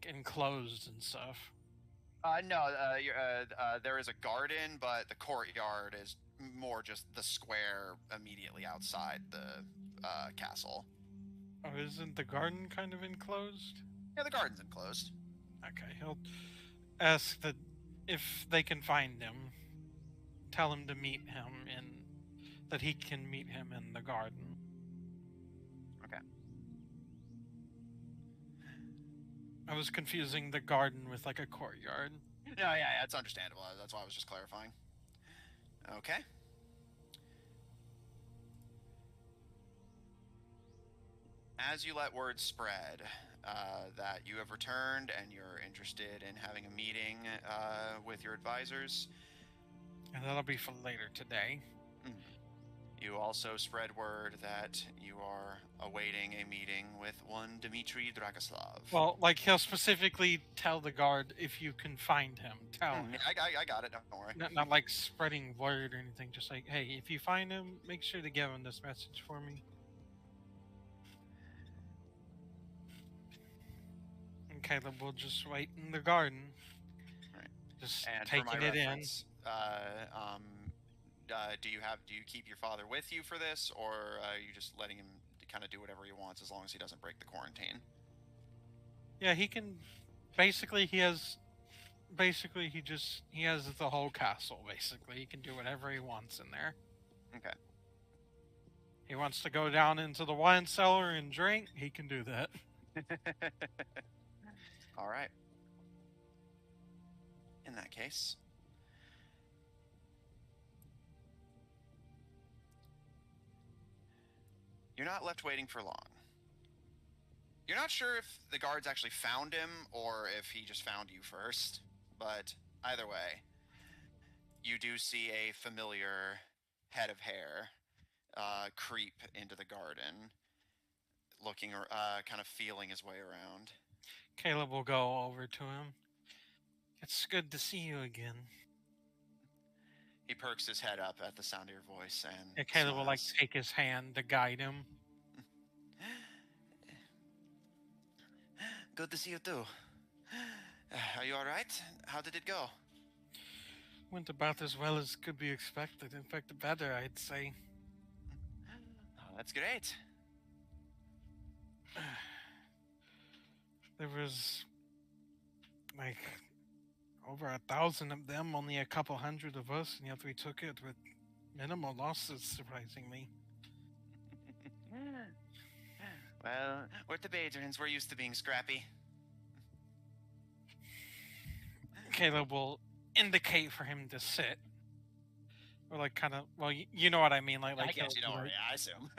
B: enclosed and stuff.
A: No, there is a garden, but the courtyard is more just the square immediately outside the castle.
B: Oh, isn't the garden kind of enclosed?
A: Yeah, the garden's enclosed.
B: Okay, he'll ask that if they can find him, tell him to meet him that he can meet him in the garden.
A: Okay.
B: I was confusing the garden with like a courtyard.
A: No, yeah, it's understandable. That's why I was just clarifying. Okay. As you let word spread that you have returned and you're interested in having a meeting with your advisors,
B: And that'll be for later today.
A: you also spread word that you are awaiting a meeting with one Dmitry Dragoslav.
B: Well, like he'll specifically tell the guard if you can find him. Tell him.
A: I got it, don't worry.
B: Not like spreading word or anything. Just like, hey, if you find him, make sure to give him this message for me. And Caleb will just wait in the garden.
A: Right.
B: Just
A: And
B: taking
A: for my
B: it
A: reference, do you keep your father with you for this, or are you just letting him kind of do whatever he wants as long as he doesn't break the quarantine?
B: Yeah, he can. Basically, he has. Basically, he has the whole castle. Basically, he can do whatever he wants in there.
A: Okay.
B: He wants to go down into the wine cellar and drink. He can do that.
A: All right. In that case, you're not left waiting for long. You're not sure if the guards actually found him or if he just found you first, but either way, you do see a familiar head of hair creep into the garden, looking, kind of feeling his way around.
B: Caleb will go over to him. It's good to see you again.
A: He perks his head up at the sound of your voice and
B: Yeah, Caleb will
A: smiles.
B: take his hand to guide him.
A: Good to see you too. Are you all right? How did it go?
B: Went about as well as could be expected. In fact, better, I'd say.
A: Oh, that's great.
B: There was like over 1,000 of them, only a couple hundred of us, and yet we took it with minimal losses, surprisingly.
A: Well, we're Tibetans. We're used to being scrappy.
B: Caleb will indicate for him to sit. Or like kind of, well, you know what I mean, like
A: I get you.
B: he'll,
A: Don't worry.
B: like,
A: I assume.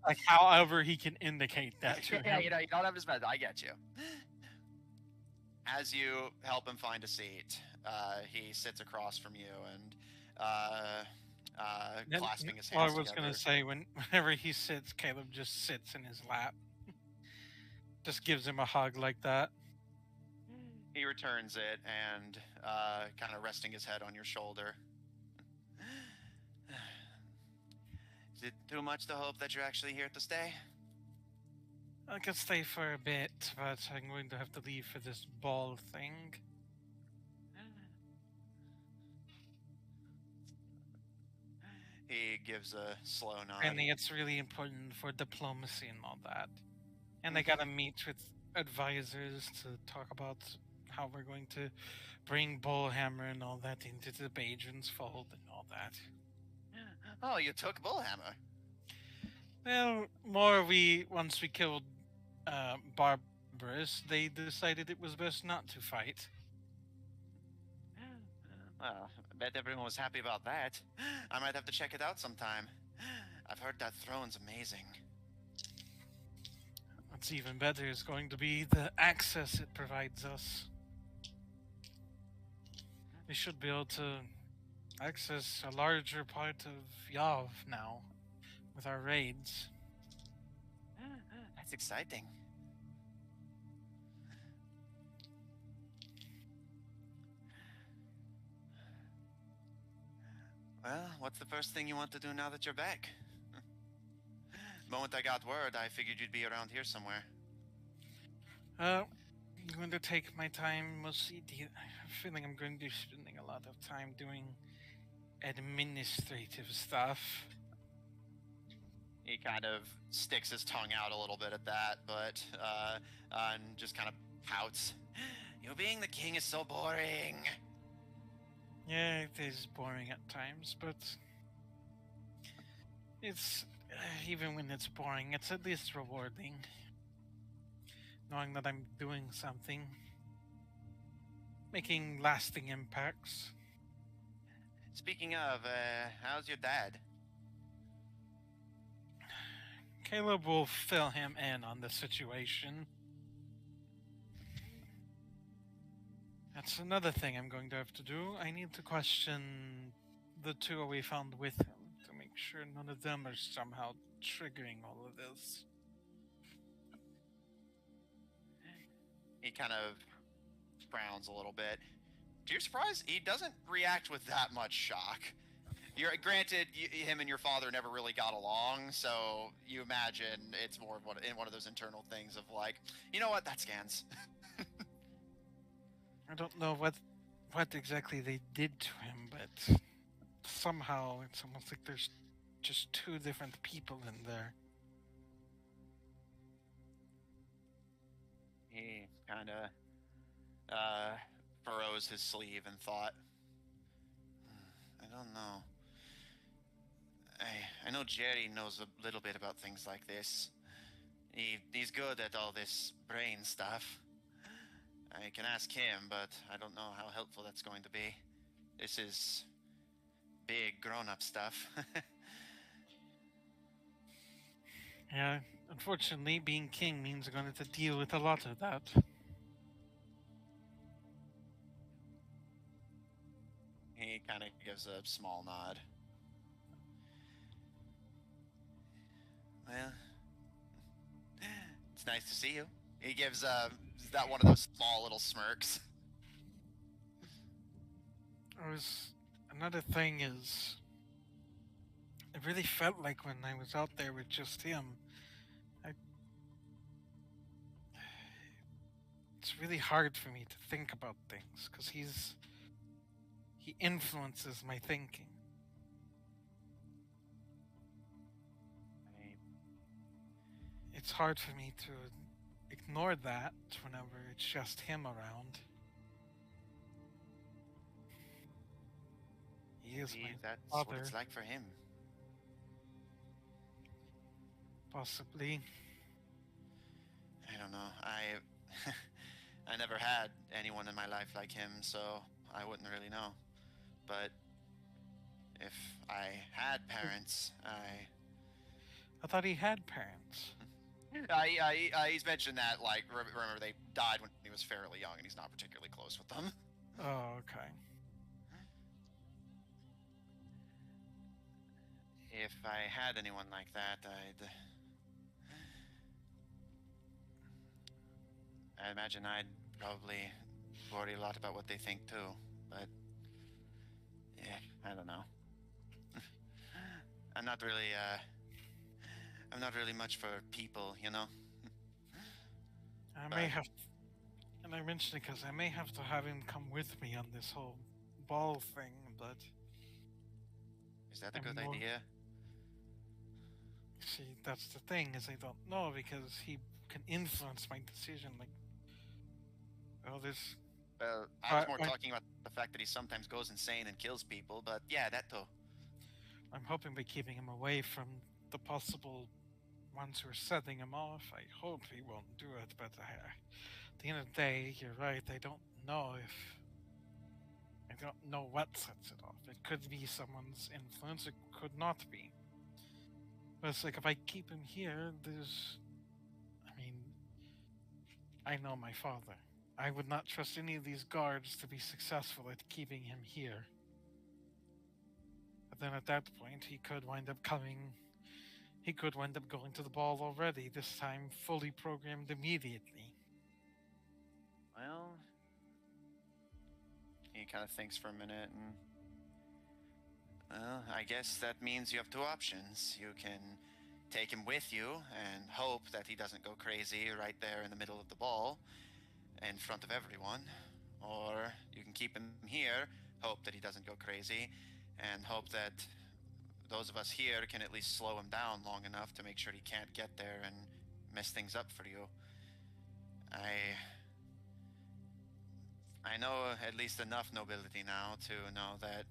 B: like however he can indicate that to
A: Yeah,
B: him.
A: you don't have his method. I get you. As you help him find a seat, he sits across from you and
B: Then-
A: clasping his
B: well,
A: hands
B: I was
A: together.
B: gonna say whenever he sits, Caleb just sits in his lap, just gives him a hug like that.
A: He returns it and kind of resting his head on your shoulder. Is it too much to hope that you're actually here to stay?
B: I could stay for a bit, but I'm going to have to leave for this ball thing.
A: He gives a slow nod.
B: Apparently, it's really important for diplomacy and all that. And they gotta meet with advisors to talk about how we're going to bring Bullhammer and all that into the Badrian's fold and all that.
A: Oh, you took Bullhammer.
B: Well, once we killed Barbarous, they decided it was best not to fight.
A: Well, I bet everyone was happy about that. I might have to check it out sometime. I've heard that throne's amazing.
B: What's even better is going to be the access it provides us. We should be able to access a larger part of Yav now with our raids.
A: That's exciting. Well, what's the first thing you want to do now that you're back? The moment I got word, I figured you'd be around here somewhere.
B: I'm going to take my time mostly. I'm feeling I'm going to be spending a lot of time doing administrative stuff.
A: He kind of sticks his tongue out a little bit at that, but and just kind of pouts. You being the king is so boring.
B: Yeah, it is boring at times, but it's even when it's boring, it's at least rewarding. Knowing that I'm doing something, making lasting impacts.
A: Speaking of, how's your dad?
B: Caleb will fill him in on the situation. That's another thing I'm going to have to do. I need to question the two we found with him to make sure none of them are somehow triggering all of this.
A: He kind of frowns a little bit. To your surprise, he doesn't react with that much shock. Granted, him and your father never really got along, so you imagine it's more of one of those internal things of like, you know what, that scans.
B: I don't know what exactly they did to him, but somehow it's almost like there's just two different people in there.
A: He kind of furrows his sleeve in thought. I don't know. I know Jerry knows a little bit about things like this. He's good at all this brain stuff. I can ask him, but I don't know how helpful that's going to be. This is big grown-up stuff.
B: Yeah, unfortunately, being king means I'm going to have to deal with a lot of that.
A: He kind of gives a small nod. Well, it's nice to see you. He gives that one of those small little smirks.
B: Another thing is, it really felt like when I was out there with just him, it's really hard for me to think about things because he influences my thinking. It's hard for me to ignore that whenever it's just him around. He is my
A: That's
B: father,
A: what it's like for him.
B: possibly.
A: I don't know. I never had anyone in my life like him, so I wouldn't really know. But if I had parents,
B: I thought he had parents.
A: he's mentioned that, like, remember they died when he was fairly young, and he's not particularly close with them.
B: Oh, okay.
A: If I had anyone like that, I imagine I'd probably worry a lot about what they think too. But yeah, I don't know. I'm not really much for people, you know.
B: I may have, and I mentioned it because I may have to have him come with me on this whole ball thing, but
A: Is that a good
B: I'm more-
A: idea?
B: see, that's the thing, is I don't know because he can influence my decision. Like, oh, this.
A: Well, I was more
B: I-
A: talking about the fact that he sometimes goes insane and kills people, but yeah, that too.
B: I'm hoping by keeping him away from the possible ones who are setting him off, I hope he won't do it. But at the end of the day, you're right. I don't know what sets it off. It could be someone's influence. It could not be. But it's like if I keep him here, I know my father. I would not trust any of these guards to be successful at keeping him here. But then at that point, he could wind up going to the ball already, this time fully programmed immediately.
A: Well, he kind of thinks for a minute, and well, I guess that means you have two options. You can take him with you and hope that he doesn't go crazy right there in the middle of the ball in front of everyone, or you can keep him here, hope that he doesn't go crazy, and hope that those of us here can at least slow him down long enough to make sure he can't get there and mess things up for you. I know at least enough nobility now to know that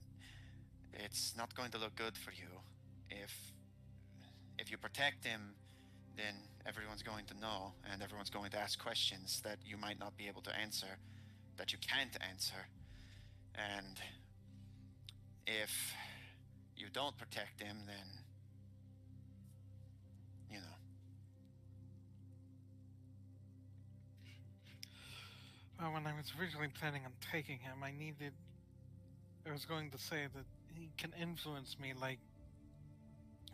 A: it's not going to look good for you. If you protect him, then everyone's going to know, and everyone's going to ask questions that you might not be able to answer, that you can't answer. And if you don't protect him, then, you know.
B: Well, when I was originally planning on taking him, I was going to say that he can influence me like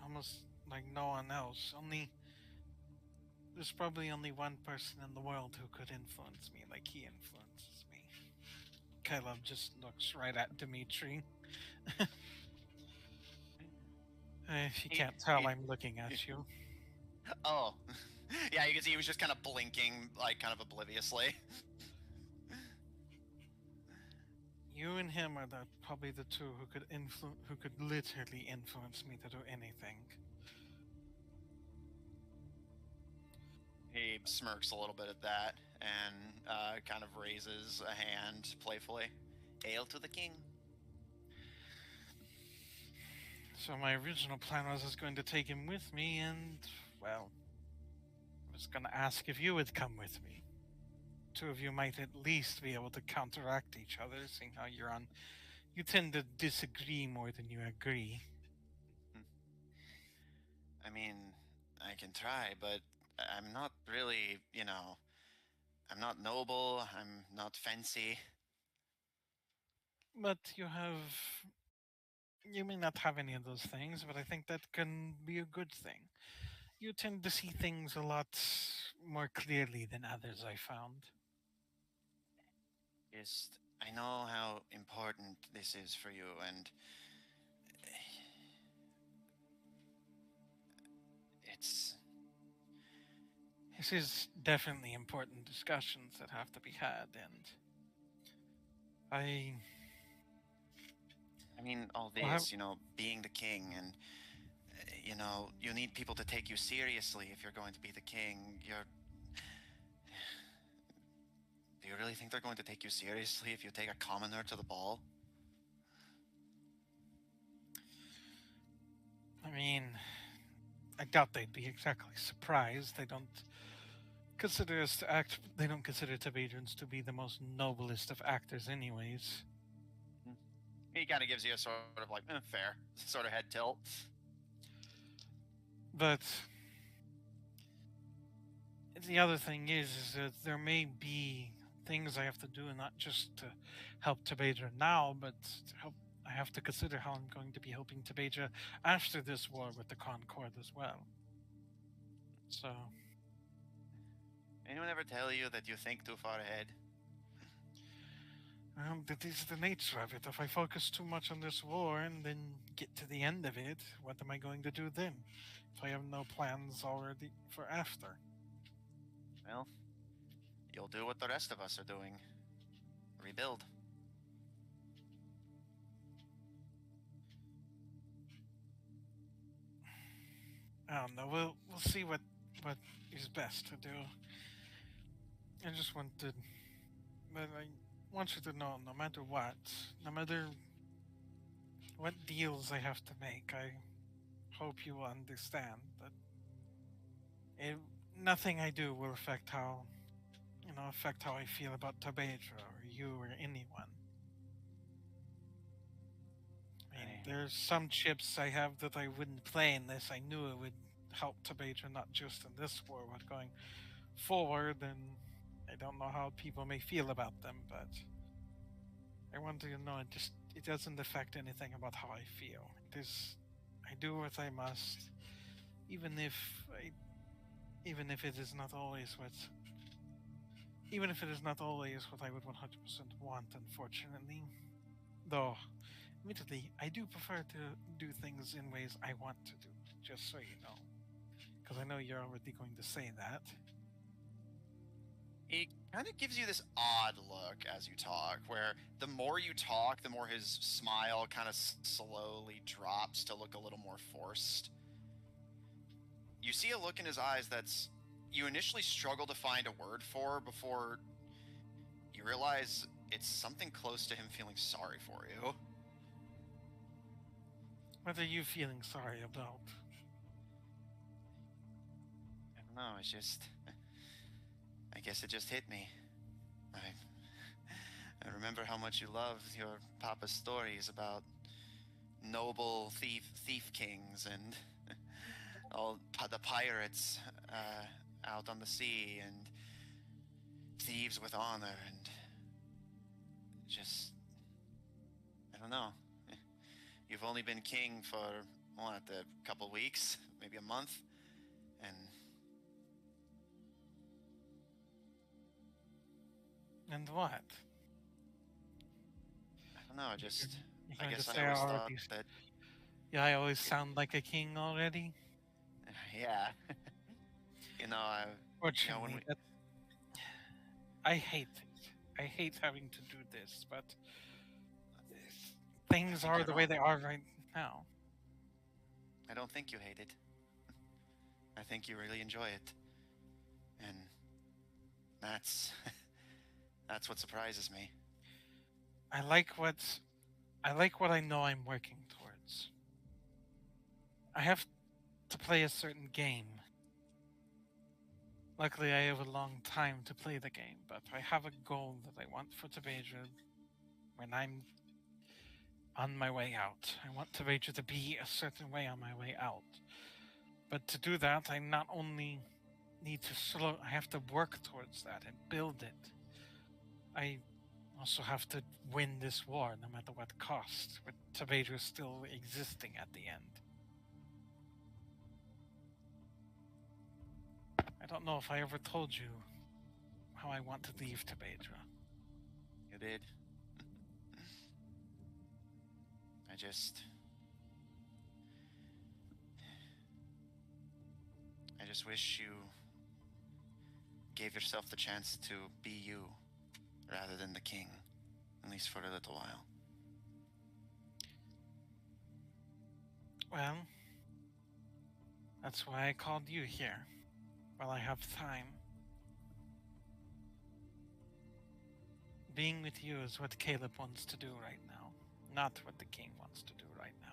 B: almost like no one else. There's probably only one person in the world who could influence me like he influences me. Caleb just looks right at Dimitri. If you can't tell, I'm looking at you.
A: Oh, yeah, you can see he was just kind of blinking, like, kind of obliviously.
B: You and him are probably the two who could literally influence me to do anything.
A: He smirks a little bit at that and kind of raises a hand playfully. Hail to the king.
B: So my original plan was I was going to take him with me, and well, I was going to ask if you would come with me. Two of you might at least be able to counteract each other, seeing how you tend to disagree more than you agree.
A: I mean, I can try, but I'm not really, I'm not noble, I'm not fancy.
B: But you may not have any of those things, but I think that can be a good thing. You tend to see things a lot more clearly than others, I found.
A: Just, I know how important this is for you, and it's...
B: This is definitely important discussions that have to be had, and
A: I mean, all this, being the king, and, you need people to take you seriously if you're going to be the king. Do you really think they're going to take you seriously if you take a commoner to the ball?
B: I mean, I doubt they'd be exactly surprised. They don't consider Tiberians to be the most noblest of actors anyways.
A: He kind of gives you a sort of like, fair, sort of head tilt.
B: But the other thing is that there may be things I have to do, not just to help Tibedra now, but I have to consider how I'm going to be helping Tibedra after this war with the Concord as well. So...
A: Anyone ever tell you that you think too far ahead?
B: That is the nature of it. If I focus too much on this war and then get to the end of it, what am I going to do then? If I have no plans already for after?
A: Well, you'll do what the rest of us are doing. Rebuild.
B: I don't know. We'll see what is best to do. I just wanted... But I want you to know, no matter what deals I have to make, I hope you will understand that nothing I do will affect how I feel about Tabedra or you or anyone. I mean, there's some chips I have that I wouldn't play in this. I knew it would help Tabedra not just in this war, but going forward, and I don't know how people may feel about them, but I want you to know it doesn't affect anything about how I feel. I do what I must, even if it is not always what I would 100% want, unfortunately. Though, admittedly, I do prefer to do things in ways I want to do, just so you know. Because I know you're already going to say that.
A: He kind of gives you this odd look as you talk, where the more you talk, the more his smile kind of slowly drops to look a little more forced. You see a look in his eyes that's you initially struggle to find a word for before you realize it's something close to him feeling sorry for you.
B: What are you feeling sorry about?
A: I don't know, I guess it just hit me. I remember how much you loved your papa's stories about noble thief kings and all the pirates out on the sea and thieves with honor and just, I don't know. You've only been king for, a couple weeks, maybe a month,
B: And what?
A: I don't know,
B: You're
A: I
B: going
A: guess
B: to
A: I
B: say
A: always thought that...
B: Yeah, I always sound like a king already?
A: Yeah.
B: Fortunately, I hate it. I hate having to do this, but things
A: think
B: are
A: you're
B: the way
A: wrong.
B: they are right now.
A: I don't think you hate it. I think you really enjoy it. And that's that's what surprises me.
B: I like what I know I'm working towards. I have to play a certain game. Luckily, I have a long time to play the game, but I have a goal that I want for Tabeja when I'm on my way out. I want Tabeja to be a certain way on my way out. But to do that, I not only need to I have to work towards that and build it. I also have to win this war no matter what cost, with Tabeja still existing at the end. I don't know if I ever told you how I want to leave Tabeja.
A: You did. I just wish you gave yourself the chance to be you rather than the king, at least for a little while.
B: Well, that's why I called you here, while I have time. Being with you is what Caleb wants to do right now, not what the king wants to do right now.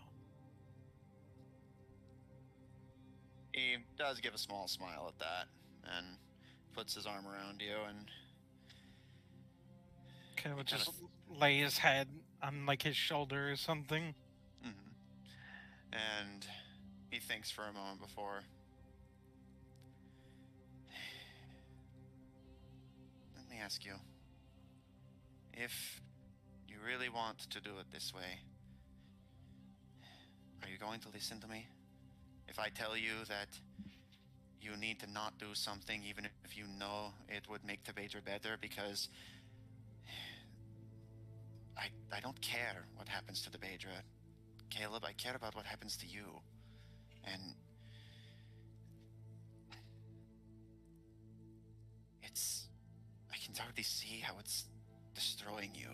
A: He does give a small smile at that and puts his arm around you and
B: Caleb would
A: kind
B: just
A: of-
B: lay his head on like his shoulder or something.
A: and he thinks for a moment before. Let me ask you, if you really want to do it this way, are you going to listen to me? If I tell you that you need to not do something even if you know it would make the Bader better, because I don't care what happens to the Badra. Caleb, I care about what happens to you. And I can already see how it's destroying you.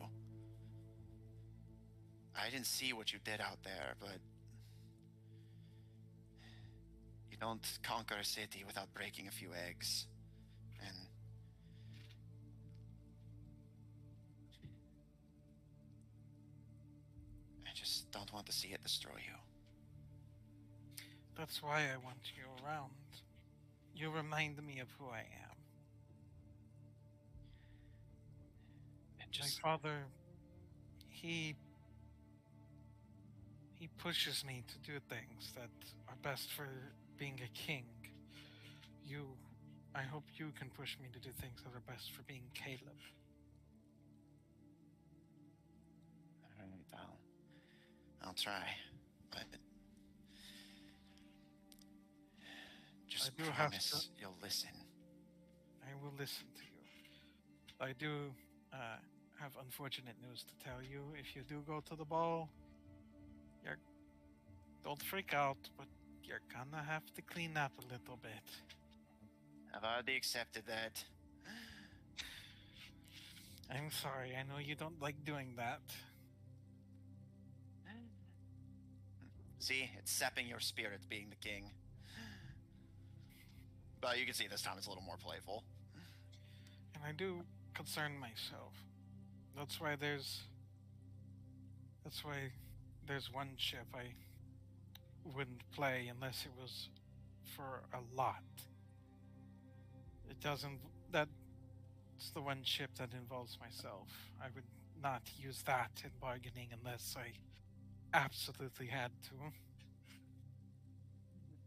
A: I didn't see what you did out there, but you don't conquer a city without breaking a few eggs. And I just don't want to see it destroy you.
B: That's why I want you around. You remind me of who I am. My father, he pushes me to do things that are best for being a king. I hope you can push me to do things that are best for being Caleb.
A: Alright, I'll try, but just
B: I do
A: promise you'll listen.
B: I will listen to you. I do have unfortunate news to tell you. If you do go to the ball, don't freak out, but you're gonna have to clean up a little bit.
A: I've already accepted that.
B: I'm sorry, I know you don't like doing that.
A: See, it's sapping your spirit being the king. But you can see this time it's a little more playful.
B: And I do concern myself. That's why there's one ship I wouldn't play unless it was for a lot. It doesn't. That's the one ship that involves myself. I would not use that in bargaining unless I absolutely had to.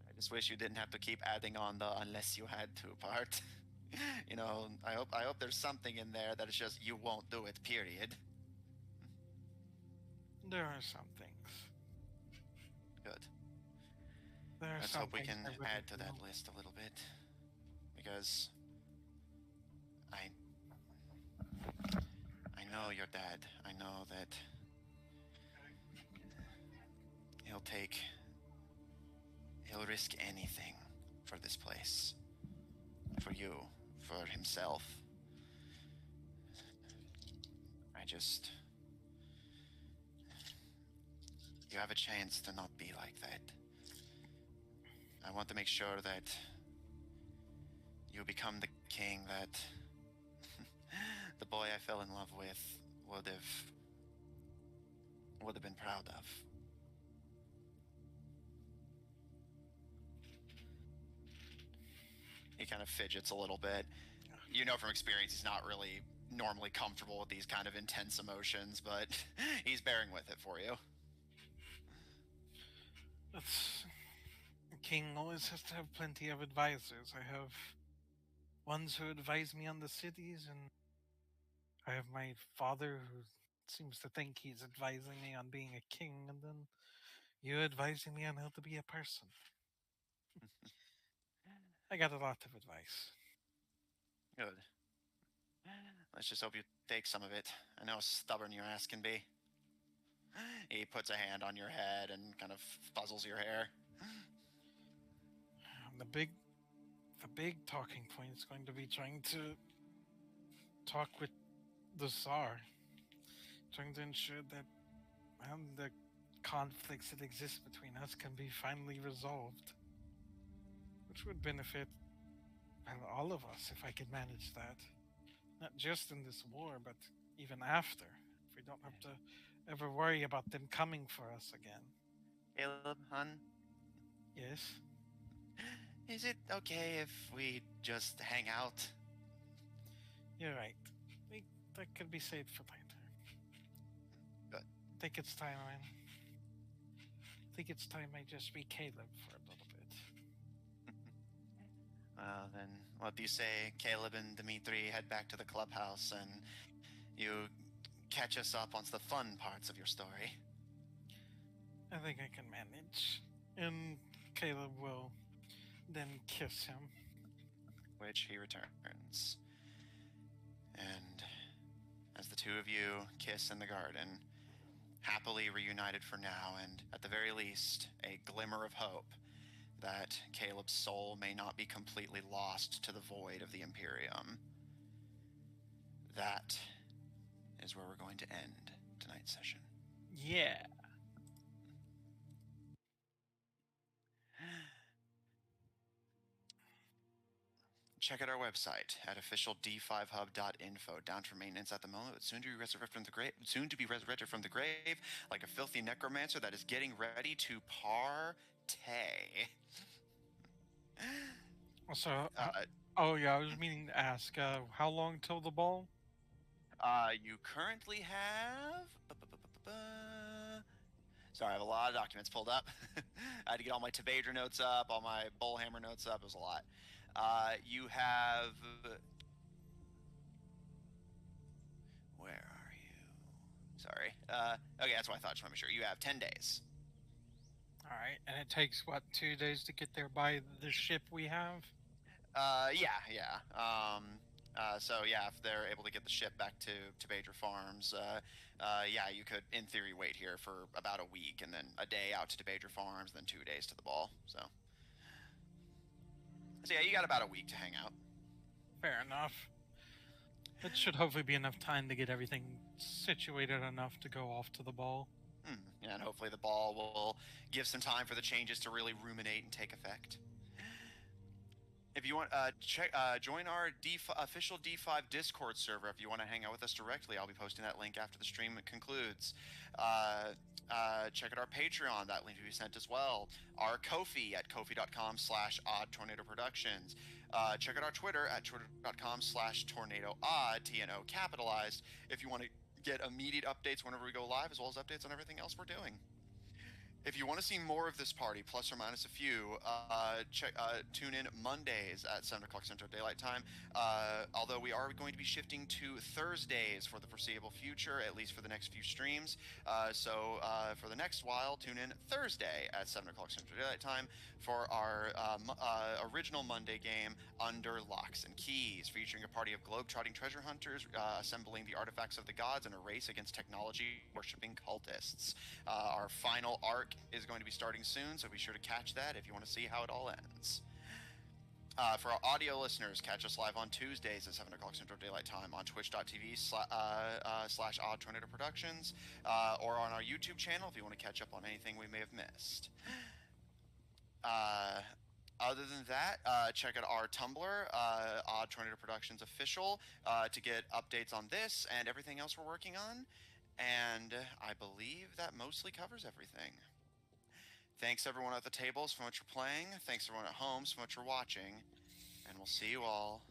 A: I just wish you didn't have to keep adding on the "unless you had to" part. You know, I hope there's something in there that is just you won't do it, period.
B: There are some things.
A: Good.
B: There are
A: Let's
B: some
A: hope we
B: things
A: can
B: I really
A: add to that
B: do.
A: list a little bit. Because I know your dad. I know that he'll risk anything for this place. For you, for himself. You have a chance to not be like that. I want to make sure that you become the king that the boy I fell in love with would have been proud of. He kind of fidgets a little bit. You know from experience he's not really normally comfortable with these kind of intense emotions, but he's bearing with it for you.
B: That's... The king always has to have plenty of advisors. I have ones who advise me on the cities, and I have my father who seems to think he's advising me on being a king, and then you advising me on how to be a person. I got a lot of advice.
A: Good. Let's just hope you take some of it. I know how stubborn your ass can be. He puts a hand on your head and kind of fuzzles your hair.
B: The big talking point is going to be trying to talk with the Tsar, trying to ensure that the conflicts that exist between us can be finally resolved, which would benefit all of us if I could manage that. Not just in this war, but even after. If we don't have to ever worry about them coming for us again.
A: Caleb, hun,
B: Yes?
A: is it okay if we just hang out?
B: You're right. That could be saved for later.
A: Good.
B: I think it's time I just be Caleb for a little bit.
A: Well, then, what do you say, Caleb and Dimitri head back to the clubhouse and you catch us up on the fun parts of your story?
B: I think I can manage. And Caleb will then kiss him.
A: Which he returns. And as the two of you kiss in the garden, happily reunited for now, and at the very least, a glimmer of hope that Caleb's soul may not be completely lost to the void of the Imperium. That is where we're going to end tonight's session.
B: Yeah.
A: Check out our website at officiald5hub.info. Down for maintenance at the moment, but soon to be resurrected from the grave, like a filthy necromancer that is getting ready to partay.
B: Also, oh yeah, I was meaning to ask, how long till the ball?
A: You currently have. Sorry, I have a lot of documents pulled up. I had to get all my Tabadra notes up, all my Bullhammer notes up. It was a lot. You have. Where are you? Sorry. Okay, that's what I thought. Just want to make sure. You have 10 days.
B: All right, and it takes what, 2 days to get there by the ship we have?
A: Yeah. So yeah, if they're able to get the ship back to Badger Farms, yeah, you could, in theory, wait here for about a week, and then a day out to Badger Farms, then 2 days to the ball. So yeah, you got about a week to hang out.
B: Fair enough. It should hopefully be enough time to get everything situated enough to go off to the ball.
A: And hopefully the ball will give some time for the changes to really ruminate and take effect. If you want, join our official D5 Discord server if you want to hang out with us directly. I'll be posting that link after the stream concludes. Check out our Patreon. That link will be sent as well. Our Ko-fi at kofi.com/oddtornadoproductions. Check out our Twitter at twitter.com/tornadoodd, TNO capitalized, if you want to get immediate updates whenever we go live, as well as updates on everything else we're doing. If you want to see more of this party, plus or minus a few, tune in Mondays at 7 o'clock Central Daylight Time. Although we are going to be shifting to Thursdays for the foreseeable future, at least for the next few streams. So for the next while, tune in Thursday at 7 o'clock Central Daylight Time for our original Monday game, Under Locks and Keys, featuring a party of globe-trotting treasure hunters assembling the artifacts of the gods in a race against technology-worshipping cultists. Our final arc is going to be starting soon, so be sure to catch that if you want to see how it all ends. For our audio listeners, catch us live on Tuesdays at 7 o'clock Central Daylight Time on twitch.tv/Odd Tornado Productions, or on our YouTube channel if you want to catch up on anything we may have missed. Other than that, check out our Tumblr, Odd Tornado Productions Official, to get updates on this and everything else we're working on. And I believe that mostly covers everything. Thanks everyone at the tables for what you're playing. Thanks everyone at home for what you're watching. And we'll see you all